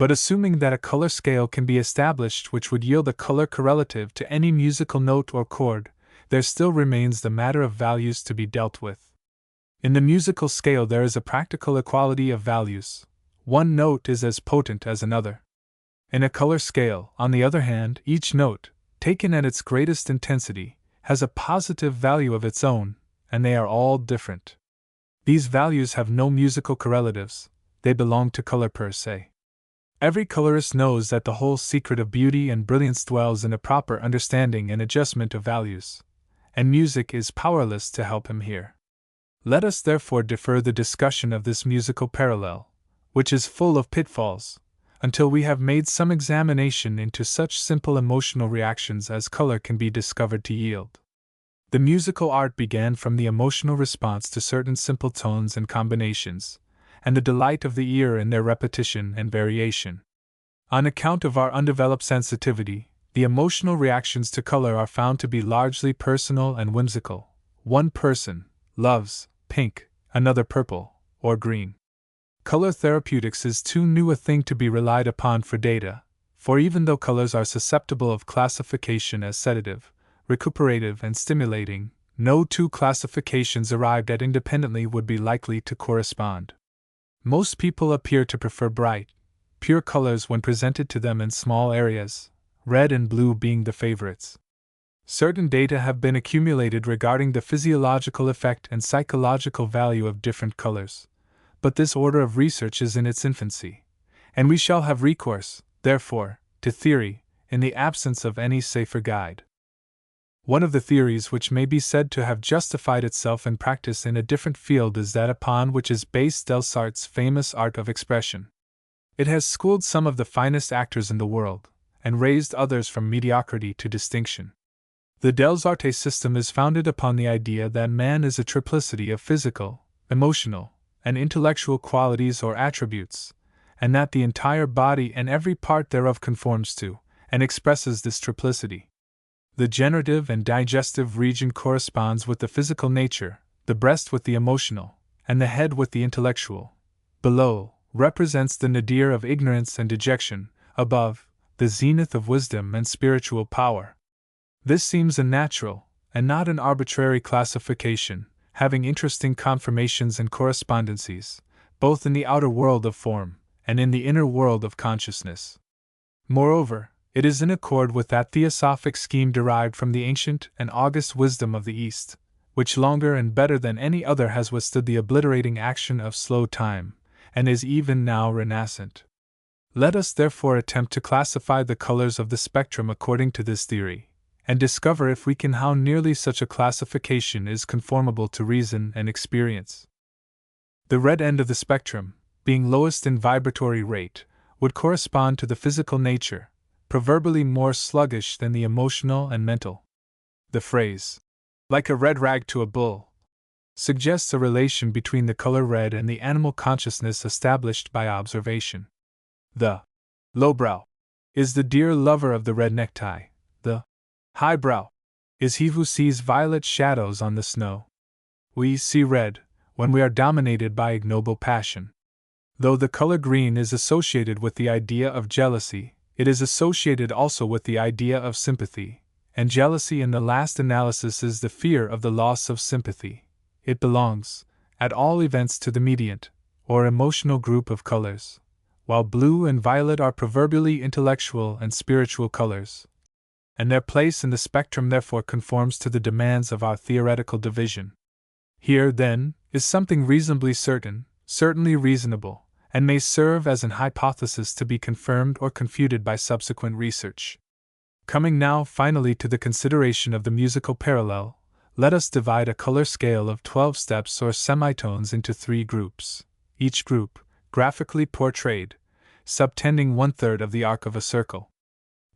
But assuming that a color scale can be established which would yield a color correlative to any musical note or chord, there still remains the matter of values to be dealt with. In the musical scale there is a practical equality of values. One note is as potent as another. In a color scale, on the other hand, each note, taken at its greatest intensity, has a positive value of its own, and they are all different. These values have no musical correlatives, they belong to color per se. Every colorist knows that the whole secret of beauty and brilliance dwells in a proper understanding and adjustment of values, and music is powerless to help him here. Let us therefore defer the discussion of this musical parallel, which is full of pitfalls, until we have made some examination into such simple emotional reactions as color can be discovered to yield. The musical art began from the emotional response to certain simple tones and combinations, and the delight of the ear in their repetition and variation. On account of our undeveloped sensitivity, the emotional reactions to color are found to be largely personal and whimsical. One person loves pink, another purple, or green. Color therapeutics is too new a thing to be relied upon for data, for even though colors are susceptible of classification as sedative, recuperative, and stimulating, no two classifications arrived at independently would be likely to correspond. Most people appear to prefer bright, pure colors when presented to them in small areas, red and blue being the favorites. Certain data have been accumulated regarding the physiological effect and psychological value of different colors, but this order of research is in its infancy, and we shall have recourse, therefore, to theory, in the absence of any safer guide. One of the theories which may be said to have justified itself in practice in a different field is that upon which is based Delsarte's famous art of expression. It has schooled some of the finest actors in the world, and raised others from mediocrity to distinction. The Delsarte system is founded upon the idea that man is a triplicity of physical, emotional, and intellectual qualities or attributes, and that the entire body and every part thereof conforms to, and expresses this triplicity. The generative and digestive region corresponds with the physical nature, the breast with the emotional, and the head with the intellectual. Below, represents the nadir of ignorance and dejection, above, the zenith of wisdom and spiritual power. This seems a natural, and not an arbitrary classification, having interesting conformations and correspondencies, both in the outer world of form, and in the inner world of consciousness. Moreover, it is in accord with that theosophic scheme derived from the ancient and august wisdom of the East, which longer and better than any other has withstood the obliterating action of slow time, and is even now renascent. Let us therefore attempt to classify the colors of the spectrum according to this theory, and discover if we can how nearly such a classification is conformable to reason and experience. The red end of the spectrum, being lowest in vibratory rate, would correspond to the physical nature, proverbially more sluggish than the emotional and mental. The phrase, like a red rag to a bull, suggests a relation between the color red and the animal consciousness established by observation. The lowbrow is the dear lover of the red necktie, the highbrow is he who sees violet shadows on the snow. We see red when we are dominated by ignoble passion. Though the color green is associated with the idea of jealousy, it is associated also with the idea of sympathy, and jealousy in the last analysis is the fear of the loss of sympathy. It belongs, at all events, to the mediant, or emotional group of colors, while blue and violet are proverbially intellectual and spiritual colors, and their place in the spectrum therefore conforms to the demands of our theoretical division. Here, then, is something reasonably certain, certainly reasonable, and may serve as an hypothesis to be confirmed or confuted by subsequent research. Coming now finally to the consideration of the musical parallel, let us divide a color scale of 12 steps or semitones into 3 groups, each group, graphically portrayed, subtending 1/3 of the arc of a circle.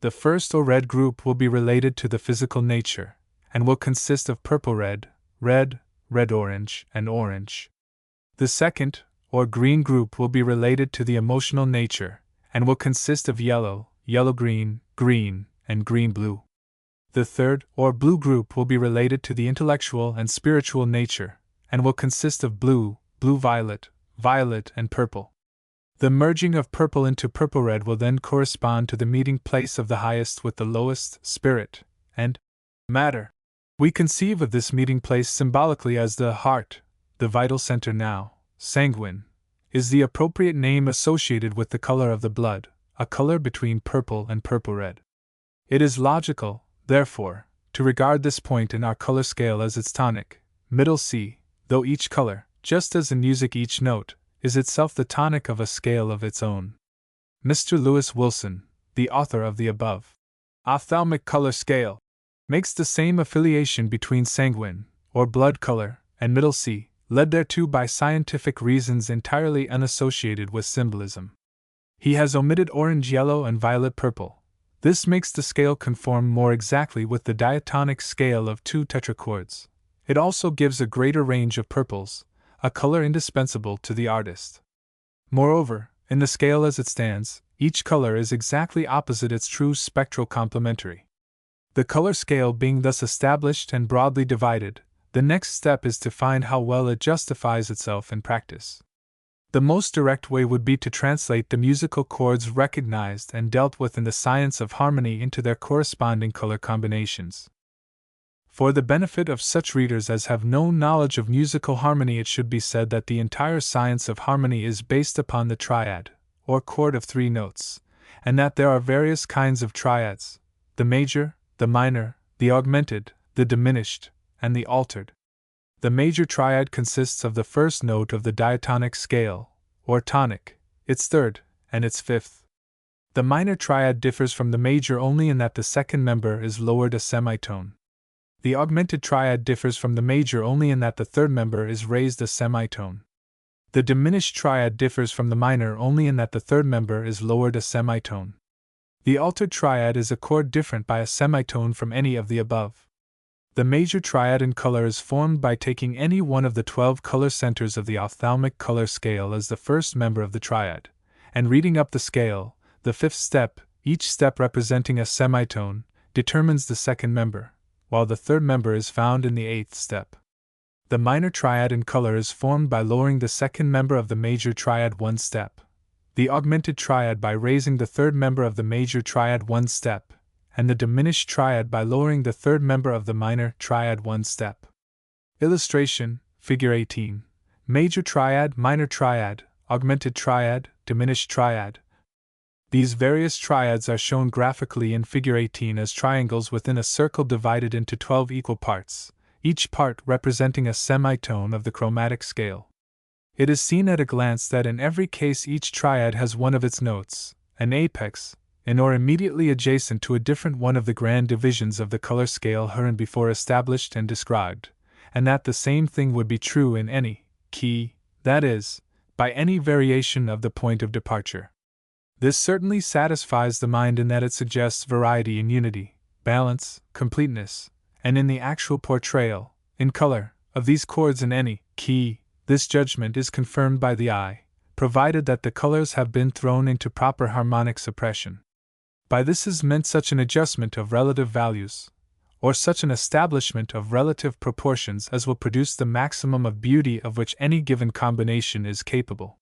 The first or red group will be related to the physical nature, and will consist of purple-red, red, red-orange, and orange. The second, or green group will be related to the emotional nature, and will consist of yellow, yellow-green, green, and green-blue. The third, or blue group will be related to the intellectual and spiritual nature, and will consist of blue, blue-violet, violet, and purple. The merging of purple into purple red will then correspond to the meeting place of the highest with the lowest, spirit, and matter. We conceive of this meeting place symbolically as the heart, the vital center now. Sanguine is the appropriate name associated with the color of the blood, a color between purple and purple red. It is logical, therefore, to regard this point in our color scale as its tonic, middle C, though each color, just as in music each note, is itself the tonic of a scale of its own. Mr. Lewis Wilson, the author of the above ophthalmic color scale, makes the same affiliation between sanguine, or blood color, and middle C, led thereto by scientific reasons entirely unassociated with symbolism. He has omitted orange, yellow, and violet purple. This makes the scale conform more exactly with the diatonic scale of two tetrachords. It also gives a greater range of purples, a color indispensable to the artist. Moreover, in the scale as it stands, each color is exactly opposite its true spectral complementary. The color scale being thus established and broadly divided, the next step is to find how well it justifies itself in practice. The most direct way would be to translate the musical chords recognized and dealt with in the science of harmony into their corresponding color combinations. For the benefit of such readers as have no knowledge of musical harmony, it should be said that the entire science of harmony is based upon the triad, or chord of three notes, and that there are various kinds of triads: the major, the minor, the augmented, the diminished, and the altered. The major triad consists of the first note of the diatonic scale, or tonic, its third, and its fifth. The minor triad differs from the major only in that the second member is lowered a semitone. The augmented triad differs from the major only in that the third member is raised a semitone. The diminished triad differs from the minor only in that the third member is lowered a semitone. The altered triad is a chord different by a semitone from any of the above. The major triad in color is formed by taking any one of the 12 color centers of the ophthalmic color scale as the first member of the triad, and reading up the scale, the fifth step, each step representing a semitone, determines the second member, while the third member is found in the eighth step. The minor triad in color is formed by lowering the second member of the major triad one step, the augmented triad by raising the third member of the major triad one step, and the diminished triad by lowering the third member of the minor triad one step. Illustration, Figure 18. Major triad, minor triad, augmented triad, diminished triad. These various triads are shown graphically in Figure 18 as triangles within a circle divided into 12 equal parts, each part representing a semitone of the chromatic scale. It is seen at a glance that in every case each triad has one of its notes, an apex, in or immediately adjacent to a different one of the grand divisions of the color scale hereinbefore established and described, and that the same thing would be true in any key, that is, by any variation of the point of departure. This certainly satisfies the mind in that it suggests variety in unity, balance, completeness, and in the actual portrayal, in color, of these chords in any key. This judgment is confirmed by the eye, provided that the colors have been thrown into proper harmonic suppression. By this is meant such an adjustment of relative values, or such an establishment of relative proportions as will produce the maximum of beauty of which any given combination is capable.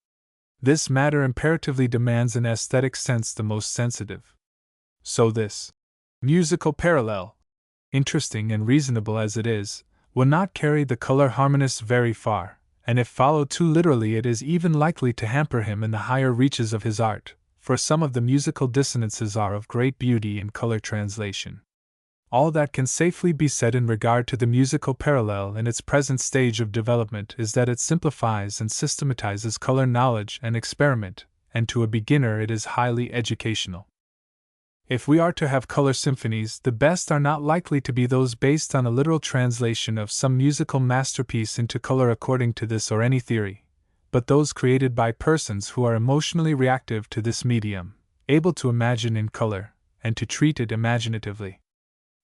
This matter imperatively demands an aesthetic sense the most sensitive. So this musical parallel, interesting and reasonable as it is, will not carry the color harmonist very far, and if followed too literally it is even likely to hamper him in the higher reaches of his art, for some of the musical dissonances are of great beauty in color translation. All that can safely be said in regard to the musical parallel in its present stage of development is that it simplifies and systematizes color knowledge and experiment, and to a beginner it is highly educational. If we are to have color symphonies, the best are not likely to be those based on a literal translation of some musical masterpiece into color according to this or any theory, but those created by persons who are emotionally reactive to this medium, able to imagine in color, and to treat it imaginatively.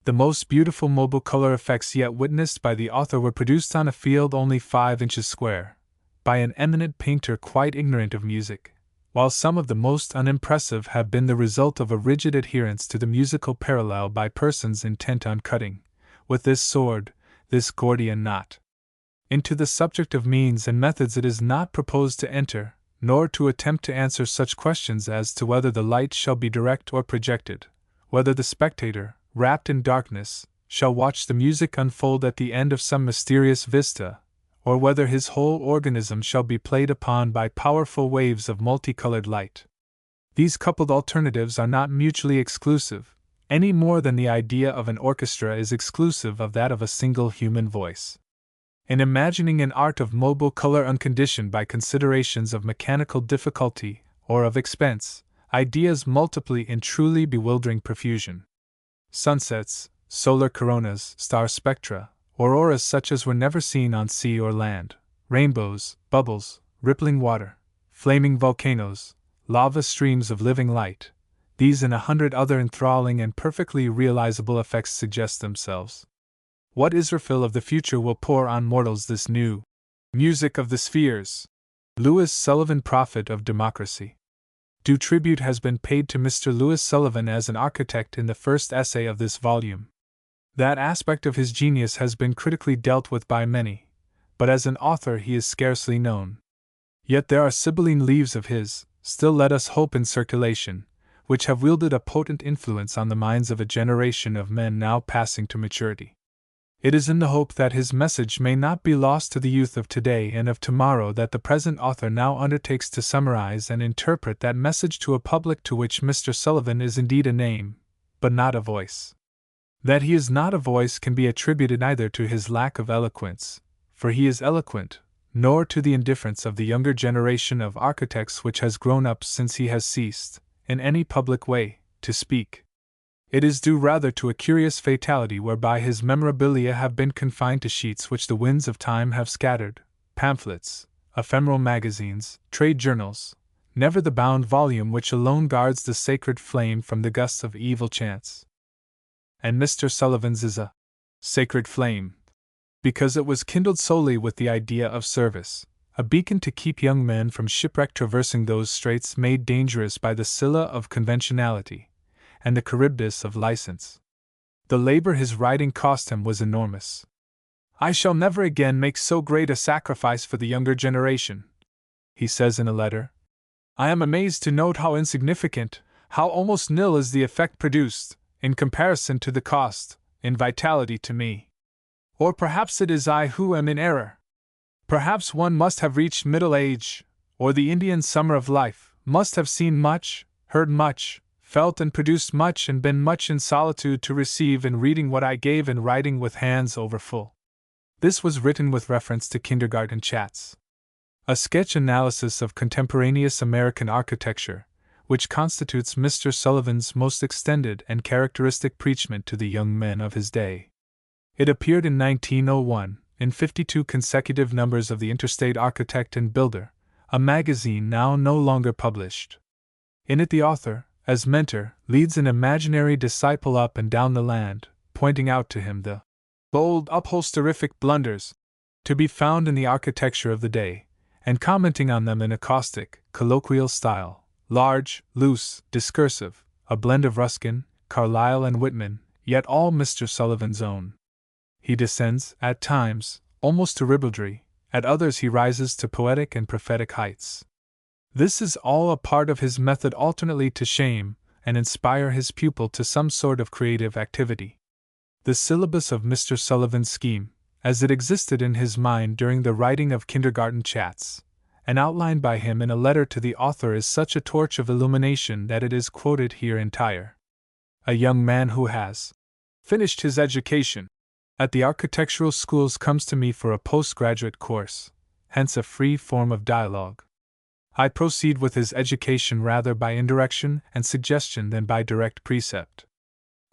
The most beautiful mobile color effects yet witnessed by the author were produced on a field only 5 inches square, by an eminent painter quite ignorant of music, while some of the most unimpressive have been the result of a rigid adherence to the musical parallel by persons intent on cutting, with this sword, this Gordian knot. Into the subject of means and methods it is not proposed to enter, nor to attempt to answer such questions as to whether the light shall be direct or projected, whether the spectator, wrapped in darkness, shall watch the music unfold at the end of some mysterious vista, or whether his whole organism shall be played upon by powerful waves of multicolored light. These coupled alternatives are not mutually exclusive, any more than the idea of an orchestra is exclusive of that of a single human voice. In imagining an art of mobile color unconditioned by considerations of mechanical difficulty or of expense, ideas multiply in truly bewildering profusion. Sunsets, solar coronas, star spectra, auroras such as were never seen on sea or land, rainbows, bubbles, rippling water, flaming volcanoes, lava streams of living light, these and 100 other enthralling and perfectly realizable effects suggest themselves. What Israfil of the future will pour on mortals this new music of the spheres? Louis Sullivan, Prophet of Democracy. Due tribute has been paid to Mr. Louis Sullivan as an architect in the first essay of this volume. That aspect of his genius has been critically dealt with by many, but as an author he is scarcely known. Yet there are Sibylline leaves of his, still let us hope in circulation, which have wielded a potent influence on the minds of a generation of men now passing to maturity. It is in the hope that his message may not be lost to the youth of today and of tomorrow that the present author now undertakes to summarize and interpret that message to a public to which Mr. Sullivan is indeed a name, but not a voice. That he is not a voice can be attributed neither to his lack of eloquence, for he is eloquent, nor to the indifference of the younger generation of architects which has grown up since he has ceased, in any public way, to speak. It is due rather to a curious fatality whereby his memorabilia have been confined to sheets which the winds of time have scattered, pamphlets, ephemeral magazines, trade journals, never the bound volume which alone guards the sacred flame from the gusts of evil chance. And Mr. Sullivan's is a sacred flame, because it was kindled solely with the idea of service, a beacon to keep young men from shipwreck traversing those straits made dangerous by the Scylla of conventionality and the Charybdis of license. The labor his writing cost him was enormous. "I shall never again make so great a sacrifice for the younger generation," he says in a letter. "I am amazed to note how insignificant, how almost nil is the effect produced, in comparison to the cost, in vitality to me. Or perhaps it is I who am in error. Perhaps one must have reached middle age, or the Indian summer of life, must have seen much, heard much, felt and produced much and been much in solitude to receive in reading what I gave in writing with hands overfull." This was written with reference to kindergarten chats. A sketch analysis of contemporaneous American architecture, which constitutes Mr. Sullivan's most extended and characteristic preachment to the young men of his day. It appeared in 1901, in 52 consecutive numbers of the Interstate Architect and Builder, a magazine now no longer published. In it the author, as mentor, leads an imaginary disciple up and down the land, pointing out to him the bold, upholsterific blunders to be found in the architecture of the day, and commenting on them in a caustic, colloquial style, large, loose, discursive, a blend of Ruskin, Carlyle, and Whitman, yet all Mr. Sullivan's own. He descends, at times, almost to ribaldry, at others he rises to poetic and prophetic heights. This is all a part of his method alternately to shame and inspire his pupil to some sort of creative activity. The syllabus of Mr. Sullivan's scheme, as it existed in his mind during the writing of Kindergarten Chats, and outlined by him in a letter to the author, is such a torch of illumination that it is quoted here entire. A young man who has finished his education at the architectural schools comes to me for a postgraduate course, hence a free form of dialogue. I proceed with his education rather by indirection and suggestion than by direct precept.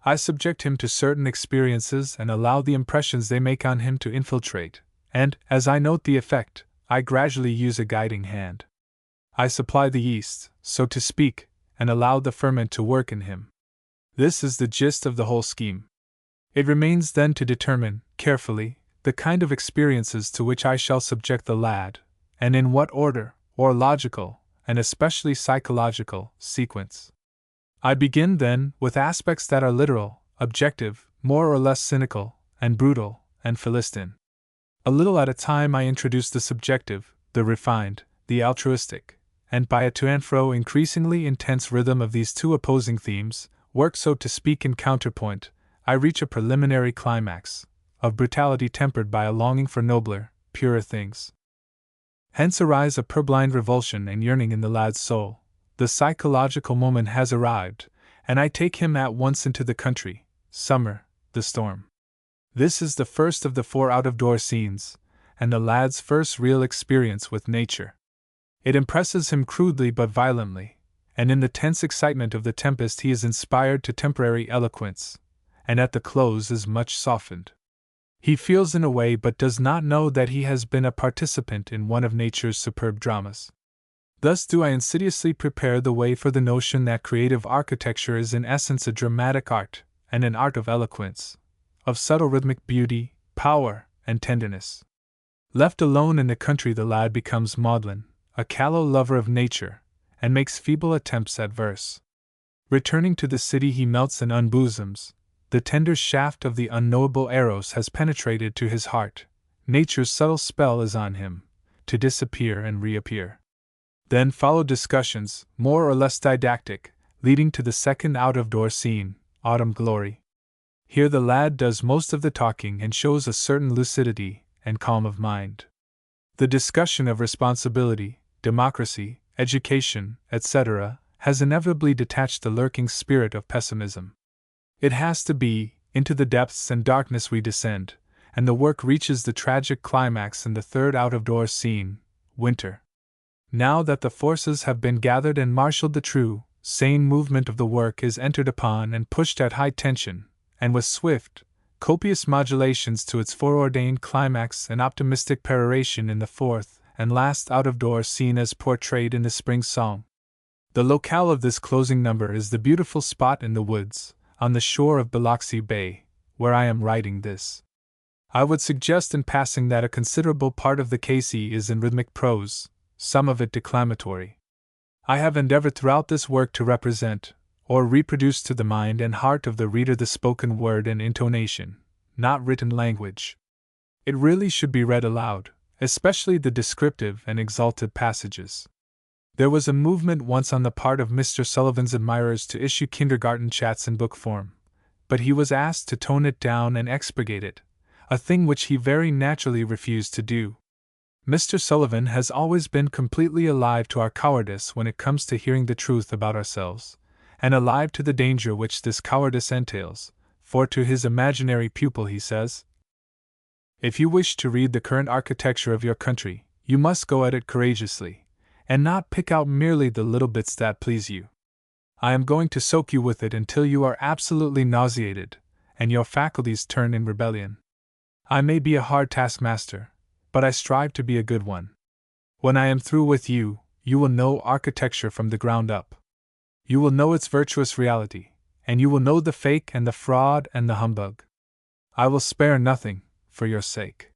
I subject him to certain experiences and allow the impressions they make on him to infiltrate, and, as I note the effect, I gradually use a guiding hand. I supply the yeast, so to speak, and allow the ferment to work in him. This is the gist of the whole scheme. It remains then to determine, carefully, the kind of experiences to which I shall subject the lad, and in what order, or logical, and especially psychological, sequence. I begin, then, with aspects that are literal, objective, more or less cynical, and brutal, and Philistine. A little at a time I introduce the subjective, the refined, the altruistic, and by a to and fro increasingly intense rhythm of these two opposing themes, work so to speak in counterpoint, I reach a preliminary climax, of brutality tempered by a longing for nobler, purer things. Hence arise a purblind revulsion and yearning in the lad's soul. The psychological moment has arrived, and I take him at once into the country, summer, the storm. This is the first of the 4 out-of-door scenes, and the lad's first real experience with nature. It impresses him crudely but violently, and in the tense excitement of the tempest he is inspired to temporary eloquence, and at the close is much softened. He feels in a way but does not know that he has been a participant in one of nature's superb dramas. Thus do I insidiously prepare the way for the notion that creative architecture is in essence a dramatic art, and an art of eloquence, of subtle rhythmic beauty, power, and tenderness. Left alone in the country, the lad becomes maudlin, a callow lover of nature, and makes feeble attempts at verse. Returning to the city, he melts and unbosoms. The tender shaft of the unknowable Eros has penetrated to his heart. Nature's subtle spell is on him, to disappear and reappear. Then follow discussions, more or less didactic, leading to the second out-of-door scene, Autumn Glory. Here the lad does most of the talking and shows a certain lucidity and calm of mind. The discussion of responsibility, democracy, education, etc., has inevitably detached the lurking spirit of pessimism. It has to be, into the depths and darkness we descend, and the work reaches the tragic climax in the third out-of-door scene, Winter. Now that the forces have been gathered and marshaled, the true, sane movement of the work is entered upon and pushed at high tension, and with swift, copious modulations to its foreordained climax and optimistic peroration in the fourth and last out-of-door scene as portrayed in the Spring Song. The locale of this closing number is the beautiful spot in the woods, on the shore of Biloxi Bay, where I am writing this. I would suggest in passing that a considerable part of the KC is in rhythmic prose, some of it declamatory. I have endeavored throughout this work to represent, or reproduce to the mind and heart of the reader, the spoken word and intonation, not written language. It really should be read aloud, especially the descriptive and exalted passages. There was a movement once on the part of Mr. Sullivan's admirers to issue kindergarten chats in book form, but he was asked to tone it down and expurgate it, a thing which he very naturally refused to do. Mr. Sullivan has always been completely alive to our cowardice when it comes to hearing the truth about ourselves, and alive to the danger which this cowardice entails, for to his imaginary pupil he says, "If you wish to read the current architecture of your country, you must go at it courageously, and not pick out merely the little bits that please you. I am going to soak you with it until you are absolutely nauseated, and your faculties turn in rebellion. I may be a hard taskmaster, but I strive to be a good one. When I am through with you, you will know architecture from the ground up. You will know its virtuous reality, and you will know the fake and the fraud and the humbug. I will spare nothing, for your sake.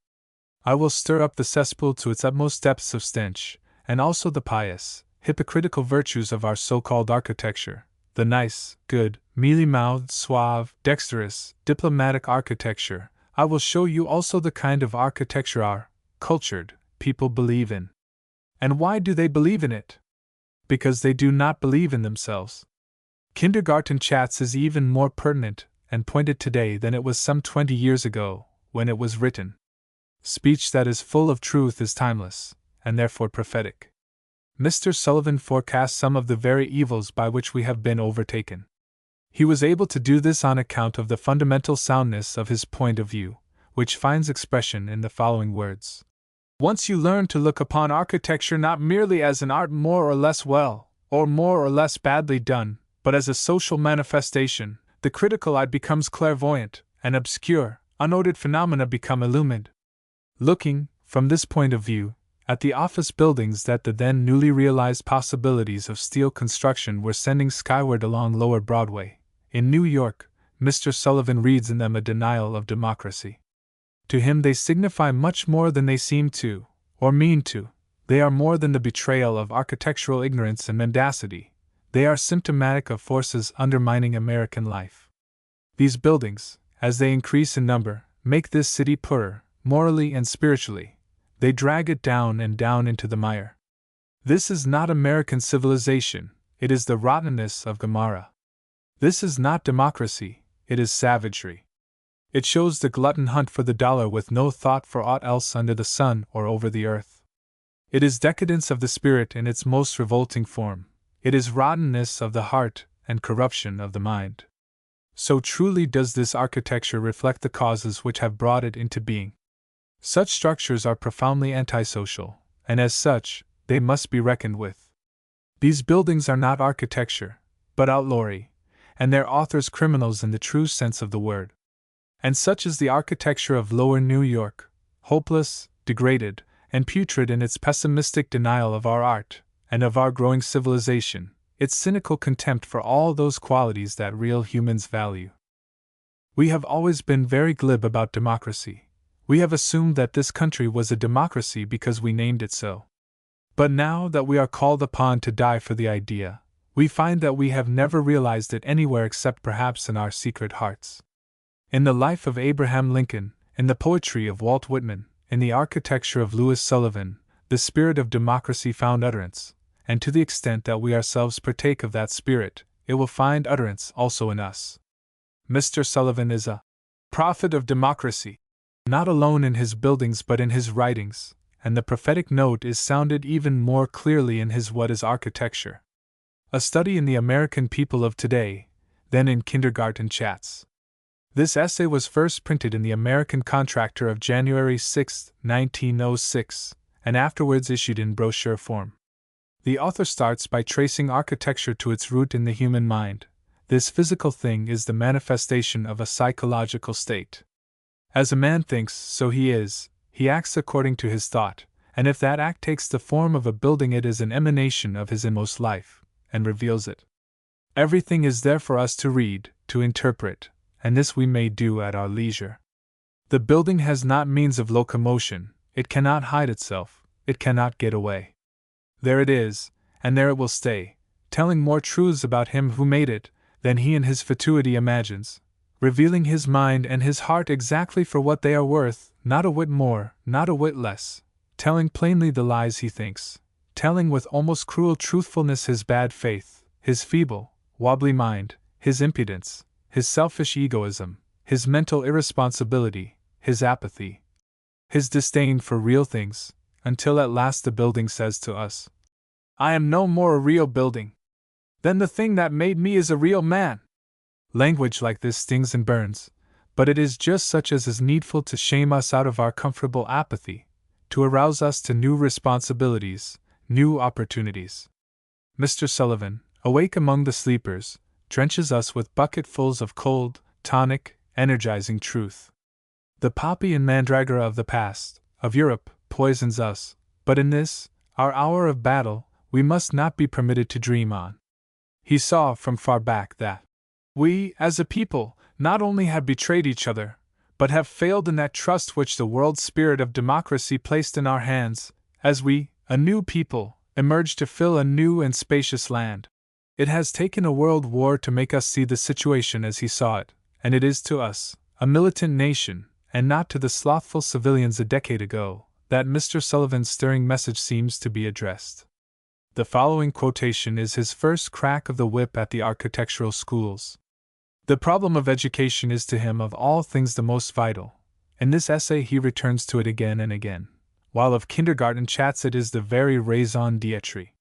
I will stir up the cesspool to its utmost depths of stench, and also the pious, hypocritical virtues of our so-called architecture, the nice, good, mealy-mouthed, suave, dexterous, diplomatic architecture. I will show you also the kind of architecture our cultured people believe in. And why do they believe in it? Because they do not believe in themselves. Kindergarten Chats is even more pertinent and pointed today than it was some 20 years ago, when it was written. Speech that is full of truth is timeless, and therefore prophetic. Mr. Sullivan forecasts some of the very evils by which we have been overtaken. He was able to do this on account of the fundamental soundness of his point of view, which finds expression in the following words. Once you learn to look upon architecture not merely as an art more or less well, or more or less badly done, but as a social manifestation, the critical eye becomes clairvoyant, and obscure, unordered phenomena become illumined. Looking, from this point of view, at the office buildings that the then newly realized possibilities of steel construction were sending skyward along Lower Broadway, in New York, Mr. Sullivan reads in them a denial of democracy. To him they signify much more than they seem to, or mean to. They are more than the betrayal of architectural ignorance and mendacity. They are symptomatic of forces undermining American life. These buildings, as they increase in number, make this city poorer, morally and spiritually. They drag it down and down into the mire. This is not American civilization, it is the rottenness of Gomorrah. This is not democracy, it is savagery. It shows the glutton hunt for the dollar with no thought for aught else under the sun or over the earth. It is decadence of the spirit in its most revolting form. It is rottenness of the heart and corruption of the mind. So truly does this architecture reflect the causes which have brought it into being. Such structures are profoundly antisocial, and as such, they must be reckoned with. These buildings are not architecture, but outlawry, and their authors criminals in the true sense of the word. And such is the architecture of Lower New York, hopeless, degraded, and putrid in its pessimistic denial of our art, and of our growing civilization, its cynical contempt for all those qualities that real humans value. We have always been very glib about democracy. We have assumed that this country was a democracy because we named it so. But now that we are called upon to die for the idea, we find that we have never realized it anywhere except perhaps in our secret hearts. In the life of Abraham Lincoln, in the poetry of Walt Whitman, in the architecture of Louis Sullivan, the spirit of democracy found utterance, and to the extent that we ourselves partake of that spirit, it will find utterance also in us. Mr. Sullivan is a prophet of democracy, not alone in his buildings but in his writings, and the prophetic note is sounded even more clearly in his What is Architecture? A study in the American people of today, than in kindergarten chats. This essay was first printed in the American Contractor of January 6, 1906, and afterwards issued in brochure form. The author starts by tracing architecture to its root in the human mind. This physical thing is the manifestation of a psychological state. As a man thinks, so he is, he acts according to his thought, and if that act takes the form of a building, it is an emanation of his inmost life, and reveals it. Everything is there for us to read, to interpret, and this we may do at our leisure. The building has not means of locomotion, it cannot hide itself, it cannot get away. There it is, and there it will stay, telling more truths about him who made it than he in his fatuity imagines, revealing his mind and his heart exactly for what they are worth, not a whit more, not a whit less, telling plainly the lies he thinks, telling with almost cruel truthfulness his bad faith, his feeble, wobbly mind, his impudence, his selfish egoism, his mental irresponsibility, his apathy, his disdain for real things, until at last the building says to us, "I am no more a real building. Then the thing that made me is a real man." Language like this stings and burns, but it is just such as is needful to shame us out of our comfortable apathy, to arouse us to new responsibilities, new opportunities. Mr. Sullivan, awake among the sleepers, drenches us with bucketfuls of cold, tonic, energizing truth. The poppy and mandragora of the past, of Europe, poisons us, but in this, our hour of battle, we must not be permitted to dream on. He saw from far back that we, as a people, not only have betrayed each other, but have failed in that trust which the world spirit of democracy placed in our hands, as we, a new people, emerge to fill a new and spacious land. It has taken a world war to make us see the situation as he saw it, and it is to us, a militant nation, and not to the slothful civilians a decade ago, that Mr. Sullivan's stirring message seems to be addressed. The following quotation is his first crack of the whip at the architectural schools. The problem of education is to him of all things the most vital. In this essay he returns to it again and again, while of kindergarten chats it is the very raison d'etre.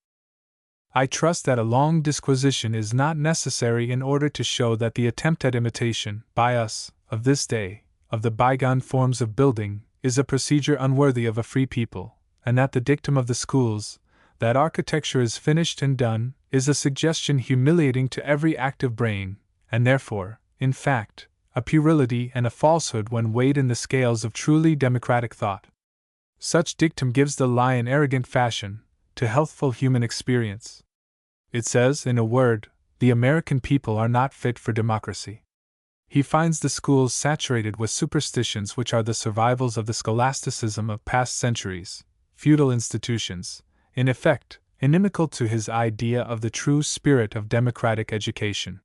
I trust that a long disquisition is not necessary in order to show that the attempt at imitation, by us, of this day, of the bygone forms of building, is a procedure unworthy of a free people, and that the dictum of the schools, that architecture is finished and done, is a suggestion humiliating to every active brain, and therefore, in fact, a puerility and a falsehood when weighed in the scales of truly democratic thought. Such dictum gives the lie in arrogant fashion to healthful human experience. It says, in a word, the American people are not fit for democracy. He finds the schools saturated with superstitions which are the survivals of the scholasticism of past centuries, feudal institutions, in effect, inimical to his idea of the true spirit of democratic education.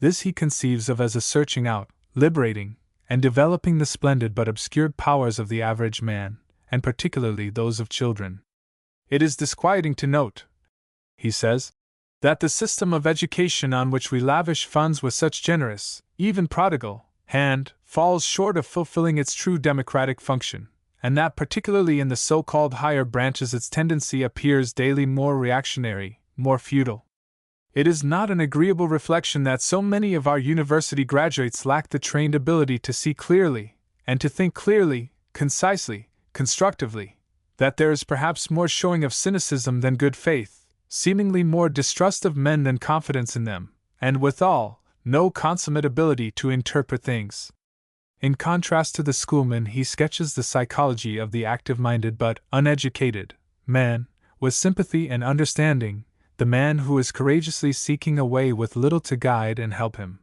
This he conceives of as a searching out, liberating, and developing the splendid but obscured powers of the average man, and particularly those of children. It is disquieting to note, he says, that the system of education on which we lavish funds with such generous, even prodigal, hand, falls short of fulfilling its true democratic function, and that particularly in the so-called higher branches its tendency appears daily more reactionary, more feudal. It is not an agreeable reflection that so many of our university graduates lack the trained ability to see clearly, and to think clearly, concisely, constructively, that there is perhaps more showing of cynicism than good faith, seemingly more distrust of men than confidence in them, and withal, no consummate ability to interpret things. In contrast to the schoolman, he sketches the psychology of the active-minded but uneducated man, with sympathy and understanding, the man who is courageously seeking a way with little to guide and help him.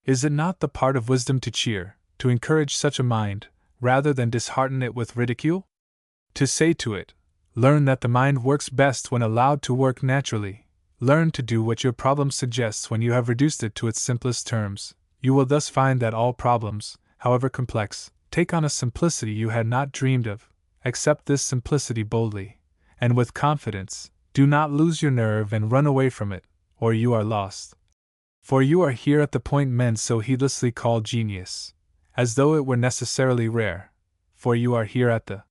Is it not the part of wisdom to cheer, to encourage such a mind, rather than dishearten it with ridicule? To say to it, learn that the mind works best when allowed to work naturally, learn to do what your problem suggests when you have reduced it to its simplest terms. You will thus find that all problems, however complex, take on a simplicity you had not dreamed of. Accept this simplicity boldly, and with confidence. Do not lose your nerve and run away from it, or you are lost. For you are here at the point men so heedlessly call genius, as though it were necessarily rare. For you are here at the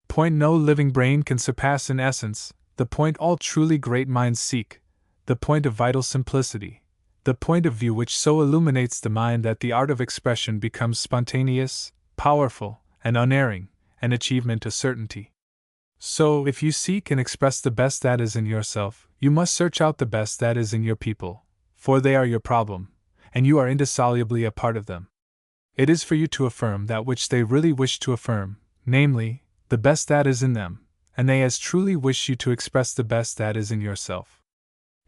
point no living brain can surpass in essence, the point all truly great minds seek, the point of vital simplicity, the point of view which so illuminates the mind that the art of expression becomes spontaneous, powerful, and unerring, an achievement a certainty. So, if you seek and express the best that is in yourself, you must search out the best that is in your people, for they are your problem, and you are indissolubly a part of them. It is for you to affirm that which they really wish to affirm, namely, the best that is in them, and they as truly wish you to express the best that is in yourself.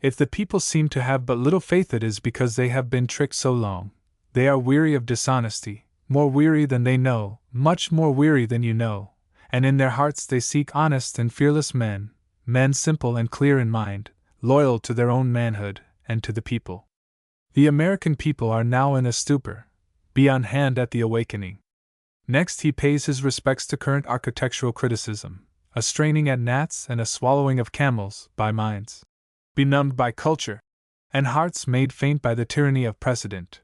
If the people seem to have but little faith, it is because they have been tricked so long. They are weary of dishonesty, more weary than they know, much more weary than you know. And in their hearts they seek honest and fearless men, men simple and clear in mind, loyal to their own manhood and to the people. The American people are now in a stupor. Be on hand at the awakening. Next he pays his respects to current architectural criticism, a straining at gnats and a swallowing of camels by minds benumbed by culture, and hearts made faint by the tyranny of precedent.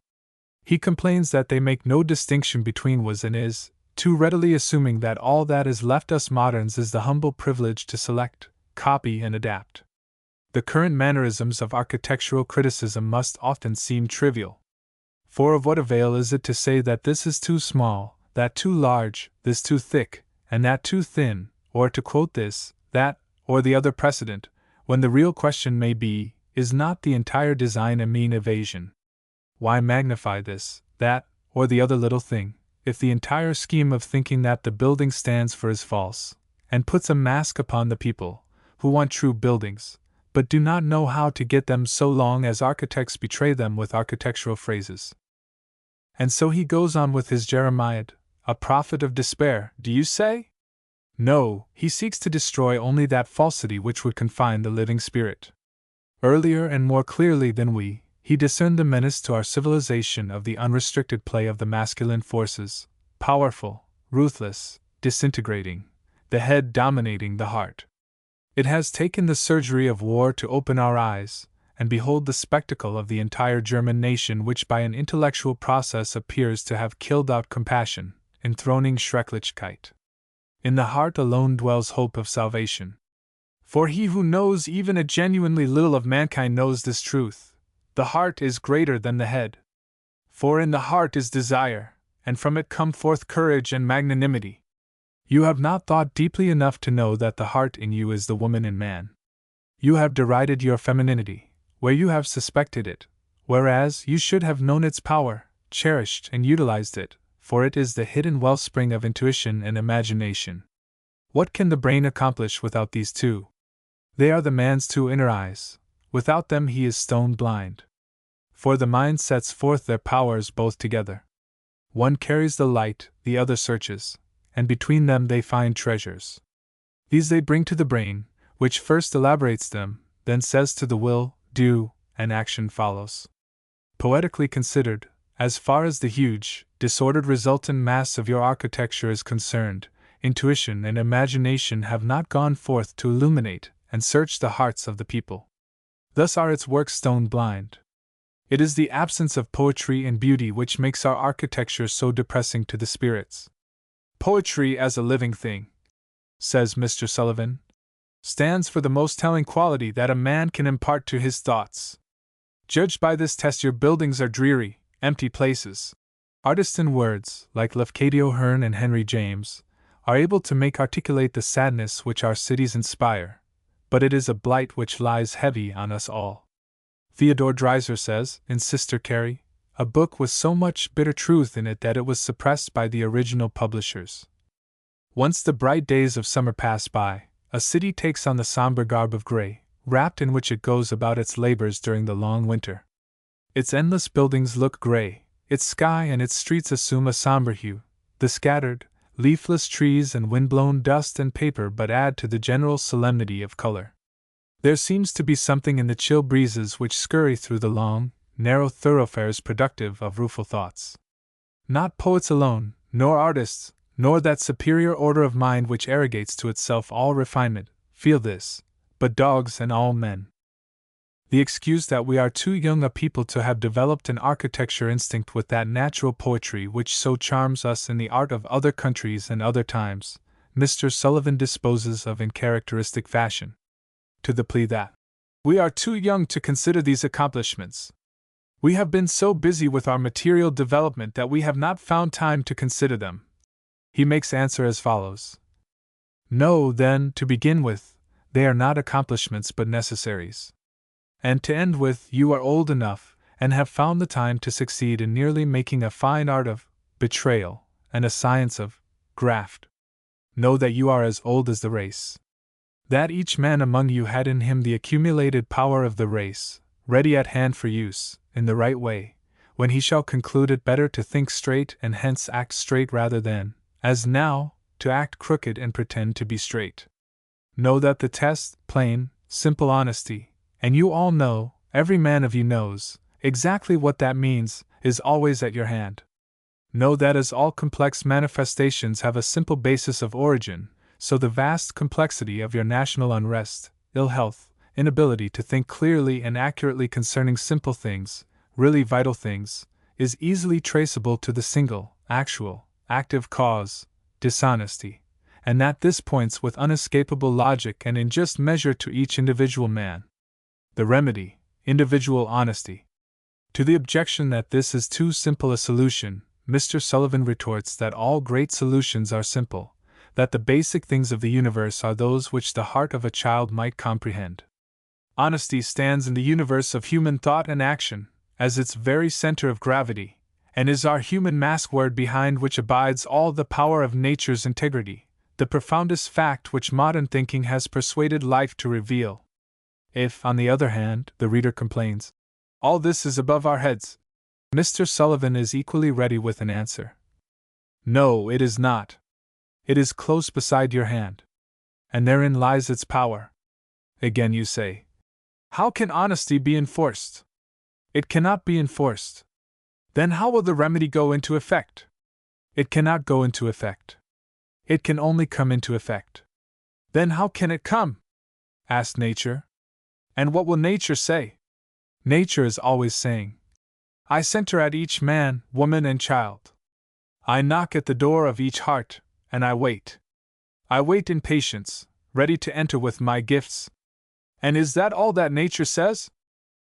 He complains that they make no distinction between was and is, too readily assuming that all that is left us moderns is the humble privilege to select, copy, and adapt. The current mannerisms of architectural criticism must often seem trivial. For of what avail is it to say that this is too small, that too large, this too thick, and that too thin, or to quote this, that, or the other precedent, when the real question may be, is not the entire design a mean evasion? Why magnify this, that, or the other little thing, if the entire scheme of thinking that the building stands for is false, and puts a mask upon the people, who want true buildings, but do not know how to get them so long as architects betray them with architectural phrases? And so he goes on with his Jeremiad, a prophet of despair, do you say? No, he seeks to destroy only that falsity which would confine the living spirit. Earlier and more clearly than we, he discerned the menace to our civilization of the unrestricted play of the masculine forces, powerful, ruthless, disintegrating, the head dominating the heart. It has taken the surgery of war to open our eyes, and behold the spectacle of the entire German nation, which by an intellectual process appears to have killed out compassion, enthroning Schrecklichkeit. In the heart alone dwells hope of salvation. For he who knows even a genuinely little of mankind knows this truth: the heart is greater than the head. For in the heart is desire, and from it come forth courage and magnanimity. You have not thought deeply enough to know that the heart in you is the woman in man. You have derided your femininity, where you have suspected it, whereas you should have known its power, cherished and utilized it, for it is the hidden wellspring of intuition and imagination. What can the brain accomplish without these two? They are the man's two inner eyes. Without them he is stone blind. For the mind sets forth their powers both together. One carries the light, the other searches, and between them they find treasures. These they bring to the brain, which first elaborates them, then says to the will, do, and action follows. Poetically considered, as far as the huge, disordered resultant mass of your architecture is concerned, intuition, and imagination have not gone forth to illuminate and search the hearts of the people. Thus are its works stone blind. It is the absence of poetry and beauty which makes our architecture so depressing to the spirits. Poetry as a living thing, says Mr. Sullivan, stands for the most telling quality that a man can impart to his thoughts. Judged by this test, your buildings are dreary, empty places. Artists in words, like Lafcadio Hearn and Henry James, are able to make articulate the sadness which our cities inspire, but it is a blight which lies heavy on us all. Theodore Dreiser says, in Sister Carrie, a book with so much bitter truth in it that it was suppressed by the original publishers. Once the bright days of summer pass by, a city takes on the somber garb of gray, wrapped in which it goes about its labors during the long winter. Its endless buildings look gray, its sky and its streets assume a somber hue, the scattered, leafless trees and windblown dust and paper but add to the general solemnity of color. There seems to be something in the chill breezes which scurry through the long, narrow thoroughfares productive of rueful thoughts. Not poets alone, nor artists, nor that superior order of mind which arrogates to itself all refinement, feel this, but dogs and all men. The excuse that we are too young a people to have developed an architecture instinct with that natural poetry which so charms us in the art of other countries and other times, Mr. Sullivan disposes of in characteristic fashion. To the plea that we are too young to consider these accomplishments. We have been so busy with our material development that we have not found time to consider them. He makes answer as follows. No, then, to begin with, they are not accomplishments but necessaries. And to end with, you are old enough, and have found the time to succeed in nearly making a fine art of betrayal, and a science of graft. Know that you are as old as the race. That each man among you had in him the accumulated power of the race, ready at hand for use, in the right way, when he shall conclude it better to think straight and hence act straight rather than, as now, to act crooked and pretend to be straight. Know that the test, plain, simple honesty, and you all know, every man of you knows, exactly what that means, is always at your hand. Know that as all complex manifestations have a simple basis of origin, so the vast complexity of your national unrest, ill health, inability to think clearly and accurately concerning simple things, really vital things, is easily traceable to the single, actual, active cause, dishonesty, and that this points with unescapable logic and in just measure to each individual man. The remedy, individual honesty. To the objection that this is too simple a solution, Mr. Sullivan retorts that all great solutions are simple, that the basic things of the universe are those which the heart of a child might comprehend. Honesty stands in the universe of human thought and action, as its very center of gravity, and is our human mask word behind which abides all the power of nature's integrity, the profoundest fact which modern thinking has persuaded life to reveal. If, on the other hand, the reader complains, all this is above our heads, Mr. Sullivan is equally ready with an answer. No, it is not. It is close beside your hand. And therein lies its power. Again you say, how can honesty be enforced? It cannot be enforced. Then how will the remedy go into effect? It cannot go into effect. It can only come into effect. Then how can it come? Asked Nature. And what will Nature say? Nature is always saying, I center at each man, woman, and child. I knock at the door of each heart, and I wait. I wait in patience, ready to enter with my gifts. And is that all that Nature says?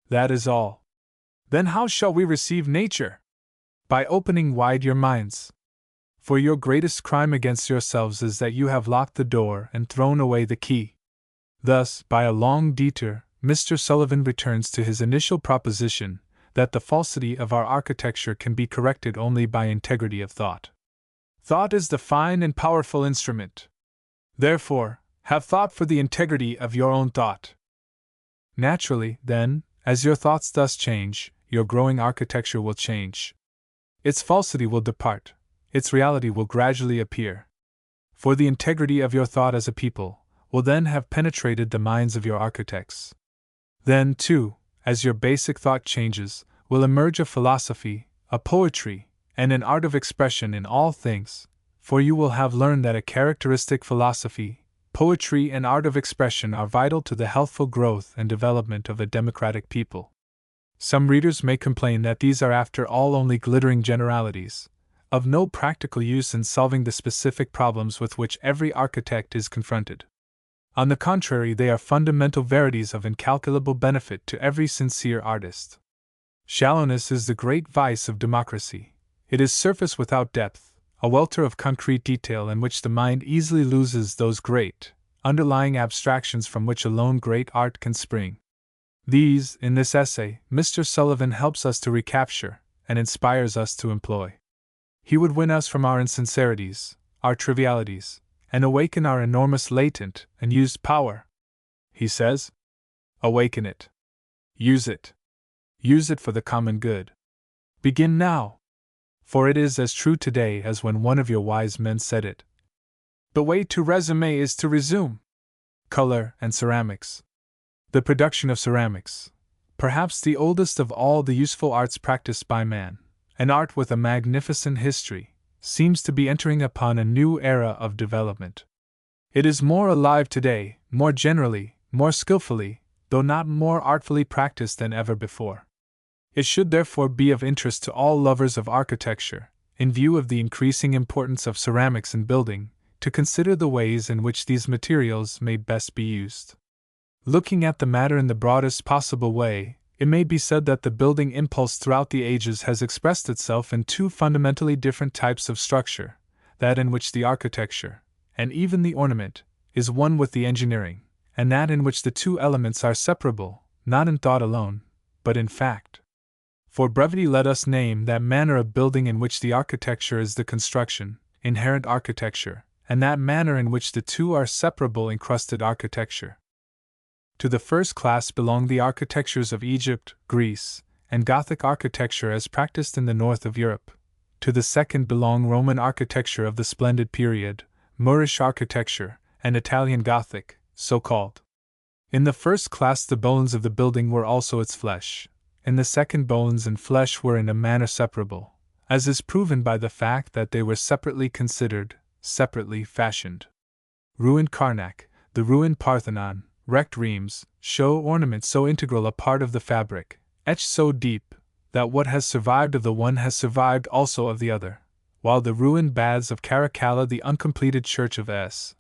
That is all. Then how shall we receive Nature? By opening wide your minds. For your greatest crime against yourselves is that you have locked the door and thrown away the key. Thus, by a long detour, Mr. Sullivan returns to his initial proposition that the falsity of our architecture can be corrected only by integrity of thought. Thought is the fine and powerful instrument. Therefore, have thought for the integrity of your own thought. Naturally, then, as your thoughts thus change, your growing architecture will change. Its falsity will depart, its reality will gradually appear. For the integrity of your thought as a people will then have penetrated the minds of your architects. Then, too, as your basic thought changes, will emerge a philosophy, a poetry, and an art of expression in all things, for you will have learned that a characteristic philosophy, poetry, and art of expression are vital to the healthful growth and development of a democratic people. Some readers may complain that these are after all only glittering generalities, of no practical use in solving the specific problems with which every architect is confronted. On the contrary, they are fundamental verities of incalculable benefit to every sincere artist. Shallowness is the great vice of democracy. It is surface without depth, a welter of concrete detail in which the mind easily loses those great, underlying abstractions from which alone great art can spring. These, in this essay, Mr. Sullivan helps us to recapture, and inspires us to employ. He would win us from our insincerities, our trivialities, and awaken our enormous latent, unused power. He says, awaken it. Use it. Use it for the common good. Begin now. For it is as true today as when one of your wise men said it. The way to resume is to resume. Color and ceramics. The production of ceramics, perhaps the oldest of all the useful arts practiced by man, an art with a magnificent history, seems to be entering upon a new era of development. It is more alive today, more generally, more skillfully, though not more artfully practiced than ever before. It should therefore be of interest to all lovers of architecture, in view of the increasing importance of ceramics in building, to consider the ways in which these materials may best be used. Looking at the matter in the broadest possible way, it may be said that the building impulse throughout the ages has expressed itself in two fundamentally different types of structure, that in which the architecture, and even the ornament, is one with the engineering, and that in which the two elements are separable, not in thought alone, but in fact. For brevity, let us name that manner of building in which the architecture is the construction, inherent architecture, and that manner in which the two are separable, encrusted architecture. To the first class belong the architectures of Egypt, Greece, and Gothic architecture as practiced in the north of Europe. To the second belong Roman architecture of the splendid period, Moorish architecture, and Italian Gothic, so called. In the first class the bones of the building were also its flesh. In the second, bones and flesh were in a manner separable, as is proven by the fact that they were separately considered, separately fashioned. Ruined Karnak, the ruined Parthenon, wrecked Rheims, show ornament so integral a part of the fabric, etched so deep, that what has survived of the one has survived also of the other, while the ruined baths of Caracalla, the uncompleted church of S.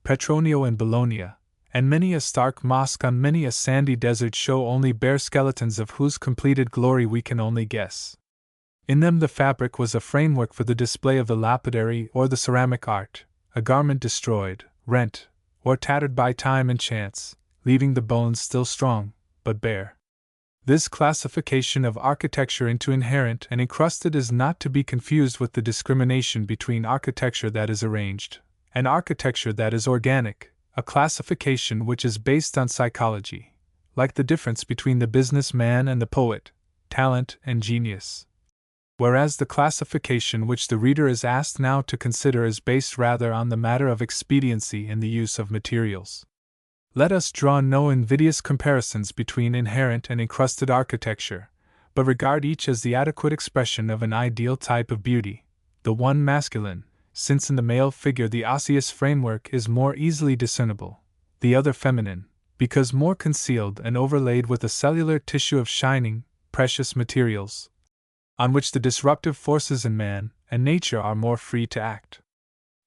Petronio in Bologna, and many a stark mosque on many a sandy desert show only bare skeletons of whose completed glory we can only guess. In them the fabric was a framework for the display of the lapidary or the ceramic art, a garment destroyed, rent, or tattered by time and chance, leaving the bones still strong, but bare. This classification of architecture into inherent and encrusted is not to be confused with the discrimination between architecture that is arranged, and architecture that is organic, a classification which is based on psychology, like the difference between the businessman and the poet, talent and genius. Whereas the classification which the reader is asked now to consider is based rather on the matter of expediency in the use of materials. Let us draw no invidious comparisons between inherent and encrusted architecture, but regard each as the adequate expression of an ideal type of beauty, the one masculine, since in the male figure the osseous framework is more easily discernible, the other feminine, because more concealed and overlaid with a cellular tissue of shining, precious materials, on which the disruptive forces in man and nature are more free to act.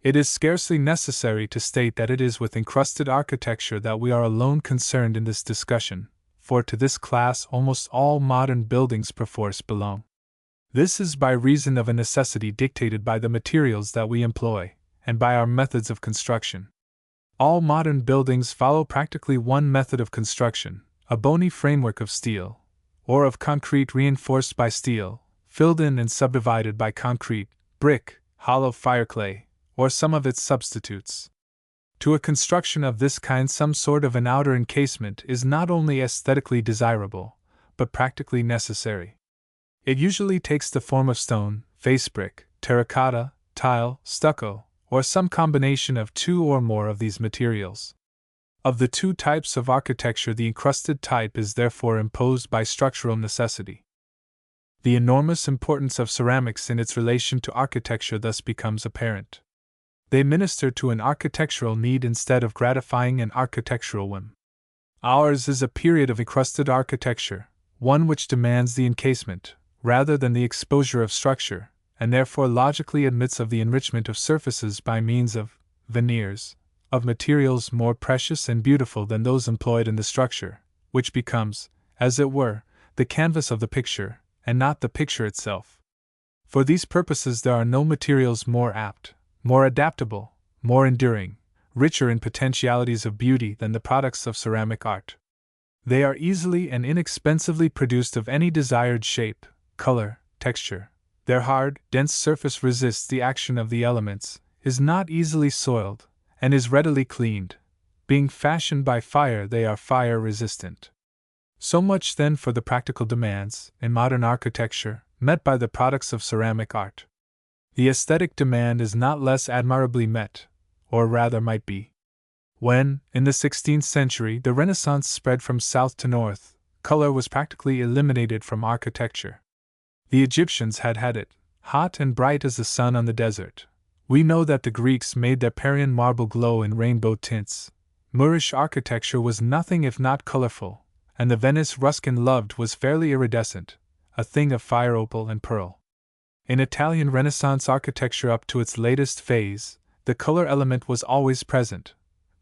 It is scarcely necessary to state that it is with encrusted architecture that we are alone concerned in this discussion, for to this class almost all modern buildings perforce belong. This is by reason of a necessity dictated by the materials that we employ, and by our methods of construction. All modern buildings follow practically one method of construction, a bony framework of steel, or of concrete reinforced by steel, filled in and subdivided by concrete, brick, hollow fireclay, or some of its substitutes. To a construction of this kind, some sort of an outer encasement is not only aesthetically desirable, but practically necessary. It usually takes the form of stone, face brick, terracotta, tile, stucco, or some combination of two or more of these materials. Of the two types of architecture, the encrusted type is therefore imposed by structural necessity. The enormous importance of ceramics in its relation to architecture thus becomes apparent. They minister to an architectural need instead of gratifying an architectural whim. Ours is a period of encrusted architecture, one which demands the encasement, rather than the exposure of structure, and therefore logically admits of the enrichment of surfaces by means of veneers, of materials more precious and beautiful than those employed in the structure, which becomes, as it were, the canvas of the picture, and not the picture itself. For these purposes there are no materials more apt, more adaptable, more enduring, richer in potentialities of beauty than the products of ceramic art. They are easily and inexpensively produced of any desired shape, color, texture. Their hard, dense surface resists the action of the elements, is not easily soiled, and is readily cleaned. Being fashioned by fire, they are fire resistant. So much then for the practical demands, in modern architecture, met by the products of ceramic art. The aesthetic demand is not less admirably met, or rather might be. When, in the 16th century, the Renaissance spread from south to north, color was practically eliminated from architecture. The Egyptians had it, hot and bright as the sun on the desert. We know that the Greeks made their Parian marble glow in rainbow tints. Moorish architecture was nothing if not colorful, and the Venice Ruskin loved was fairly iridescent, a thing of fire, opal, and pearl. In Italian Renaissance architecture up to its latest phase, the color element was always present,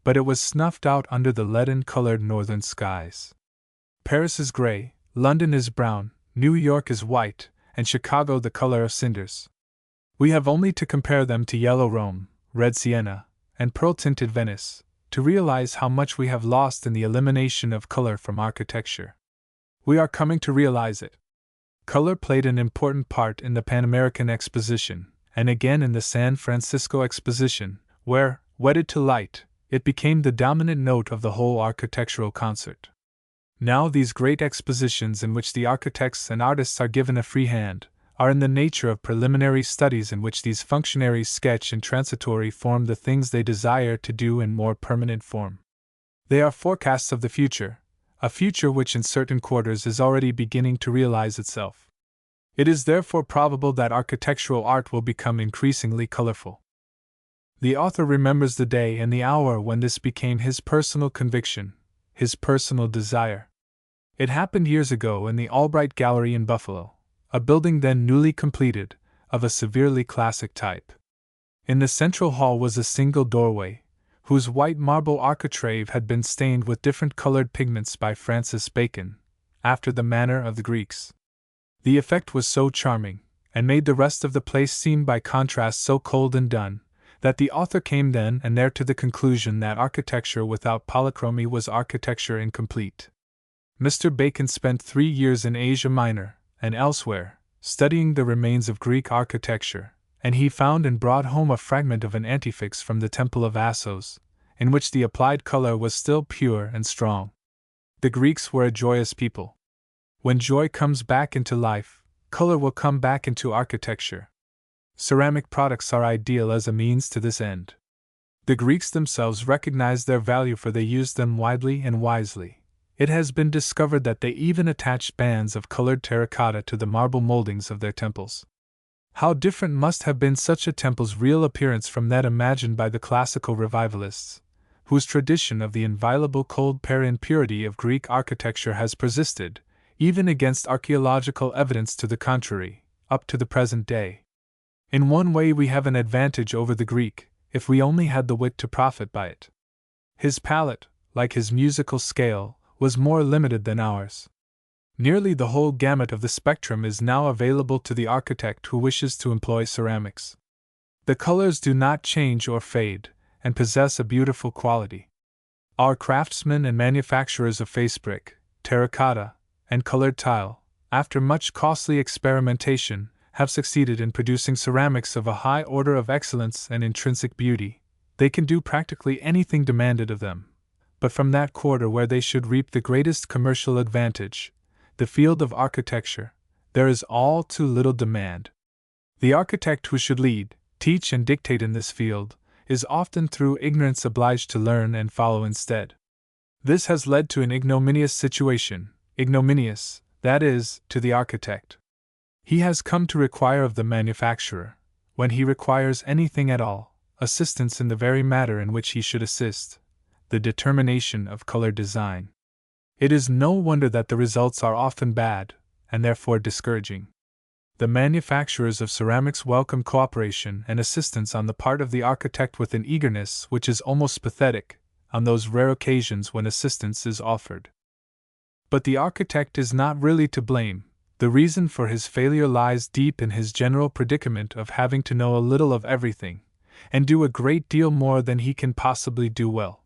but it was snuffed out under the leaden-colored northern skies. Paris is gray, London is brown, New York is white, and Chicago the color of cinders. We have only to compare them to yellow Rome, red Siena, and pearl-tinted Venice, to realize how much we have lost in the elimination of color from architecture. We are coming to realize it. Color played an important part in the Pan American Exposition, and again in the San Francisco Exposition, where, wedded to light, it became the dominant note of the whole architectural concert. Now these great expositions in which the architects and artists are given a free hand, are in the nature of preliminary studies in which these functionaries sketch in transitory form the things they desire to do in more permanent form. They are forecasts of the future, a future which in certain quarters is already beginning to realize itself. It is therefore probable that architectural art will become increasingly colorful. The author remembers the day and the hour when this became his personal conviction, his personal desire. It happened years ago in the Albright Gallery in Buffalo, a building then newly completed, of a severely classic type. In the central hall was a single doorway, whose white marble architrave had been stained with different colored pigments by Francis Bacon, after the manner of the Greeks. The effect was so charming, and made the rest of the place seem by contrast so cold and dun, that the author came then and there to the conclusion that architecture without polychromy was architecture incomplete. Mr. Bacon spent 3 years in Asia Minor, and elsewhere, studying the remains of Greek architecture, and he found and brought home a fragment of an antefix from the Temple of Assos, in which the applied color was still pure and strong. The Greeks were a joyous people. When joy comes back into life, color will come back into architecture. Ceramic products are ideal as a means to this end. The Greeks themselves recognized their value, for they used them widely and wisely. It has been discovered that they even attached bands of colored terracotta to the marble moldings of their temples. How different must have been such a temple's real appearance from that imagined by the classical revivalists, whose tradition of the inviolable cold Parian purity of Greek architecture has persisted, even against archaeological evidence to the contrary, up to the present day. In one way we have an advantage over the Greek, if we only had the wit to profit by it. His palate, like his musical scale, was more limited than ours. Nearly the whole gamut of the spectrum is now available to the architect who wishes to employ ceramics. The colors do not change or fade, and possess a beautiful quality. Our craftsmen and manufacturers of face brick, terracotta, and colored tile, after much costly experimentation, have succeeded in producing ceramics of a high order of excellence and intrinsic beauty. They can do practically anything demanded of them. But from that quarter where they should reap the greatest commercial advantage, the field of architecture, there is all too little demand. The architect who should lead, teach, and dictate in this field, is often through ignorance obliged to learn and follow instead. This has led to an ignominious situation, ignominious, that is, to the architect. He has come to require of the manufacturer, when he requires anything at all, assistance in the very matter in which he should assist, the determination of color design. It is no wonder that the results are often bad, and therefore discouraging. The manufacturers of ceramics welcome cooperation and assistance on the part of the architect with an eagerness which is almost pathetic, on those rare occasions when assistance is offered. But the architect is not really to blame. The reason for his failure lies deep in his general predicament of having to know a little of everything, and do a great deal more than he can possibly do well.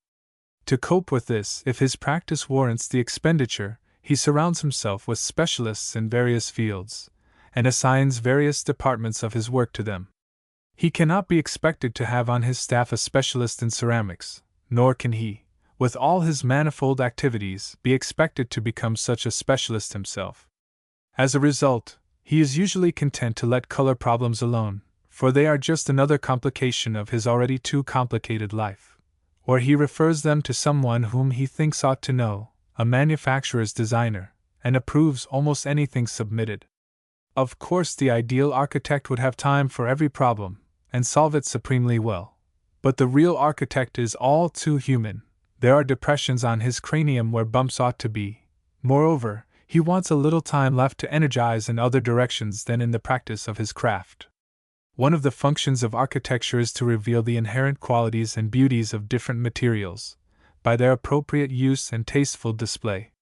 To cope with this, if his practice warrants the expenditure, he surrounds himself with specialists in various fields, and assigns various departments of his work to them. He cannot be expected to have on his staff a specialist in ceramics, nor can he, with all his manifold activities, be expected to become such a specialist himself. As a result, he is usually content to let color problems alone, for they are just another complication of his already too complicated life. Or he refers them to someone whom he thinks ought to know, a manufacturer's designer, and approves almost anything submitted. Of course, the ideal architect would have time for every problem, and solve it supremely well. But the real architect is all too human. There are depressions on his cranium where bumps ought to be. Moreover, he wants a little time left to energize in other directions than in the practice of his craft. One of the functions of architecture is to reveal the inherent qualities and beauties of different materials, by their appropriate use and tasteful display.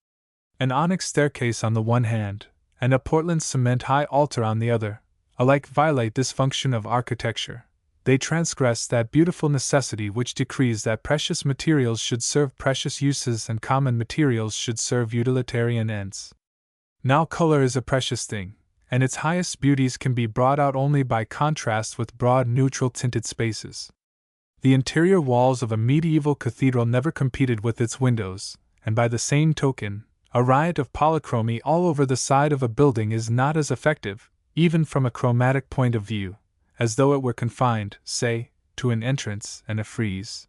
An onyx staircase on the one hand, and a Portland cement high altar on the other, alike violate this function of architecture. They transgress that beautiful necessity which decrees that precious materials should serve precious uses and common materials should serve utilitarian ends. Now, color is a precious thing, and its highest beauties can be brought out only by contrast with broad neutral tinted spaces. The interior walls of a medieval cathedral never competed with its windows, and by the same token, a riot of polychromy all over the side of a building is not as effective, even from a chromatic point of view, as though it were confined, say, to an entrance and a frieze.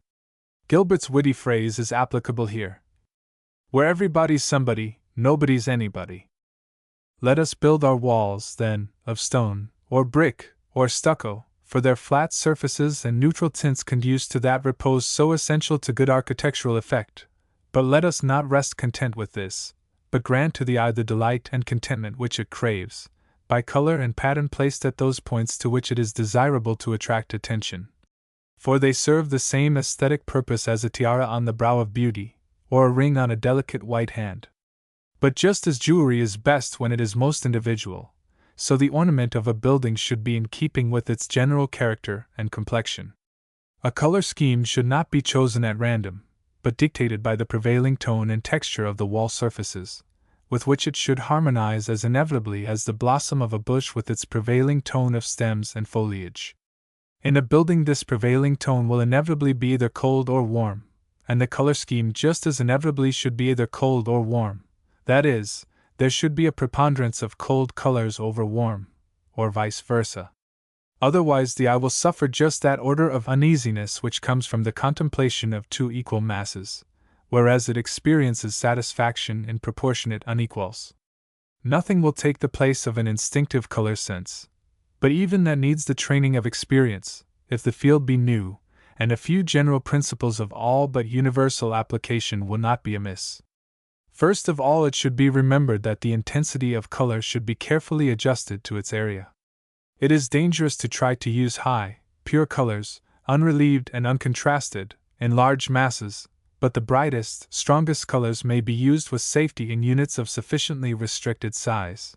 Gilbert's witty phrase is applicable here. Where everybody's somebody, nobody's anybody. Let us build our walls, then, of stone, or brick, or stucco, for their flat surfaces and neutral tints conduce to that repose so essential to good architectural effect. But let us not rest content with this, but grant to the eye the delight and contentment which it craves, by color and pattern placed at those points to which it is desirable to attract attention. For they serve the same aesthetic purpose as a tiara on the brow of beauty, or a ring on a delicate white hand. But just as jewelry is best when it is most individual, so the ornament of a building should be in keeping with its general character and complexion. A color scheme should not be chosen at random, but dictated by the prevailing tone and texture of the wall surfaces, with which it should harmonize as inevitably as the blossom of a bush with its prevailing tone of stems and foliage. In a building, this prevailing tone will inevitably be either cold or warm, and the color scheme just as inevitably should be either cold or warm. That is, there should be a preponderance of cold colors over warm, or vice versa. Otherwise, the eye will suffer just that order of uneasiness which comes from the contemplation of two equal masses, whereas it experiences satisfaction in proportionate unequals. Nothing will take the place of an instinctive color sense, but even that needs the training of experience, if the field be new, and a few general principles of all but universal application will not be amiss. First of all, it should be remembered that the intensity of color should be carefully adjusted to its area. It is dangerous to try to use high, pure colors, unrelieved and uncontrasted, in large masses, but the brightest, strongest colors may be used with safety in units of sufficiently restricted size.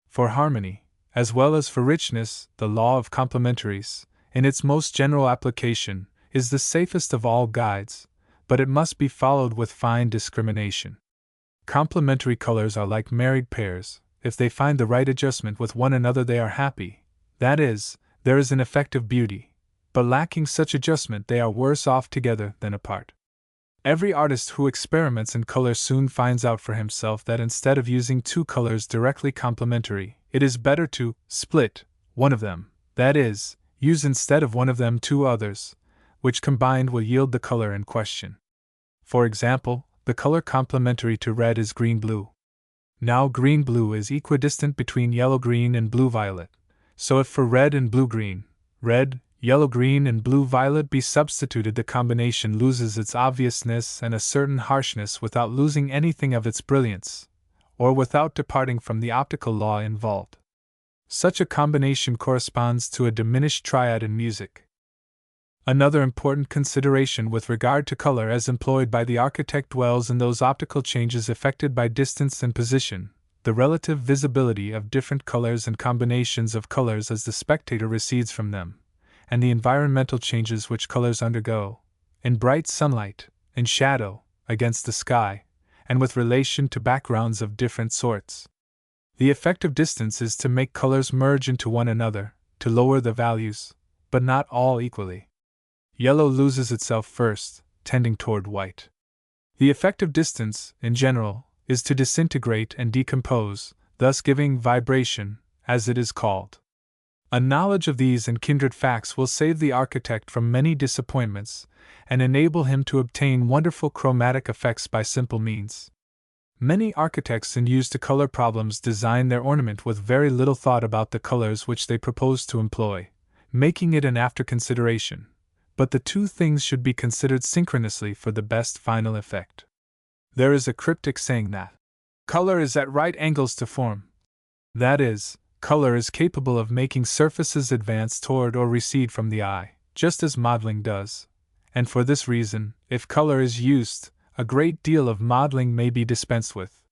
For harmony, as well as for richness, the law of complementaries, in its most general application, is the safest of all guides, but it must be followed with fine discrimination. Complementary colors are like married pairs. If they find the right adjustment with one another, they are happy. That is, there is an effective beauty. But lacking such adjustment, they are worse off together than apart. Every artist who experiments in color soon finds out for himself that instead of using two colors directly complementary, it is better to split one of them, that is, use instead of one of them two others, which combined will yield the color in question. For example, the color complementary to red is green-blue. Now, green-blue is equidistant between yellow-green and blue-violet, so if for red and blue-green, red, yellow-green and blue-violet be substituted, the combination loses its obviousness and a certain harshness without losing anything of its brilliance, or without departing from the optical law involved. Such a combination corresponds to a diminished triad in music. Another important consideration with regard to color as employed by the architect dwells in those optical changes effected by distance and position, the relative visibility of different colors and combinations of colors as the spectator recedes from them, and the environmental changes which colors undergo, in bright sunlight, in shadow, against the sky, and with relation to backgrounds of different sorts. The effect of distance is to make colors merge into one another, to lower the values, but not all equally. Yellow loses itself first, tending toward white. The effect of distance, in general, is to disintegrate and decompose, thus giving vibration, as it is called. A knowledge of these and kindred facts will save the architect from many disappointments, and enable him to obtain wonderful chromatic effects by simple means. Many architects in use to color problems design their ornament with very little thought about the colors which they propose to employ, making it an after consideration, but the two things should be considered synchronously for the best final effect. There is a cryptic saying that color is at right angles to form. That is, color is capable of making surfaces advance toward or recede from the eye, just as modeling does, and for this reason, if color is used, a great deal of modeling may be dispensed with.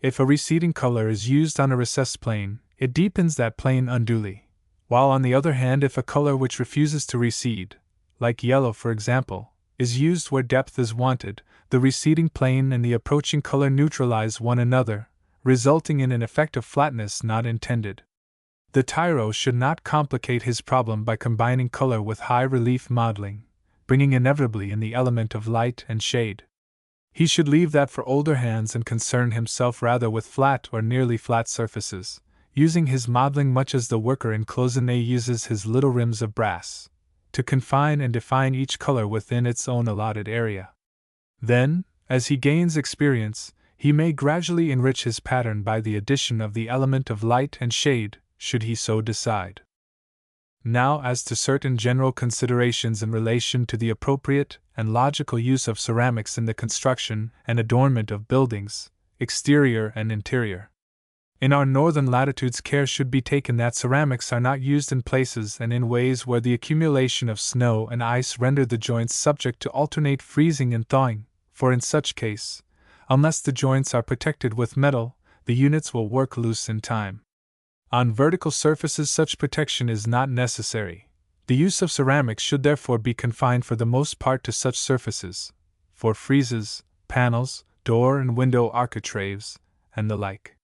If a receding color is used on a recessed plane, it deepens that plane unduly, while on the other hand, if a color which refuses to recede, like yellow for example, is used where depth is wanted, the receding plane and the approaching color neutralize one another, resulting in an effect of flatness not intended. The tyro should not complicate his problem by combining color with high relief modeling, bringing inevitably in the element of light and shade. He should leave that for older hands and concern himself rather with flat or nearly flat surfaces, using his modeling much as the worker in cloisonné uses his little rims of brass, to confine and define each color within its own allotted area. Then, as he gains experience, he may gradually enrich his pattern by the addition of the element of light and shade, should he so decide. Now, as to certain general considerations in relation to the appropriate and logical use of ceramics in the construction and adornment of buildings, exterior and interior. In our northern latitudes, care should be taken that ceramics are not used in places and in ways where the accumulation of snow and ice render the joints subject to alternate freezing and thawing, for in such case, unless the joints are protected with metal, the units will work loose in time. On vertical surfaces such protection is not necessary. The use of ceramics should therefore be confined for the most part to such surfaces, for friezes, panels, door and window architraves, and the like.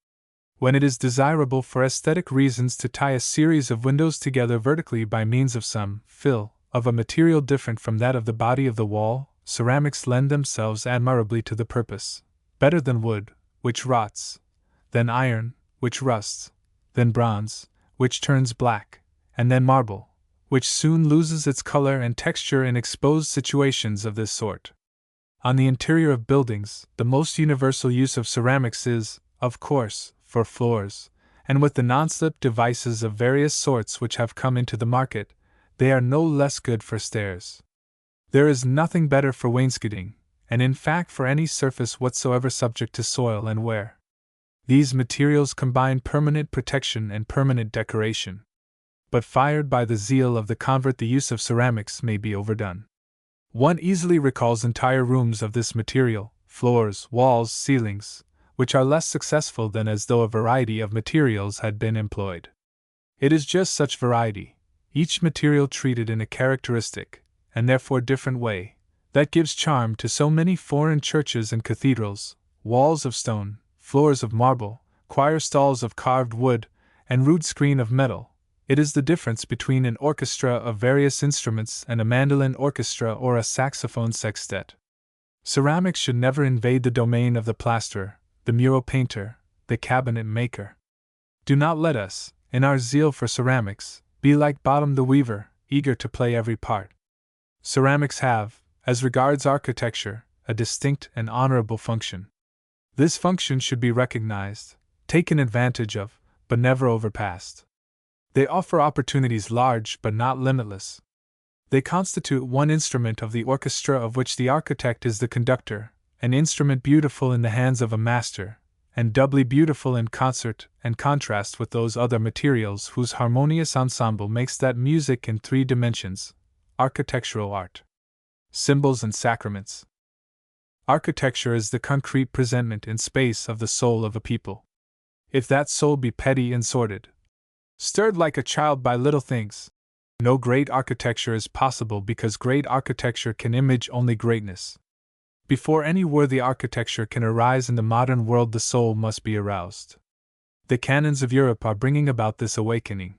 When it is desirable for aesthetic reasons to tie a series of windows together vertically by means of some fill of a material different from that of the body of the wall, ceramics lend themselves admirably to the purpose, better than wood, which rots, than iron, which rusts, than bronze, which turns black, and then marble, which soon loses its color and texture in exposed situations of this sort. On the interior of buildings, the most universal use of ceramics is, of course, for floors, and with the non-slip devices of various sorts which have come into the market, they are no less good for stairs. There is nothing better for wainscoting, and in fact for any surface whatsoever subject to soil and wear. These materials combine permanent protection and permanent decoration. But fired by the zeal of the convert, the use of ceramics may be overdone. One easily recalls entire rooms of this material, floors, walls, ceilings, which are less successful than as though a variety of materials had been employed. It is just such variety, each material treated in a characteristic, and therefore different way, that gives charm to so many foreign churches and cathedrals, walls of stone, floors of marble, choir stalls of carved wood, and rood screen of metal. It is the difference between an orchestra of various instruments and a mandolin orchestra or a saxophone sextet. Ceramics should never invade the domain of the plasterer, the mural painter, the cabinet maker. Do not let us, in our zeal for ceramics, be like Bottom the weaver, eager to play every part. Ceramics have, as regards architecture, a distinct and honorable function. This function should be recognized, taken advantage of, but never overpassed. They offer opportunities large but not limitless, They constitute one instrument of the orchestra of which the architect is the conductor, an instrument beautiful in the hands of a master, and doubly beautiful in concert and contrast with those other materials whose harmonious ensemble makes that music in 3 dimensions, architectural art. Symbols and sacraments. Architecture is the concrete presentment in space of the soul of a people. If that soul be petty and sordid, stirred like a child by little things, no great architecture is possible, because great architecture can image only greatness. Before any worthy architecture can arise in the modern world, the soul must be aroused. The canons of Europe are bringing about this awakening.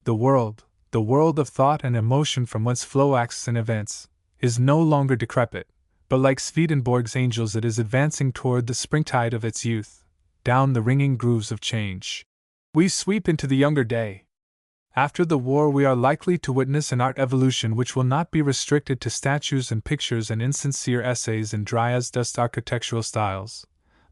The world of thought and emotion from whence flow acts and events, is no longer decrepit, but like Swedenborg's angels it is advancing toward the springtide of its youth, down the ringing grooves of change. We sweep into the younger day. After the war we are likely to witness an art evolution which will not be restricted to statues and pictures and insincere essays in dry-as-dust architectural styles,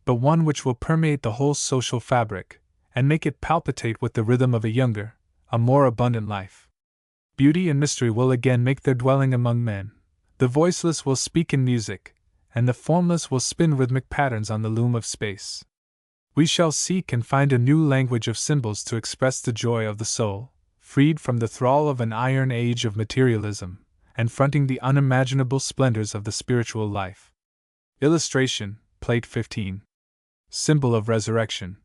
but one which will permeate the whole social fabric, and make it palpitate with the rhythm of a younger, a more abundant life. Beauty and mystery will again make their dwelling among men, the voiceless will speak in music, and the formless will spin rhythmic patterns on the loom of space. We shall seek and find a new language of symbols to express the joy of the soul, freed from the thrall of an iron age of materialism, and fronting the unimaginable splendors of the spiritual life. Illustration, Plate 15. Symbol of resurrection.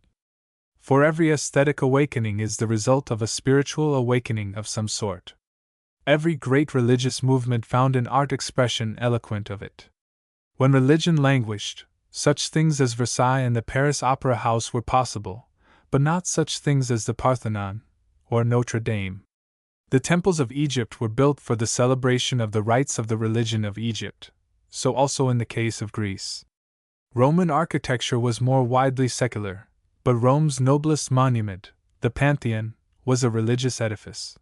For every aesthetic awakening is the result of a spiritual awakening of some sort. Every great religious movement found an art expression eloquent of it. When religion languished, such things as Versailles and the Paris Opera House were possible, but not such things as the Parthenon or Notre Dame. The temples of Egypt were built for the celebration of the rites of the religion of Egypt, so also in the case of Greece. Roman architecture was more widely secular, but Rome's noblest monument, the Pantheon, was a religious edifice.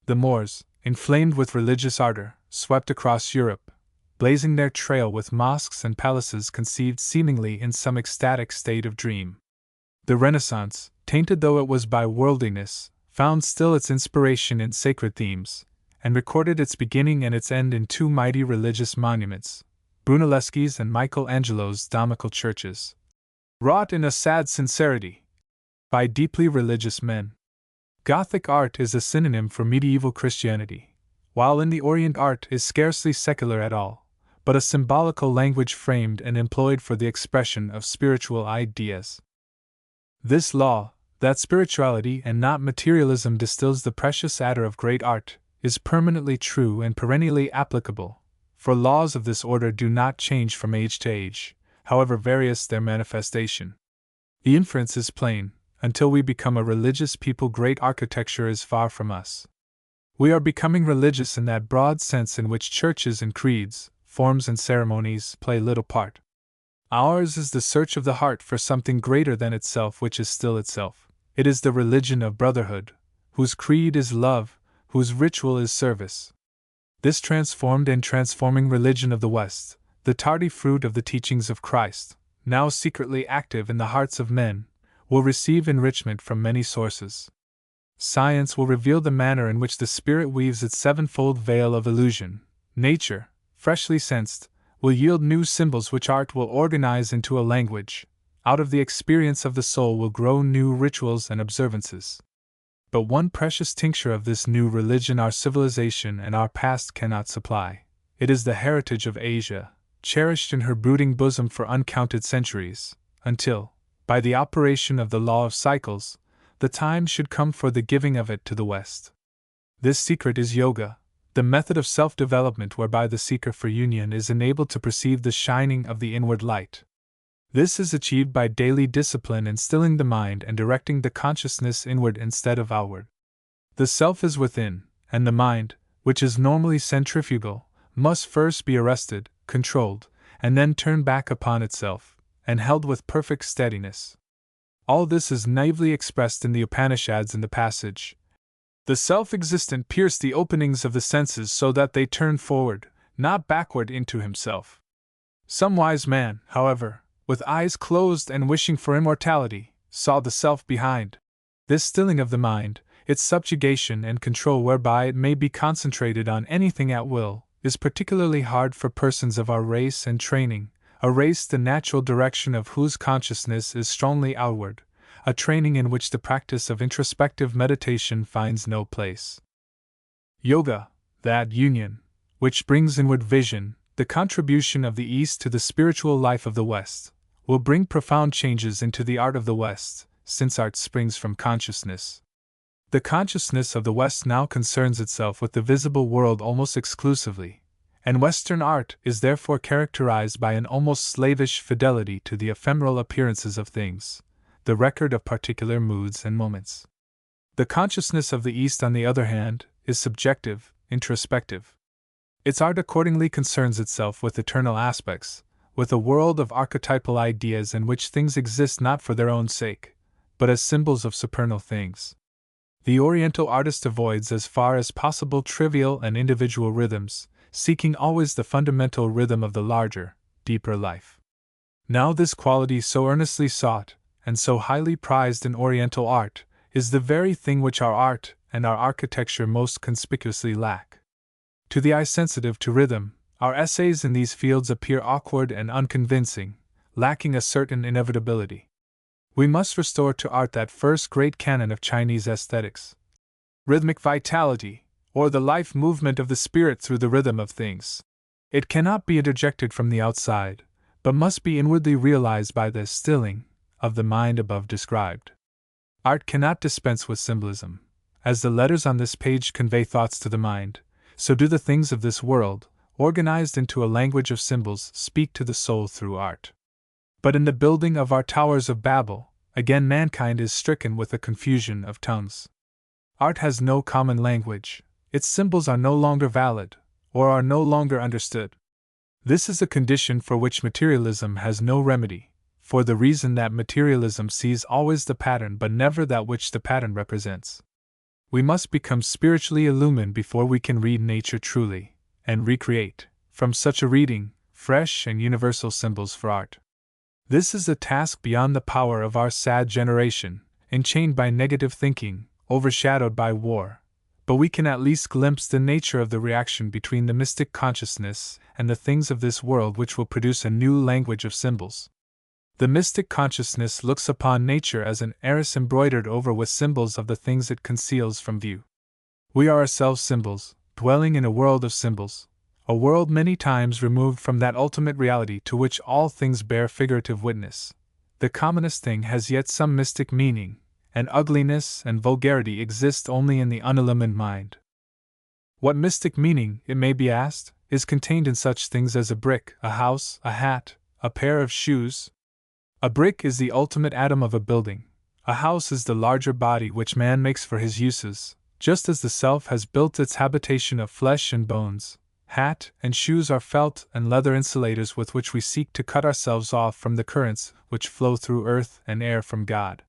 The Moors, inflamed with religious ardor, swept across Europe, blazing their trail with mosques and palaces conceived seemingly in some ecstatic state of dream. The Renaissance, tainted though it was by worldliness, found still its inspiration in sacred themes, and recorded its beginning and its end in 2 mighty religious monuments, Brunelleschi's and Michelangelo's Domical churches, wrought in a sad sincerity by deeply religious men. Gothic art is a synonym for medieval Christianity, while in the Orient art is scarcely secular at all, but a symbolical language framed and employed for the expression of spiritual ideas. This law, that spirituality and not materialism distills the precious attar of great art, is permanently true and perennially applicable, for laws of this order do not change from age to age, however various their manifestation. The inference is plain: until we become a religious people, great architecture is far from us. We are becoming religious in that broad sense in which churches and creeds, forms and ceremonies play little part. Ours is the search of the heart for something greater than itself, which is still itself. It is the religion of brotherhood, whose creed is love, whose ritual is service. This transformed and transforming religion of the West, the tardy fruit of the teachings of Christ, now secretly active in the hearts of men, will receive enrichment from many sources. Science will reveal the manner in which the Spirit weaves its 7-fold veil of illusion. Nature, freshly sensed, will yield new symbols which art will organize into a language. Out of the experience of the soul will grow new rituals and observances. But one precious tincture of this new religion our civilization and our past cannot supply. It is the heritage of Asia, cherished in her brooding bosom for uncounted centuries, until, by the operation of the law of cycles, the time should come for the giving of it to the West. This secret is yoga, the method of self-development whereby the seeker for union is enabled to perceive the shining of the inward light. This is achieved by daily discipline in stilling the mind and directing the consciousness inward instead of outward. The self is within, and the mind, which is normally centrifugal, must first be arrested, controlled, and then turned back upon itself, and held with perfect steadiness. All this is naively expressed in the Upanishads in the passage: "The self-existent pierced the openings of the senses so that they turn forward, not backward into himself." Some wise man, however, with eyes closed and wishing for immortality, saw the self behind. This stilling of the mind, Its subjugation and control whereby it may be concentrated on anything at will is particularly hard for persons of our race and training, a race the natural direction of whose consciousness is strongly outward, a training in which the practice of introspective meditation finds no place. Yoga, that union, which brings inward vision, the contribution of the East to the spiritual life of the West, will bring profound changes into the art of the West, since art springs from consciousness. The consciousness of the West now concerns itself with the visible world almost exclusively, and Western art is therefore characterized by an almost slavish fidelity to the ephemeral appearances of things, the record of particular moods and moments. The consciousness of the East, on the other hand, is subjective, introspective. Its art accordingly concerns itself with eternal aspects, with a world of archetypal ideas in which things exist not for their own sake, but as symbols of supernal things. The Oriental artist avoids as far as possible trivial and individual rhythms, seeking always the fundamental rhythm of the larger, deeper life. Now this quality so earnestly sought, and so highly prized in Oriental art, is the very thing which our art and our architecture most conspicuously lack. To the eye sensitive to rhythm, our essays in these fields appear awkward and unconvincing, lacking a certain inevitability. We must restore to art that first great canon of Chinese aesthetics, rhythmic vitality, or the life movement of the spirit through the rhythm of things. It cannot be interjected from the outside, but must be inwardly realized by the stilling of the mind above described. Art cannot dispense with symbolism. As the letters on this page convey thoughts to the mind, so do the things of this world, organized into a language of symbols, speak to the soul through art. But in the building of our towers of Babel, again mankind is stricken with a confusion of tongues. Art has no common language, its symbols are no longer valid, or are no longer understood. This is a condition for which materialism has no remedy, for the reason that materialism sees always the pattern but never that which the pattern represents. We must become spiritually illumined before we can read nature truly, and recreate, from such a reading, fresh and universal symbols for art. This is a task beyond the power of our sad generation, enchained by negative thinking, overshadowed by war, but we can at least glimpse the nature of the reaction between the mystic consciousness and the things of this world which will produce a new language of symbols. The mystic consciousness looks upon nature as an arras embroidered over with symbols of the things it conceals from view. We are ourselves symbols, dwelling in a world of symbols, a world many times removed from that ultimate reality to which all things bear figurative witness. The commonest thing has yet some mystic meaning, and ugliness and vulgarity exist only in the unillumined mind. What mystic meaning, it may be asked, is contained in such things as a brick, a house, a hat, a pair of shoes? A brick is the ultimate atom of a building. A house is the larger body which man makes for his uses, just as the self has built its habitation of flesh and bones. Hat and shoes are felt and leather insulators with which we seek to cut ourselves off from the currents which flow through earth and air from God.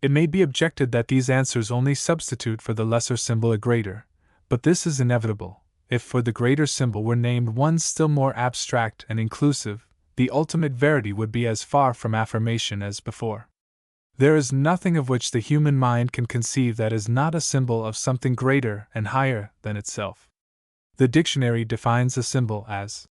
It may be objected that these answers only substitute for the lesser symbol a greater, but this is inevitable. If for the greater symbol were named one still more abstract and inclusive, the ultimate verity would be as far from affirmation as before. There is nothing of which the human mind can conceive that is not a symbol of something greater and higher than itself. The dictionary defines a symbol as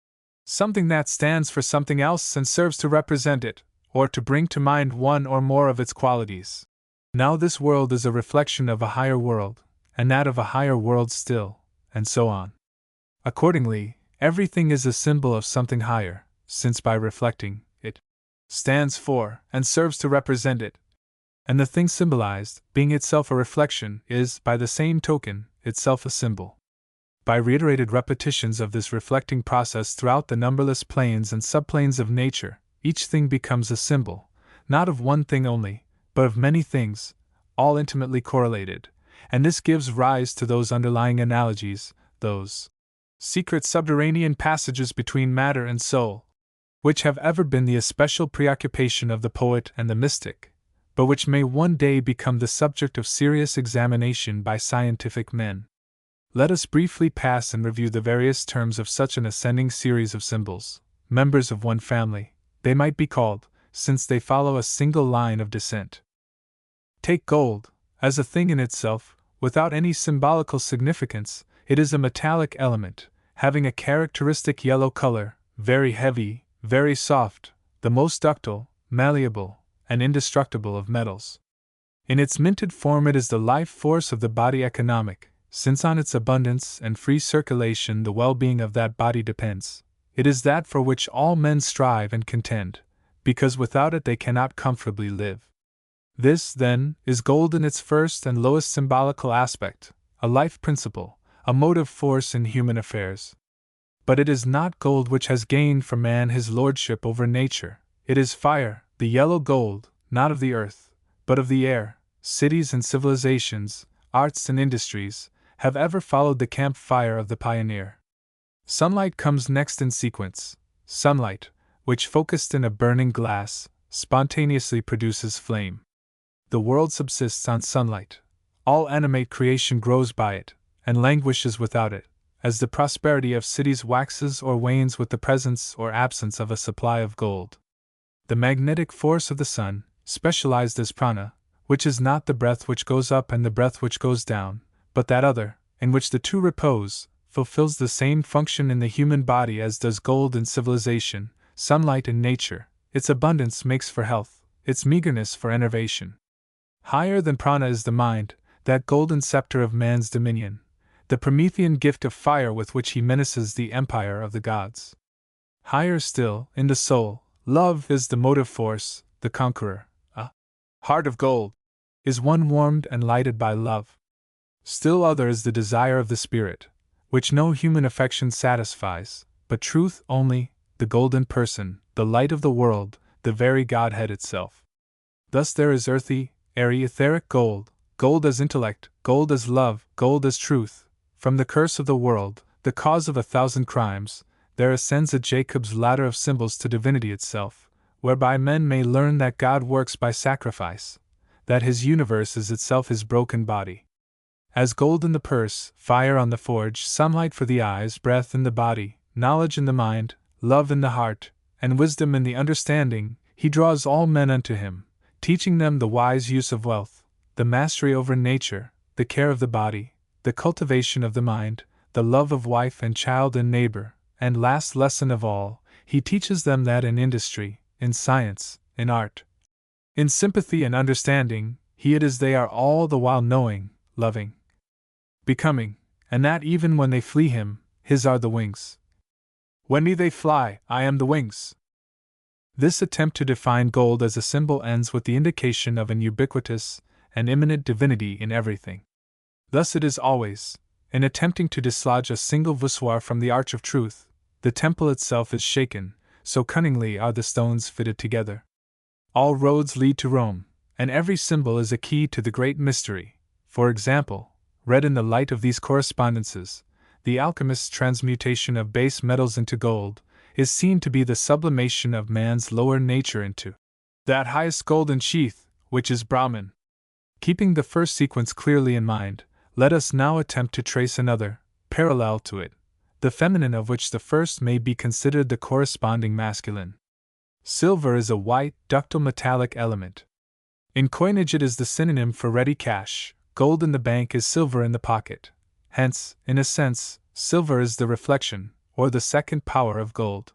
something that stands for something else and serves to represent it, or to bring to mind one or more of its qualities. Now this world is a reflection of a higher world, and that of a higher world still, and so on. Accordingly, everything is a symbol of something higher, since by reflecting, it stands for and serves to represent it. And the thing symbolized, being itself a reflection, is, by the same token, itself a symbol. By reiterated repetitions of this reflecting process throughout the numberless planes and subplanes of nature, each thing becomes a symbol, not of one thing only, but of many things, all intimately correlated, and this gives rise to those underlying analogies, those secret subterranean passages between matter and soul, which have ever been the especial preoccupation of the poet and the mystic, but which may one day become the subject of serious examination by scientific men. Let us briefly pass and review the various terms of such an ascending series of symbols, members of one family, they might be called, since they follow a single line of descent. Take gold, as a thing in itself, without any symbolical significance, it is a metallic element, having a characteristic yellow color, very heavy, very soft, the most ductile, malleable, and indestructible of metals. In its minted form, it is the life force of the body economic, since on its abundance and free circulation the well-being of that body depends. It is that for which all men strive and contend, because without it they cannot comfortably live. This, then, is gold in its first and lowest symbolical aspect, a life principle, a motive force in human affairs. But it is not gold which has gained for man his lordship over nature. It is fire, the yellow gold, not of the earth, but of the air. Cities and civilizations, arts and industries, have ever followed the campfire of the pioneer. Sunlight comes next in sequence. Sunlight, which focused in a burning glass, spontaneously produces flame. The world subsists on sunlight. All animate creation grows by it, and languishes without it, as the prosperity of cities waxes or wanes with the presence or absence of a supply of gold. The magnetic force of the sun, specialized as prana, which is not the breath which goes up and the breath which goes down, but that other, in which the two repose, fulfills the same function in the human body as does gold in civilization, sunlight in nature. Its abundance makes for health, its meagerness for enervation. Higher than prana is the mind, that golden scepter of man's dominion, the Promethean gift of fire with which he menaces the empire of the gods. Higher still, in the soul, love is the motive force, the conqueror. A heart of gold is one warmed and lighted by love. Still other is the desire of the spirit, which no human affection satisfies, but truth only, the golden person, the light of the world, the very Godhead itself. Thus there is earthy, airy, etheric gold, gold as intellect, gold as love, gold as truth. From the curse of the world, the cause of 1,000 crimes, there ascends a Jacob's ladder of symbols to divinity itself, whereby men may learn that God works by sacrifice, that his universe is itself his broken body. As gold in the purse, fire on the forge, sunlight for the eyes, breath in the body, knowledge in the mind, love in the heart, and wisdom in the understanding, he draws all men unto him, teaching them the wise use of wealth, the mastery over nature, the care of the body, the cultivation of the mind, the love of wife and child and neighbor, and last lesson of all, he teaches them that in industry, in science, in art, in sympathy and understanding, he it is they are all the while knowing, loving, becoming, and that even when they flee him, his are the wings. When me they fly, I am the wings. This attempt to define gold as a symbol ends with the indication of an ubiquitous and immanent divinity in everything. Thus it is always, in attempting to dislodge a single voussoir from the arch of truth, the temple itself is shaken, so cunningly are the stones fitted together. All roads lead to Rome, and every symbol is a key to the great mystery. For example, read in the light of these correspondences, the alchemist's transmutation of base metals into gold is seen to be the sublimation of man's lower nature into that highest golden sheath, which is Brahman. Keeping the first sequence clearly in mind, let us now attempt to trace another, parallel to it, the feminine of which the first may be considered the corresponding masculine. Silver is a white, ductile metallic element. In coinage it is the synonym for ready cash. Gold in the bank is silver in the pocket. Hence, in a sense, silver is the reflection, or the second power of gold.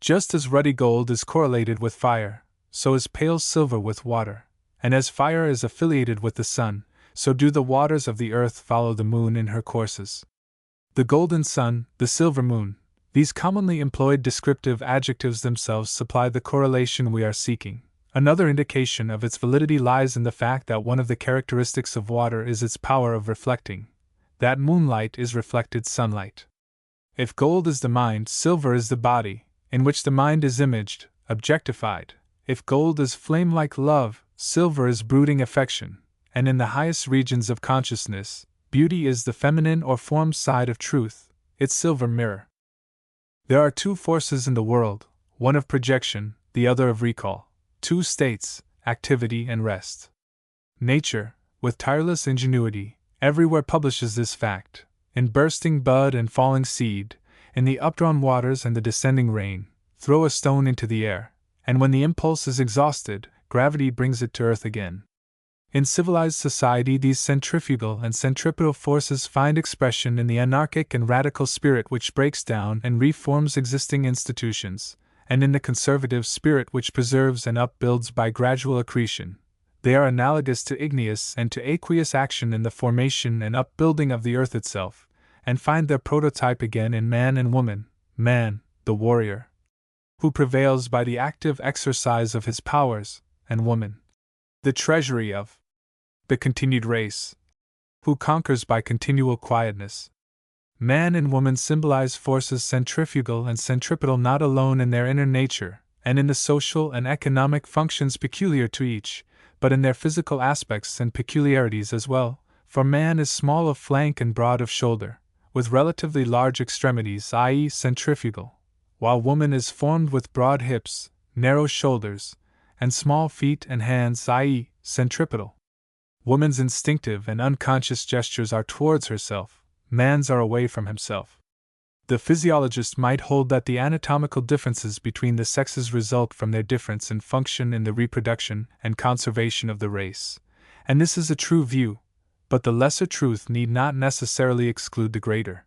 Just as ruddy gold is correlated with fire, so is pale silver with water, and as fire is affiliated with the sun, so do the waters of the earth follow the moon in her courses. The golden sun, the silver moon, these commonly employed descriptive adjectives themselves supply the correlation we are seeking. Another indication of its validity lies in the fact that one of the characteristics of water is its power of reflecting, that moonlight is reflected sunlight. If gold is the mind, silver is the body, in which the mind is imaged, objectified. If gold is flame like love, silver is brooding affection, and in the highest regions of consciousness, beauty is the feminine or form side of truth, its silver mirror. There are two forces in the world, one of projection, the other of recall. Two states, activity and rest. Nature, with tireless ingenuity, everywhere publishes this fact, in bursting bud and falling seed, in the updrawn waters and the descending rain. Throw a stone into the air, and when the impulse is exhausted, gravity brings it to earth again. In civilized society, these centrifugal and centripetal forces find expression in the anarchic and radical spirit which breaks down and reforms existing institutions, and in the conservative spirit which preserves and upbuilds by gradual accretion. They are analogous to igneous and to aqueous action in the formation and upbuilding of the earth itself, and find their prototype again in man and woman, man, the warrior, who prevails by the active exercise of his powers, and woman, the treasury of the continued race, who conquers by continual quietness. Man and woman symbolize forces centrifugal and centripetal not alone in their inner nature and in the social and economic functions peculiar to each, but in their physical aspects and peculiarities as well, for man is small of flank and broad of shoulder, with relatively large extremities, i.e., centrifugal, while woman is formed with broad hips, narrow shoulders, and small feet and hands, i.e., centripetal. Woman's instinctive and unconscious gestures are towards herself, man's are away from himself. The physiologist might hold that the anatomical differences between the sexes result from their difference in function in the reproduction and conservation of the race, and this is a true view, but the lesser truth need not necessarily exclude the greater.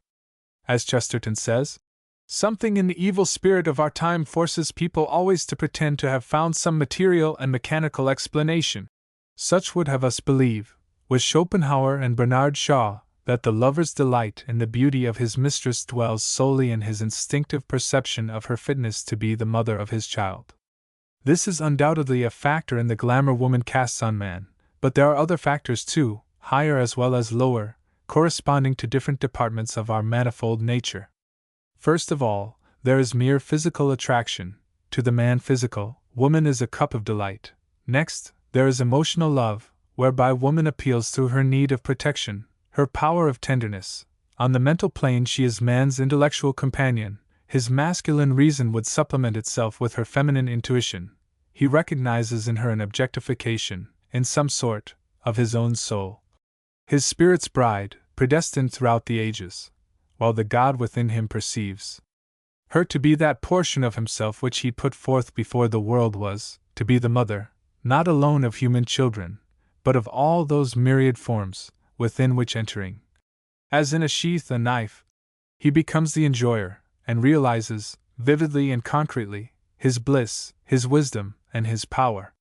As Chesterton says, something in the evil spirit of our time forces people always to pretend to have found some material and mechanical explanation. Such would have us believe, with Schopenhauer and Bernard Shaw, that the lover's delight in the beauty of his mistress dwells solely in his instinctive perception of her fitness to be the mother of his child. This is undoubtedly a factor in the glamour woman casts on man, but there are other factors too, higher as well as lower, corresponding to different departments of our manifold nature. First of all, there is mere physical attraction, to the man physical, woman is a cup of delight. Next, there is emotional love, whereby woman appeals through her need of protection, her power of tenderness. On the mental plane she is man's intellectual companion, his masculine reason would supplement itself with her feminine intuition. He recognizes in her an objectification, in some sort, of his own soul. His spirit's bride, predestined throughout the ages, while the God within him perceives her to be that portion of himself which he put forth before the world was, to be the mother, not alone of human children, but of all those myriad forms, within which entering, as in a sheath a knife, he becomes the enjoyer, and realizes, vividly and concretely, his bliss, his wisdom, and his power.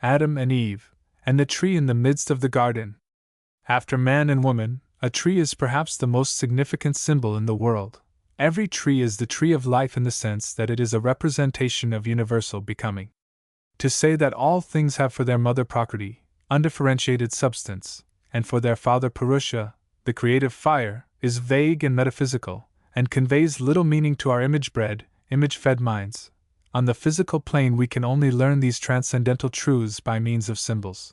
Adam and Eve, and the tree in the midst of the garden. After man and woman, a tree is perhaps the most significant symbol in the world. Every tree is the tree of life in the sense that it is a representation of universal becoming. To say that all things have for their mother Prakriti, undifferentiated substance, and for their father Purusha, the creative fire, is vague and metaphysical, and conveys little meaning to our image-bred, image-fed minds. On the physical plane we can only learn these transcendental truths by means of symbols.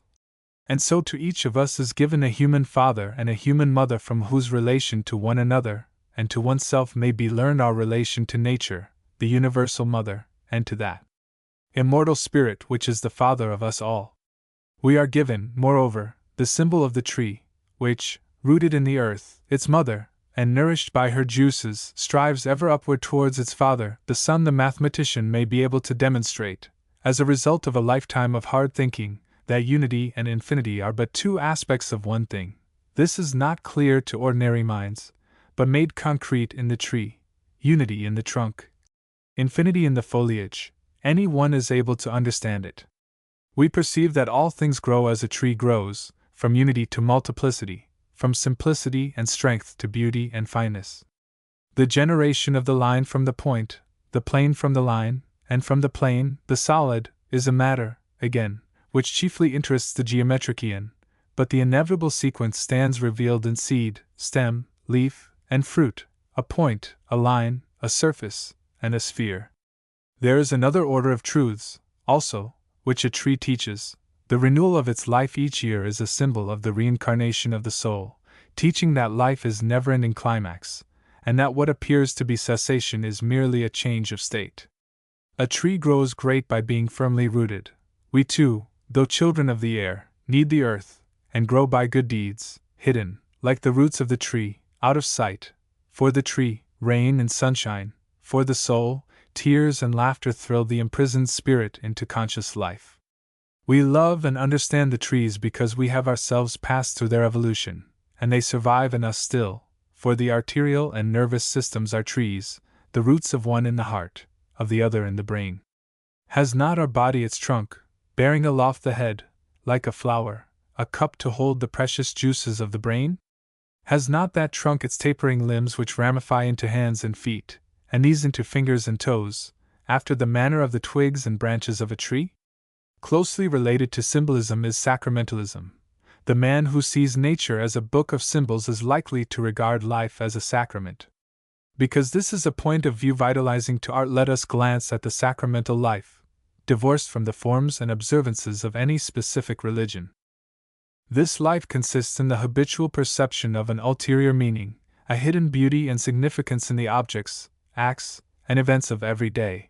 And so to each of us is given a human father and a human mother from whose relation to one another, and to oneself may be learned our relation to nature, the universal mother, and to that immortal spirit which is the father of us all. We are given, moreover, the symbol of the tree, which, rooted in the earth, its mother, and nourished by her juices, strives ever upward towards its father. The sun the mathematician may be able to demonstrate, as a result of a lifetime of hard thinking, that unity and infinity are but two aspects of one thing. This is not clear to ordinary minds, but made concrete in the tree, unity in the trunk, infinity in the foliage. Any one is able to understand it. We perceive that all things grow as a tree grows, from unity to multiplicity, from simplicity and strength to beauty and fineness. The generation of the line from the point, the plane from the line, and from the plane, the solid, is a matter, again, which chiefly interests the geometrician, but the inevitable sequence stands revealed in seed, stem, leaf, and fruit, a point, a line, a surface, and a sphere. There is another order of truths, also, which a tree teaches. The renewal of its life each year is a symbol of the reincarnation of the soul, teaching that life is never-ending climax, and that what appears to be cessation is merely a change of state. A tree grows great by being firmly rooted. We too, though children of the air, need the earth, and grow by good deeds, hidden, like the roots of the tree, out of sight. For the tree, rain and sunshine; for the soul, tears and laughter thrill the imprisoned spirit into conscious life. We love and understand the trees because we have ourselves passed through their evolution, and they survive in us still, for the arterial and nervous systems are trees, the roots of one in the heart, of the other in the brain. Has not our body its trunk, bearing aloft the head, like a flower, a cup to hold the precious juices of the brain? Has not that trunk its tapering limbs which ramify into hands and feet, and these into fingers and toes, after the manner of the twigs and branches of a tree? Closely related to symbolism is sacramentalism. The man who sees nature as a book of symbols is likely to regard life as a sacrament. Because this is a point of view vitalizing to art, let us glance at the sacramental life, divorced from the forms and observances of any specific religion. This life consists in the habitual perception of an ulterior meaning, a hidden beauty and significance in the objects, acts, and events of every day.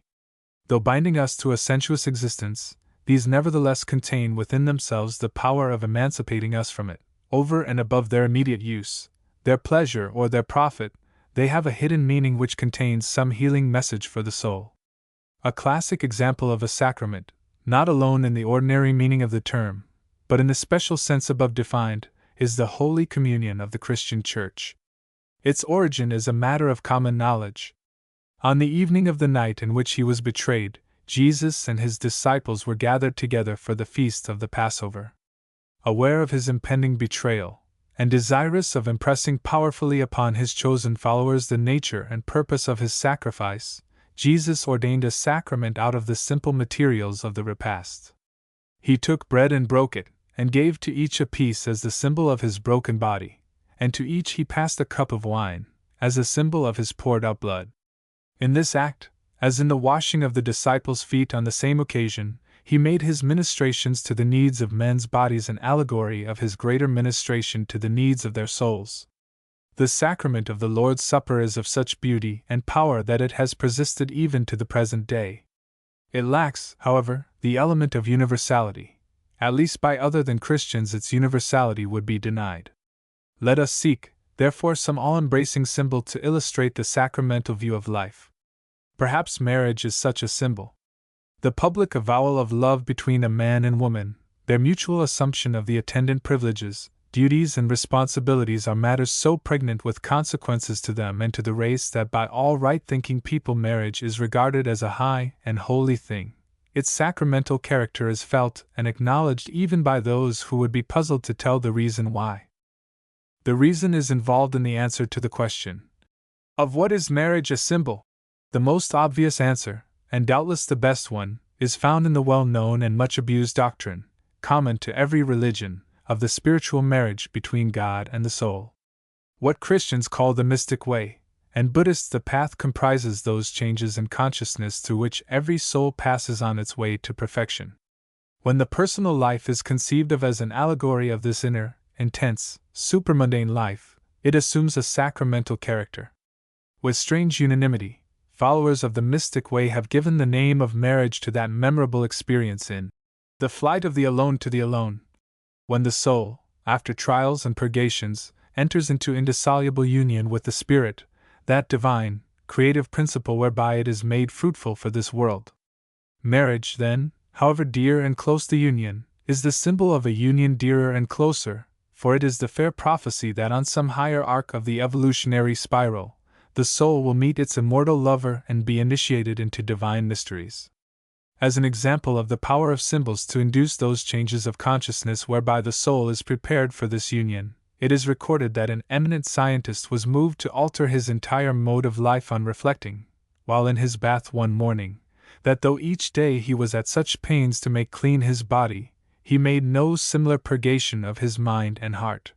Though binding us to a sensuous existence, these nevertheless contain within themselves the power of emancipating us from it. Over and above their immediate use, their pleasure or their profit, they have a hidden meaning which contains some healing message for the soul. A classic example of a sacrament, not alone in the ordinary meaning of the term, but in the special sense above defined, is the Holy Communion of the Christian Church. Its origin is a matter of common knowledge. On the evening of the night in which he was betrayed, Jesus and his disciples were gathered together for the feast of the Passover. Aware of his impending betrayal, and desirous of impressing powerfully upon his chosen followers the nature and purpose of his sacrifice, Jesus ordained a sacrament out of the simple materials of the repast. He took bread and broke it, and gave to each a piece as the symbol of his broken body, and to each he passed a cup of wine, as a symbol of his poured out blood. In this act, as in the washing of the disciples' feet on the same occasion, he made his ministrations to the needs of men's bodies an allegory of his greater ministration to the needs of their souls. The sacrament of the Lord's Supper is of such beauty and power that it has persisted even to the present day. It lacks, however, the element of universality. At least by other than Christians its universality would be denied. Let us seek, therefore, some all-embracing symbol to illustrate the sacramental view of life. Perhaps marriage is such a symbol. The public avowal of love between a man and woman, their mutual assumption of the attendant privileges, duties, and responsibilities are matters so pregnant with consequences to them and to the race that by all right-thinking people marriage is regarded as a high and holy thing. Its sacramental character is felt and acknowledged even by those who would be puzzled to tell the reason why. The reason is involved in the answer to the question of what is marriage a symbol? The most obvious answer, and doubtless the best one, is found in the well-known and much-abused doctrine, common to every religion, of the spiritual marriage between God and the soul. What Christians call the mystic way, and Buddhists the path, comprises those changes in consciousness through which every soul passes on its way to perfection. When the personal life is conceived of as an allegory of this inner, intense, supramundane life, it assumes a sacramental character. With strange unanimity, followers of the mystic way have given the name of marriage to that memorable experience in The Flight of the Alone to the Alone, when the soul, after trials and purgations, enters into indissoluble union with the Spirit, that divine, creative principle whereby it is made fruitful for this world. Marriage, then, however dear and close the union, is the symbol of a union dearer and closer, for it is the fair prophecy that on some higher arc of the evolutionary spiral, the soul will meet its immortal lover and be initiated into divine mysteries. As an example of the power of symbols to induce those changes of consciousness whereby the soul is prepared for this union, it is recorded that an eminent scientist was moved to alter his entire mode of life on reflecting, while in his bath one morning, that though each day he was at such pains to make clean his body, he made no similar purgation of his mind and heart.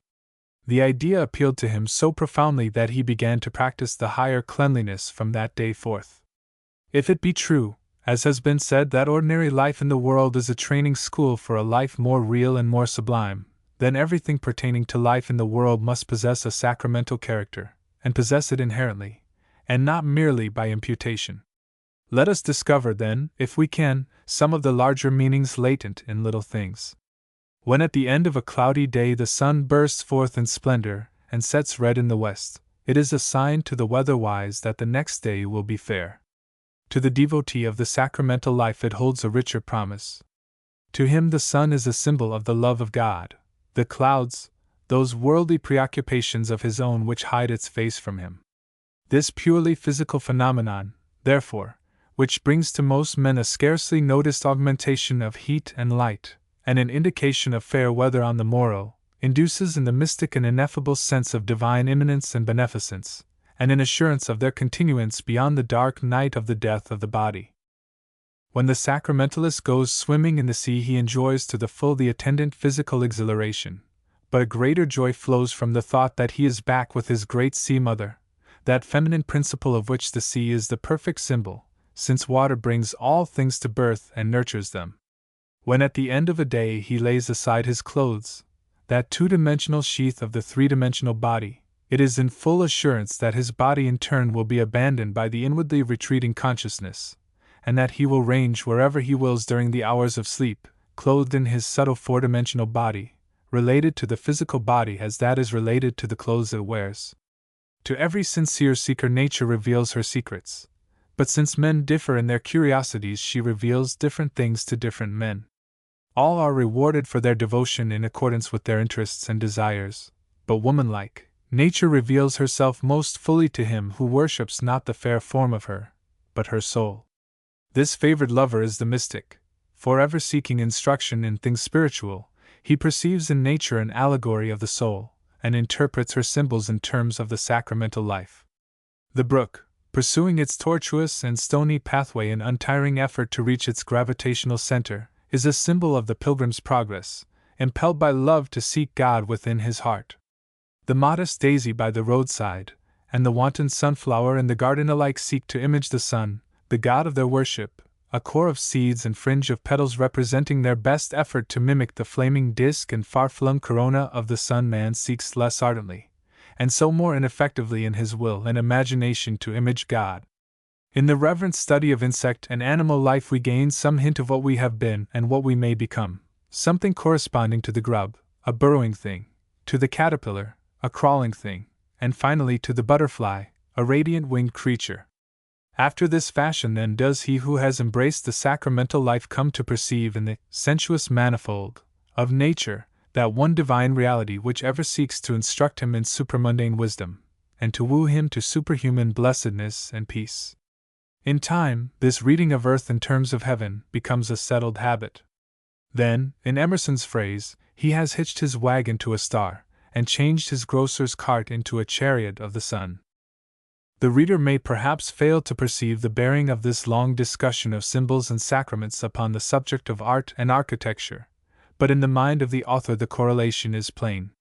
The idea appealed to him so profoundly that he began to practice the higher cleanliness from that day forth. If it be true, as has been said, that ordinary life in the world is a training school for a life more real and more sublime, then everything pertaining to life in the world must possess a sacramental character, and possess it inherently, and not merely by imputation. Let us discover, then, if we can, some of the larger meanings latent in little things. When at the end of a cloudy day the sun bursts forth in splendor and sets red in the west, it is a sign to the weather-wise that the next day will be fair. To the devotee of the sacramental life it holds a richer promise. To him the sun is a symbol of the love of God, the clouds, those worldly preoccupations of his own which hide its face from him. This purely physical phenomenon, therefore, which brings to most men a scarcely noticed augmentation of heat and light, and an indication of fair weather on the morrow, induces in the mystic an ineffable sense of divine immanence and beneficence, and an assurance of their continuance beyond the dark night of the death of the body. When the sacramentalist goes swimming in the sea, he enjoys to the full the attendant physical exhilaration, but a greater joy flows from the thought that he is back with his great sea mother, that feminine principle of which the sea is the perfect symbol, since water brings all things to birth and nurtures them. When at the end of a day he lays aside his clothes, that two-dimensional sheath of the three-dimensional body, it is in full assurance that his body in turn will be abandoned by the inwardly retreating consciousness, and that he will range wherever he wills during the hours of sleep, clothed in his subtle four-dimensional body, related to the physical body as that is related to the clothes it wears. To every sincere seeker nature reveals her secrets, but since men differ in their curiosities, she reveals different things to different men. All are rewarded for their devotion in accordance with their interests and desires, but womanlike, nature reveals herself most fully to him who worships not the fair form of her, but her soul. This favored lover is the mystic. Forever seeking instruction in things spiritual, he perceives in nature an allegory of the soul, and interprets her symbols in terms of the sacramental life. The brook, pursuing its tortuous and stony pathway in untiring effort to reach its gravitational center, is a symbol of the pilgrim's progress, impelled by love to seek God within his heart. The modest daisy by the roadside, and the wanton sunflower in the garden alike seek to image the sun, the god of their worship, a core of seeds and fringe of petals representing their best effort to mimic the flaming disk and far-flung corona of the sun. Man seeks less ardently, and so more ineffectively in his will and imagination to image God. In the reverent study of insect and animal life we gain some hint of what we have been and what we may become, something corresponding to the grub, a burrowing thing, to the caterpillar, a crawling thing, and finally to the butterfly, a radiant winged creature. After this fashion then does he who has embraced the sacramental life come to perceive in the sensuous manifold of nature that one divine reality which ever seeks to instruct him in supramundane wisdom, and to woo him to superhuman blessedness and peace. In time, this reading of earth in terms of heaven becomes a settled habit. Then, in Emerson's phrase, he has hitched his wagon to a star, and changed his grocer's cart into a chariot of the sun. The reader may perhaps fail to perceive the bearing of this long discussion of symbols and sacraments upon the subject of art and architecture, but in the mind of the author the correlation is plain.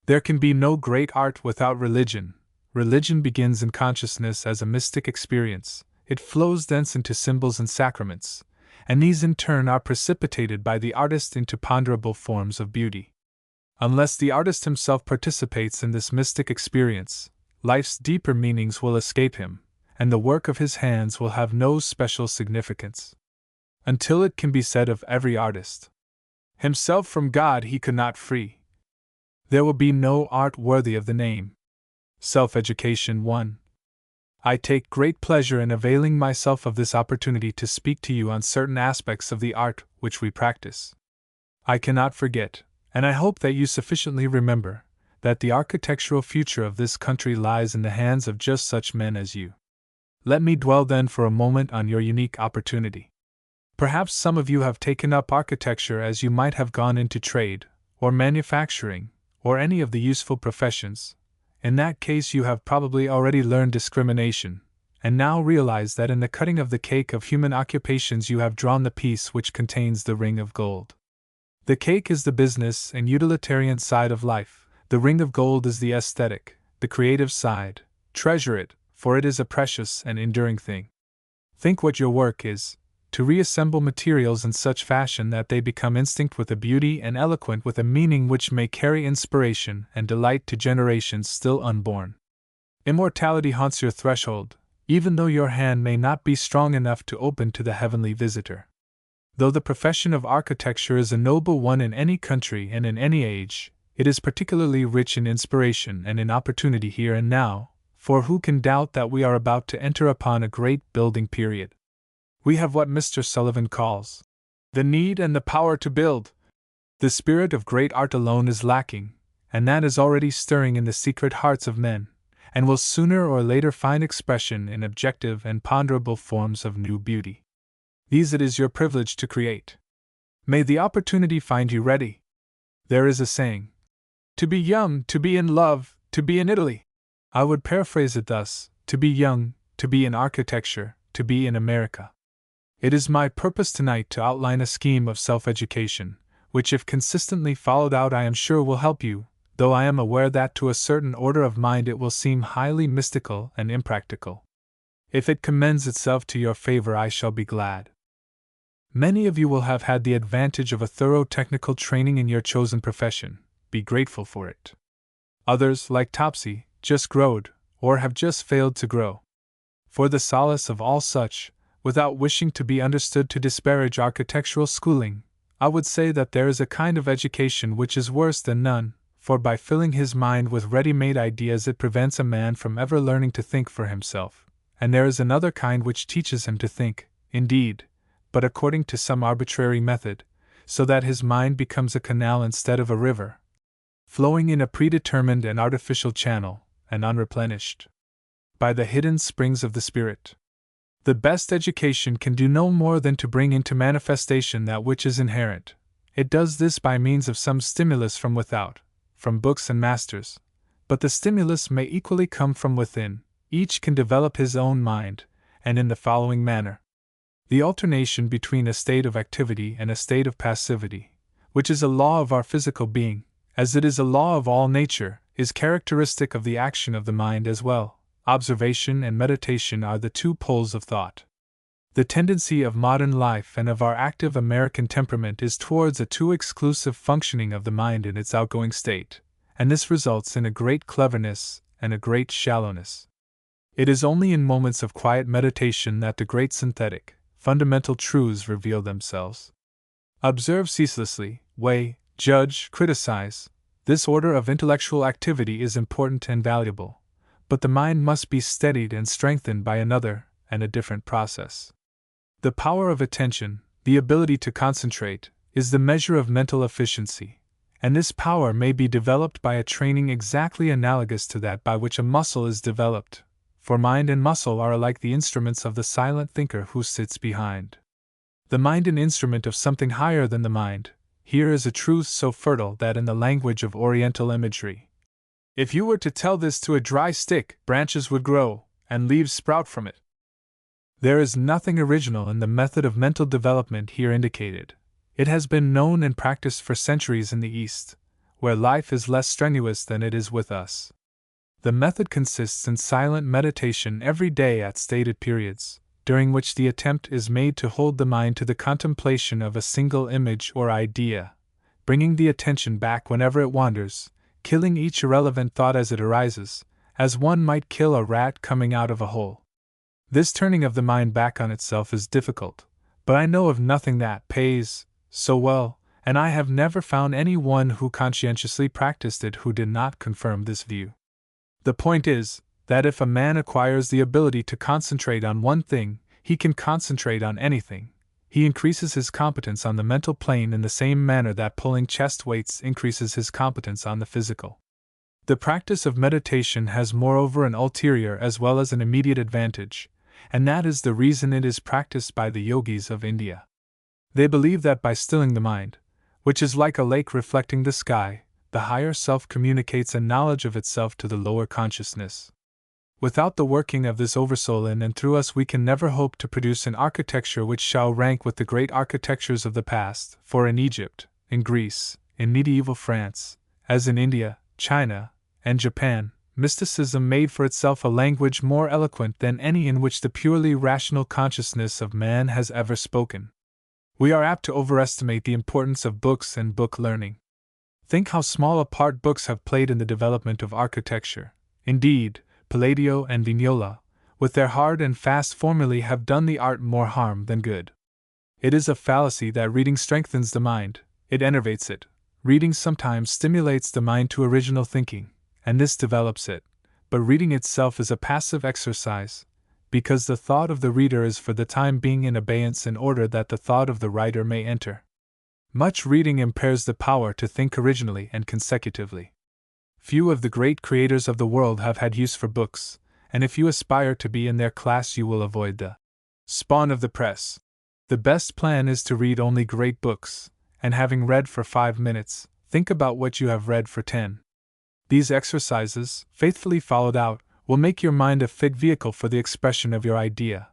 There can be no great art without religion. Religion begins in consciousness as a mystic experience, it flows thence into symbols and sacraments, and these in turn are precipitated by the artist into ponderable forms of beauty. Unless the artist himself participates in this mystic experience, life's deeper meanings will escape him, and the work of his hands will have no special significance. Until it can be said of every artist, himself from God he could not free, there will be no art worthy of the name. Self-Education 1. I take great pleasure in availing myself of this opportunity to speak to you on certain aspects of the art which we practice. I cannot forget, and I hope that you sufficiently remember, that the architectural future of this country lies in the hands of just such men as you. Let me dwell then for a moment on your unique opportunity. Perhaps some of you have taken up architecture as you might have gone into trade, or manufacturing, or any of the useful professions. In that case you have probably already learned discrimination, and now realize that in the cutting of the cake of human occupations you have drawn the piece which contains the ring of gold. The cake is the business and utilitarian side of life, the ring of gold is the aesthetic, the creative side. Treasure it, for it is a precious and enduring thing. Think what your work is, to reassemble materials in such fashion that they become instinct with a beauty and eloquent with a meaning which may carry inspiration and delight to generations still unborn. Immortality haunts your threshold, even though your hand may not be strong enough to open to the heavenly visitor. Though the profession of architecture is a noble one in any country and in any age, it is particularly rich in inspiration and in opportunity here and now, for who can doubt that we are about to enter upon a great building period? We have what Mr. Sullivan calls the need and the power to build. The spirit of great art alone is lacking, and that is already stirring in the secret hearts of men, and will sooner or later find expression in objective and ponderable forms of new beauty. These it is your privilege to create. May the opportunity find you ready. There is a saying, to be young, to be in love, to be in Italy. I would paraphrase it thus, to be young, to be in architecture, to be in America. It is my purpose tonight to outline a scheme of self-education, which if consistently followed out I am sure will help you, though I am aware that to a certain order of mind it will seem highly mystical and impractical. If it commends itself to your favor I shall be glad. Many of you will have had the advantage of a thorough technical training in your chosen profession. Be grateful for it. Others, like Topsy, just growed, or have just failed to grow. For the solace of all such, without wishing to be understood to disparage architectural schooling, I would say that there is a kind of education which is worse than none, for by filling his mind with ready-made ideas it prevents a man from ever learning to think for himself, and there is another kind which teaches him to think, indeed, but according to some arbitrary method, so that his mind becomes a canal instead of a river, flowing in a predetermined and artificial channel, and unreplenished by the hidden springs of the spirit. The best education can do no more than to bring into manifestation that which is inherent. It does this by means of some stimulus from without, from books and masters, but the stimulus may equally come from within. Each can develop his own mind, and in the following manner. The alternation between a state of activity and a state of passivity, which is a law of our physical being, as it is a law of all nature, is characteristic of the action of the mind as well. Observation and meditation are the two poles of thought. The tendency of modern life and of our active American temperament is towards a too exclusive functioning of the mind in its outgoing state, and this results in a great cleverness and a great shallowness. It is only in moments of quiet meditation that the great synthetic, fundamental truths reveal themselves. Observe ceaselessly, weigh, judge, criticize. This order of intellectual activity is important and valuable, but the mind must be steadied and strengthened by another and a different process. The power of attention, the ability to concentrate, is the measure of mental efficiency, and this power may be developed by a training exactly analogous to that by which a muscle is developed, for mind and muscle are alike the instruments of the silent thinker who sits behind. The mind an instrument of something higher than the mind. Here is a truth so fertile that in the language of Oriental imagery, if you were to tell this to a dry stick, branches would grow, and leaves sprout from it. There is nothing original in the method of mental development here indicated. It has been known and practiced for centuries in the East, where life is less strenuous than it is with us. The method consists in silent meditation every day at stated periods, during which the attempt is made to hold the mind to the contemplation of a single image or idea, bringing the attention back whenever it wanders, killing each irrelevant thought as it arises, as one might kill a rat coming out of a hole. This turning of the mind back on itself is difficult, but I know of nothing that pays so well, and I have never found any one who conscientiously practiced it who did not confirm this view. The point is, that if a man acquires the ability to concentrate on one thing, he can concentrate on anything. He increases his competence on the mental plane in the same manner that pulling chest weights increases his competence on the physical. The practice of meditation has moreover an ulterior as well as an immediate advantage, and that is the reason it is practiced by the yogis of India. They believe that by stilling the mind, which is like a lake reflecting the sky, the higher self communicates a knowledge of itself to the lower consciousness. Without the working of this oversoul in and through us we can never hope to produce an architecture which shall rank with the great architectures of the past, for in Egypt, in Greece, in medieval France, as in India, China, and Japan, mysticism made for itself a language more eloquent than any in which the purely rational consciousness of man has ever spoken. We are apt to overestimate the importance of books and book learning. Think how small a part books have played in the development of architecture. Indeed, Palladio and Vignola, with their hard and fast formulae, have done the art more harm than good. It is a fallacy that reading strengthens the mind, it enervates it. Reading sometimes stimulates the mind to original thinking, and this develops it, but reading itself is a passive exercise, because the thought of the reader is for the time being in abeyance in order that the thought of the writer may enter. Much reading impairs the power to think originally and consecutively. Few of the great creators of the world have had use for books, and if you aspire to be in their class you will avoid the spawn of the press. The best plan is to read only great books, and having read for 5 minutes, think about what you have read for 10. These exercises, faithfully followed out, will make your mind a fit vehicle for the expression of your idea,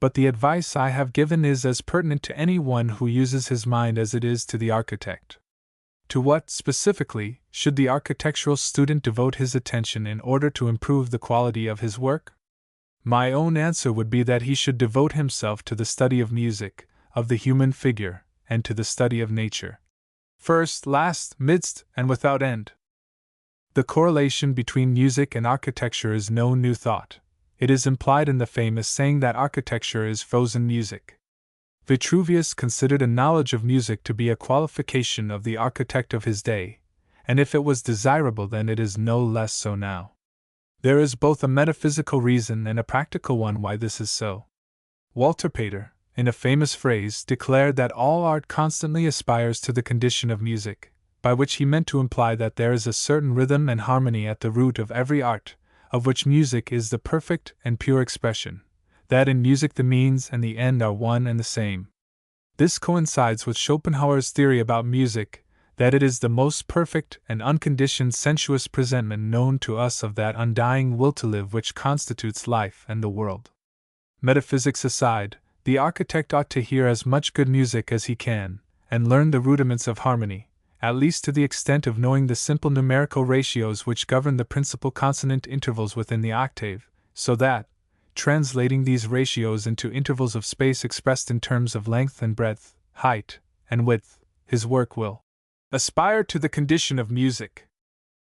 but the advice I have given is as pertinent to anyone who uses his mind as it is to the architect. To what, specifically, should the architectural student devote his attention in order to improve the quality of his work? My own answer would be that he should devote himself to the study of music, of the human figure, and to the study of nature. First, last, midst, and without end. The correlation between music and architecture is no new thought. It is implied in the famous saying that architecture is frozen music. Vitruvius considered a knowledge of music to be a qualification of the architect of his day, and if it was desirable then it is no less so now. There is both a metaphysical reason and a practical one why this is so. Walter Pater, in a famous phrase, declared that all art constantly aspires to the condition of music, by which he meant to imply that there is a certain rhythm and harmony at the root of every art, of which music is the perfect and pure expression, that in music the means and the end are one and the same. This coincides with Schopenhauer's theory about music, that it is the most perfect and unconditioned sensuous presentment known to us of that undying will to live which constitutes life and the world. Metaphysics aside, the architect ought to hear as much good music as he can, and learn the rudiments of harmony, at least to the extent of knowing the simple numerical ratios which govern the principal consonant intervals within the octave, so that, translating these ratios into intervals of space expressed in terms of length and breadth, height and width, his work will aspire to the condition of music.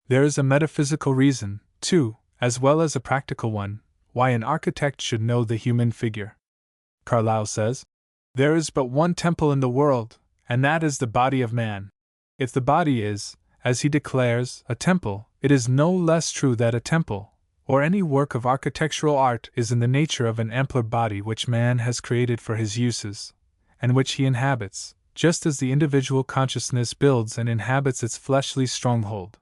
There is a metaphysical reason, too, as well as a practical one, why an architect should know the human figure. Carlyle says, "There is but one temple in the world, and that is the body of man." If the body is, as he declares, a temple, it is no less true that a temple, or any work of architectural art, is in the nature of an ampler body which man has created for his uses, and which he inhabits, just as the individual consciousness builds and inhabits its fleshly stronghold.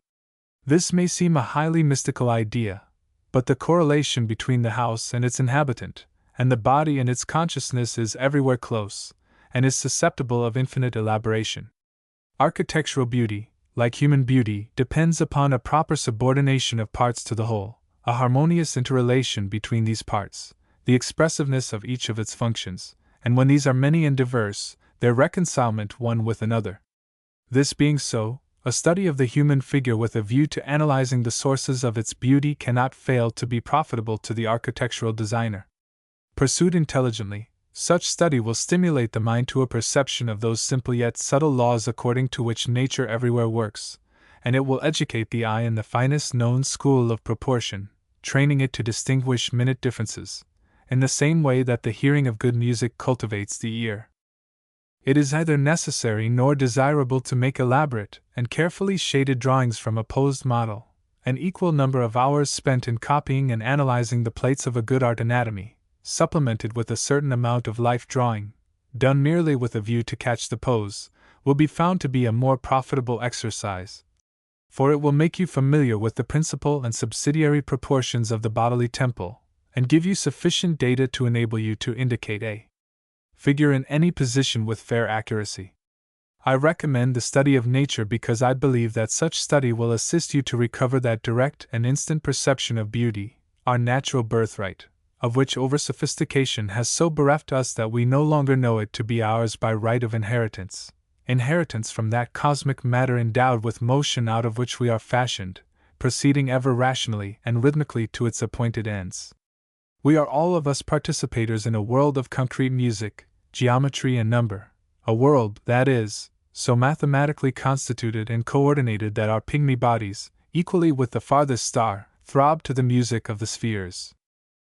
This may seem a highly mystical idea, but the correlation between the house and its inhabitant, and the body and its consciousness is everywhere close, and is susceptible of infinite elaboration. Architectural beauty, like human beauty, depends upon a proper subordination of parts to the whole, a harmonious interrelation between these parts, the expressiveness of each of its functions, and when these are many and diverse, their reconcilement one with another. This being so, a study of the human figure with a view to analyzing the sources of its beauty cannot fail to be profitable to the architectural designer. Pursued intelligently, such study will stimulate the mind to a perception of those simple yet subtle laws according to which nature everywhere works, and it will educate the eye in the finest known school of proportion, training it to distinguish minute differences, in the same way that the hearing of good music cultivates the ear. It is neither necessary nor desirable to make elaborate and carefully shaded drawings from a posed model. An equal number of hours spent in copying and analyzing the plates of a good art anatomy, supplemented with a certain amount of life drawing, done merely with a view to catch the pose, will be found to be a more profitable exercise. For it will make you familiar with the principal and subsidiary proportions of the bodily temple, and give you sufficient data to enable you to indicate a figure in any position with fair accuracy. I recommend the study of nature because I believe that such study will assist you to recover that direct and instant perception of beauty, our natural birthright, of which over-sophistication has so bereft us that we no longer know it to be ours by right of inheritance from that cosmic matter endowed with motion out of which we are fashioned, proceeding ever rationally and rhythmically to its appointed ends. We are all of us participators in a world of concrete music, geometry and number, a world, that is, so mathematically constituted and coordinated that our pygmy bodies, equally with the farthest star, throb to the music of the spheres.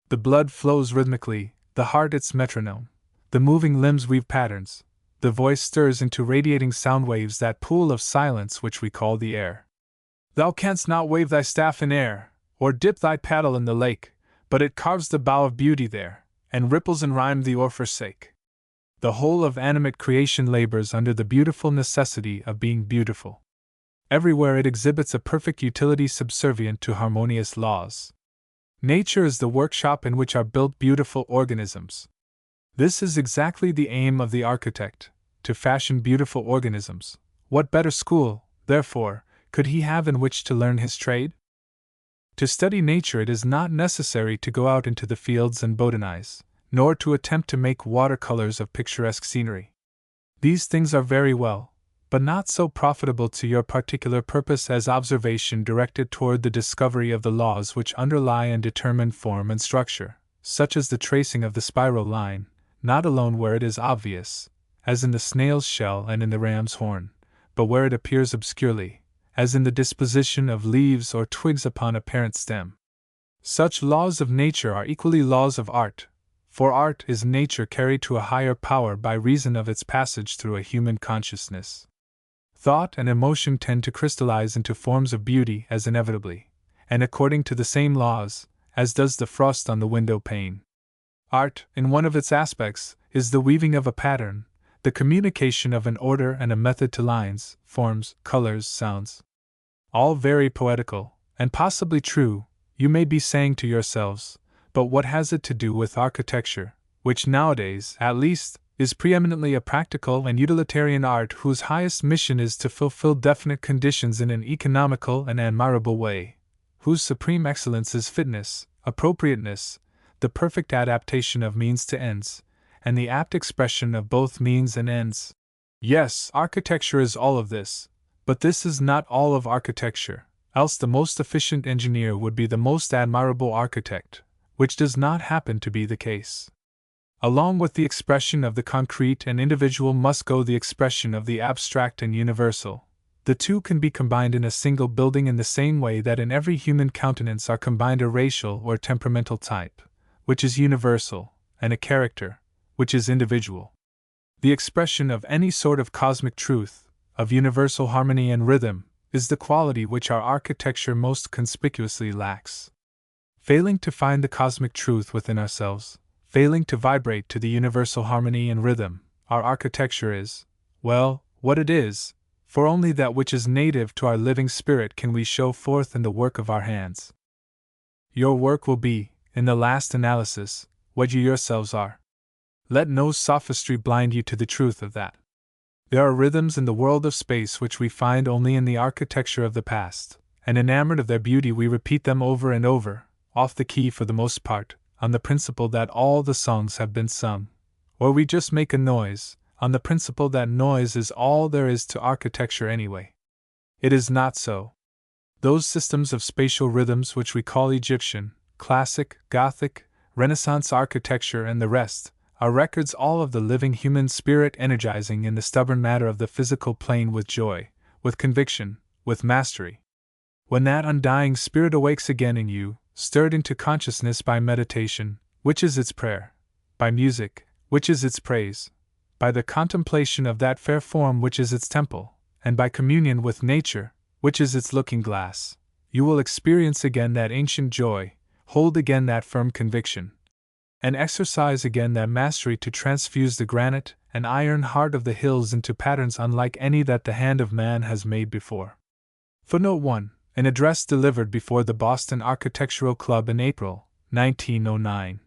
The blood flows rhythmically, the heart its metronome, the moving limbs weave patterns, the voice stirs into radiating sound waves that pool of silence which we call the air. Thou canst not wave thy staff in air, or dip thy paddle in the lake, but it carves the bow of beauty there, and ripples in rhyme the or forsake. The whole of animate creation labors under the beautiful necessity of being beautiful. Everywhere it exhibits a perfect utility subservient to harmonious laws. Nature is the workshop in which are built beautiful organisms. This is exactly the aim of the architect, to fashion beautiful organisms. What better school, therefore, could he have in which to learn his trade? To study nature it is not necessary to go out into the fields and botanize, nor to attempt to make watercolors of picturesque scenery. These things are very well, but not so profitable to your particular purpose as observation directed toward the discovery of the laws which underlie and determine form and structure, such as the tracing of the spiral line, not alone where it is obvious, as in the snail's shell and in the ram's horn, but where it appears obscurely, as in the disposition of leaves or twigs upon a parent stem. Such laws of nature are equally laws of art, for art is nature carried to a higher power by reason of its passage through a human consciousness. Thought and emotion tend to crystallize into forms of beauty as inevitably, and according to the same laws, as does the frost on the window pane. Art, in one of its aspects, is the weaving of a pattern, the communication of an order and a method to lines, forms, colors, sounds. All very poetical, and possibly true, you may be saying to yourselves, but what has it to do with architecture, which nowadays, at least, is preeminently a practical and utilitarian art whose highest mission is to fulfill definite conditions in an economical and admirable way, whose supreme excellence is fitness, appropriateness, the perfect adaptation of means to ends, and the apt expression of both means and ends. Yes, architecture is all of this, but this is not all of architecture, else the most efficient engineer would be the most admirable architect, which does not happen to be the case. Along with the expression of the concrete and individual must go the expression of the abstract and universal. The two can be combined in a single building in the same way that in every human countenance are combined a racial or temperamental type, which is universal, and a character, which is individual. The expression of any sort of cosmic truth, of universal harmony and rhythm, is the quality which our architecture most conspicuously lacks. Failing to find the cosmic truth within ourselves, failing to vibrate to the universal harmony and rhythm, our architecture is, well, what it is, for only that which is native to our living spirit can we show forth in the work of our hands. Your work will be, in the last analysis, what you yourselves are. Let no sophistry blind you to the truth of that. There are rhythms in the world of space which we find only in the architecture of the past, and enamored of their beauty we repeat them over and over, off the key for the most part, on the principle that all the songs have been sung, or we just make a noise, on the principle that noise is all there is to architecture anyway. It is not so. Those systems of spatial rhythms which we call Egyptian, classic, Gothic, Renaissance architecture and the rest, are records all of the living human spirit energizing in the stubborn matter of the physical plane with joy, with conviction, with mastery. When that undying spirit awakes again in you, stirred into consciousness by meditation, which is its prayer, by music, which is its praise, by the contemplation of that fair form which is its temple, and by communion with nature, which is its looking-glass, you will experience again that ancient joy, hold again that firm conviction, and exercise again that mastery to transfuse the granite and iron heart of the hills into patterns unlike any that the hand of man has made before. Footnote 1. An address delivered before the Boston Architectural Club in April, 1909.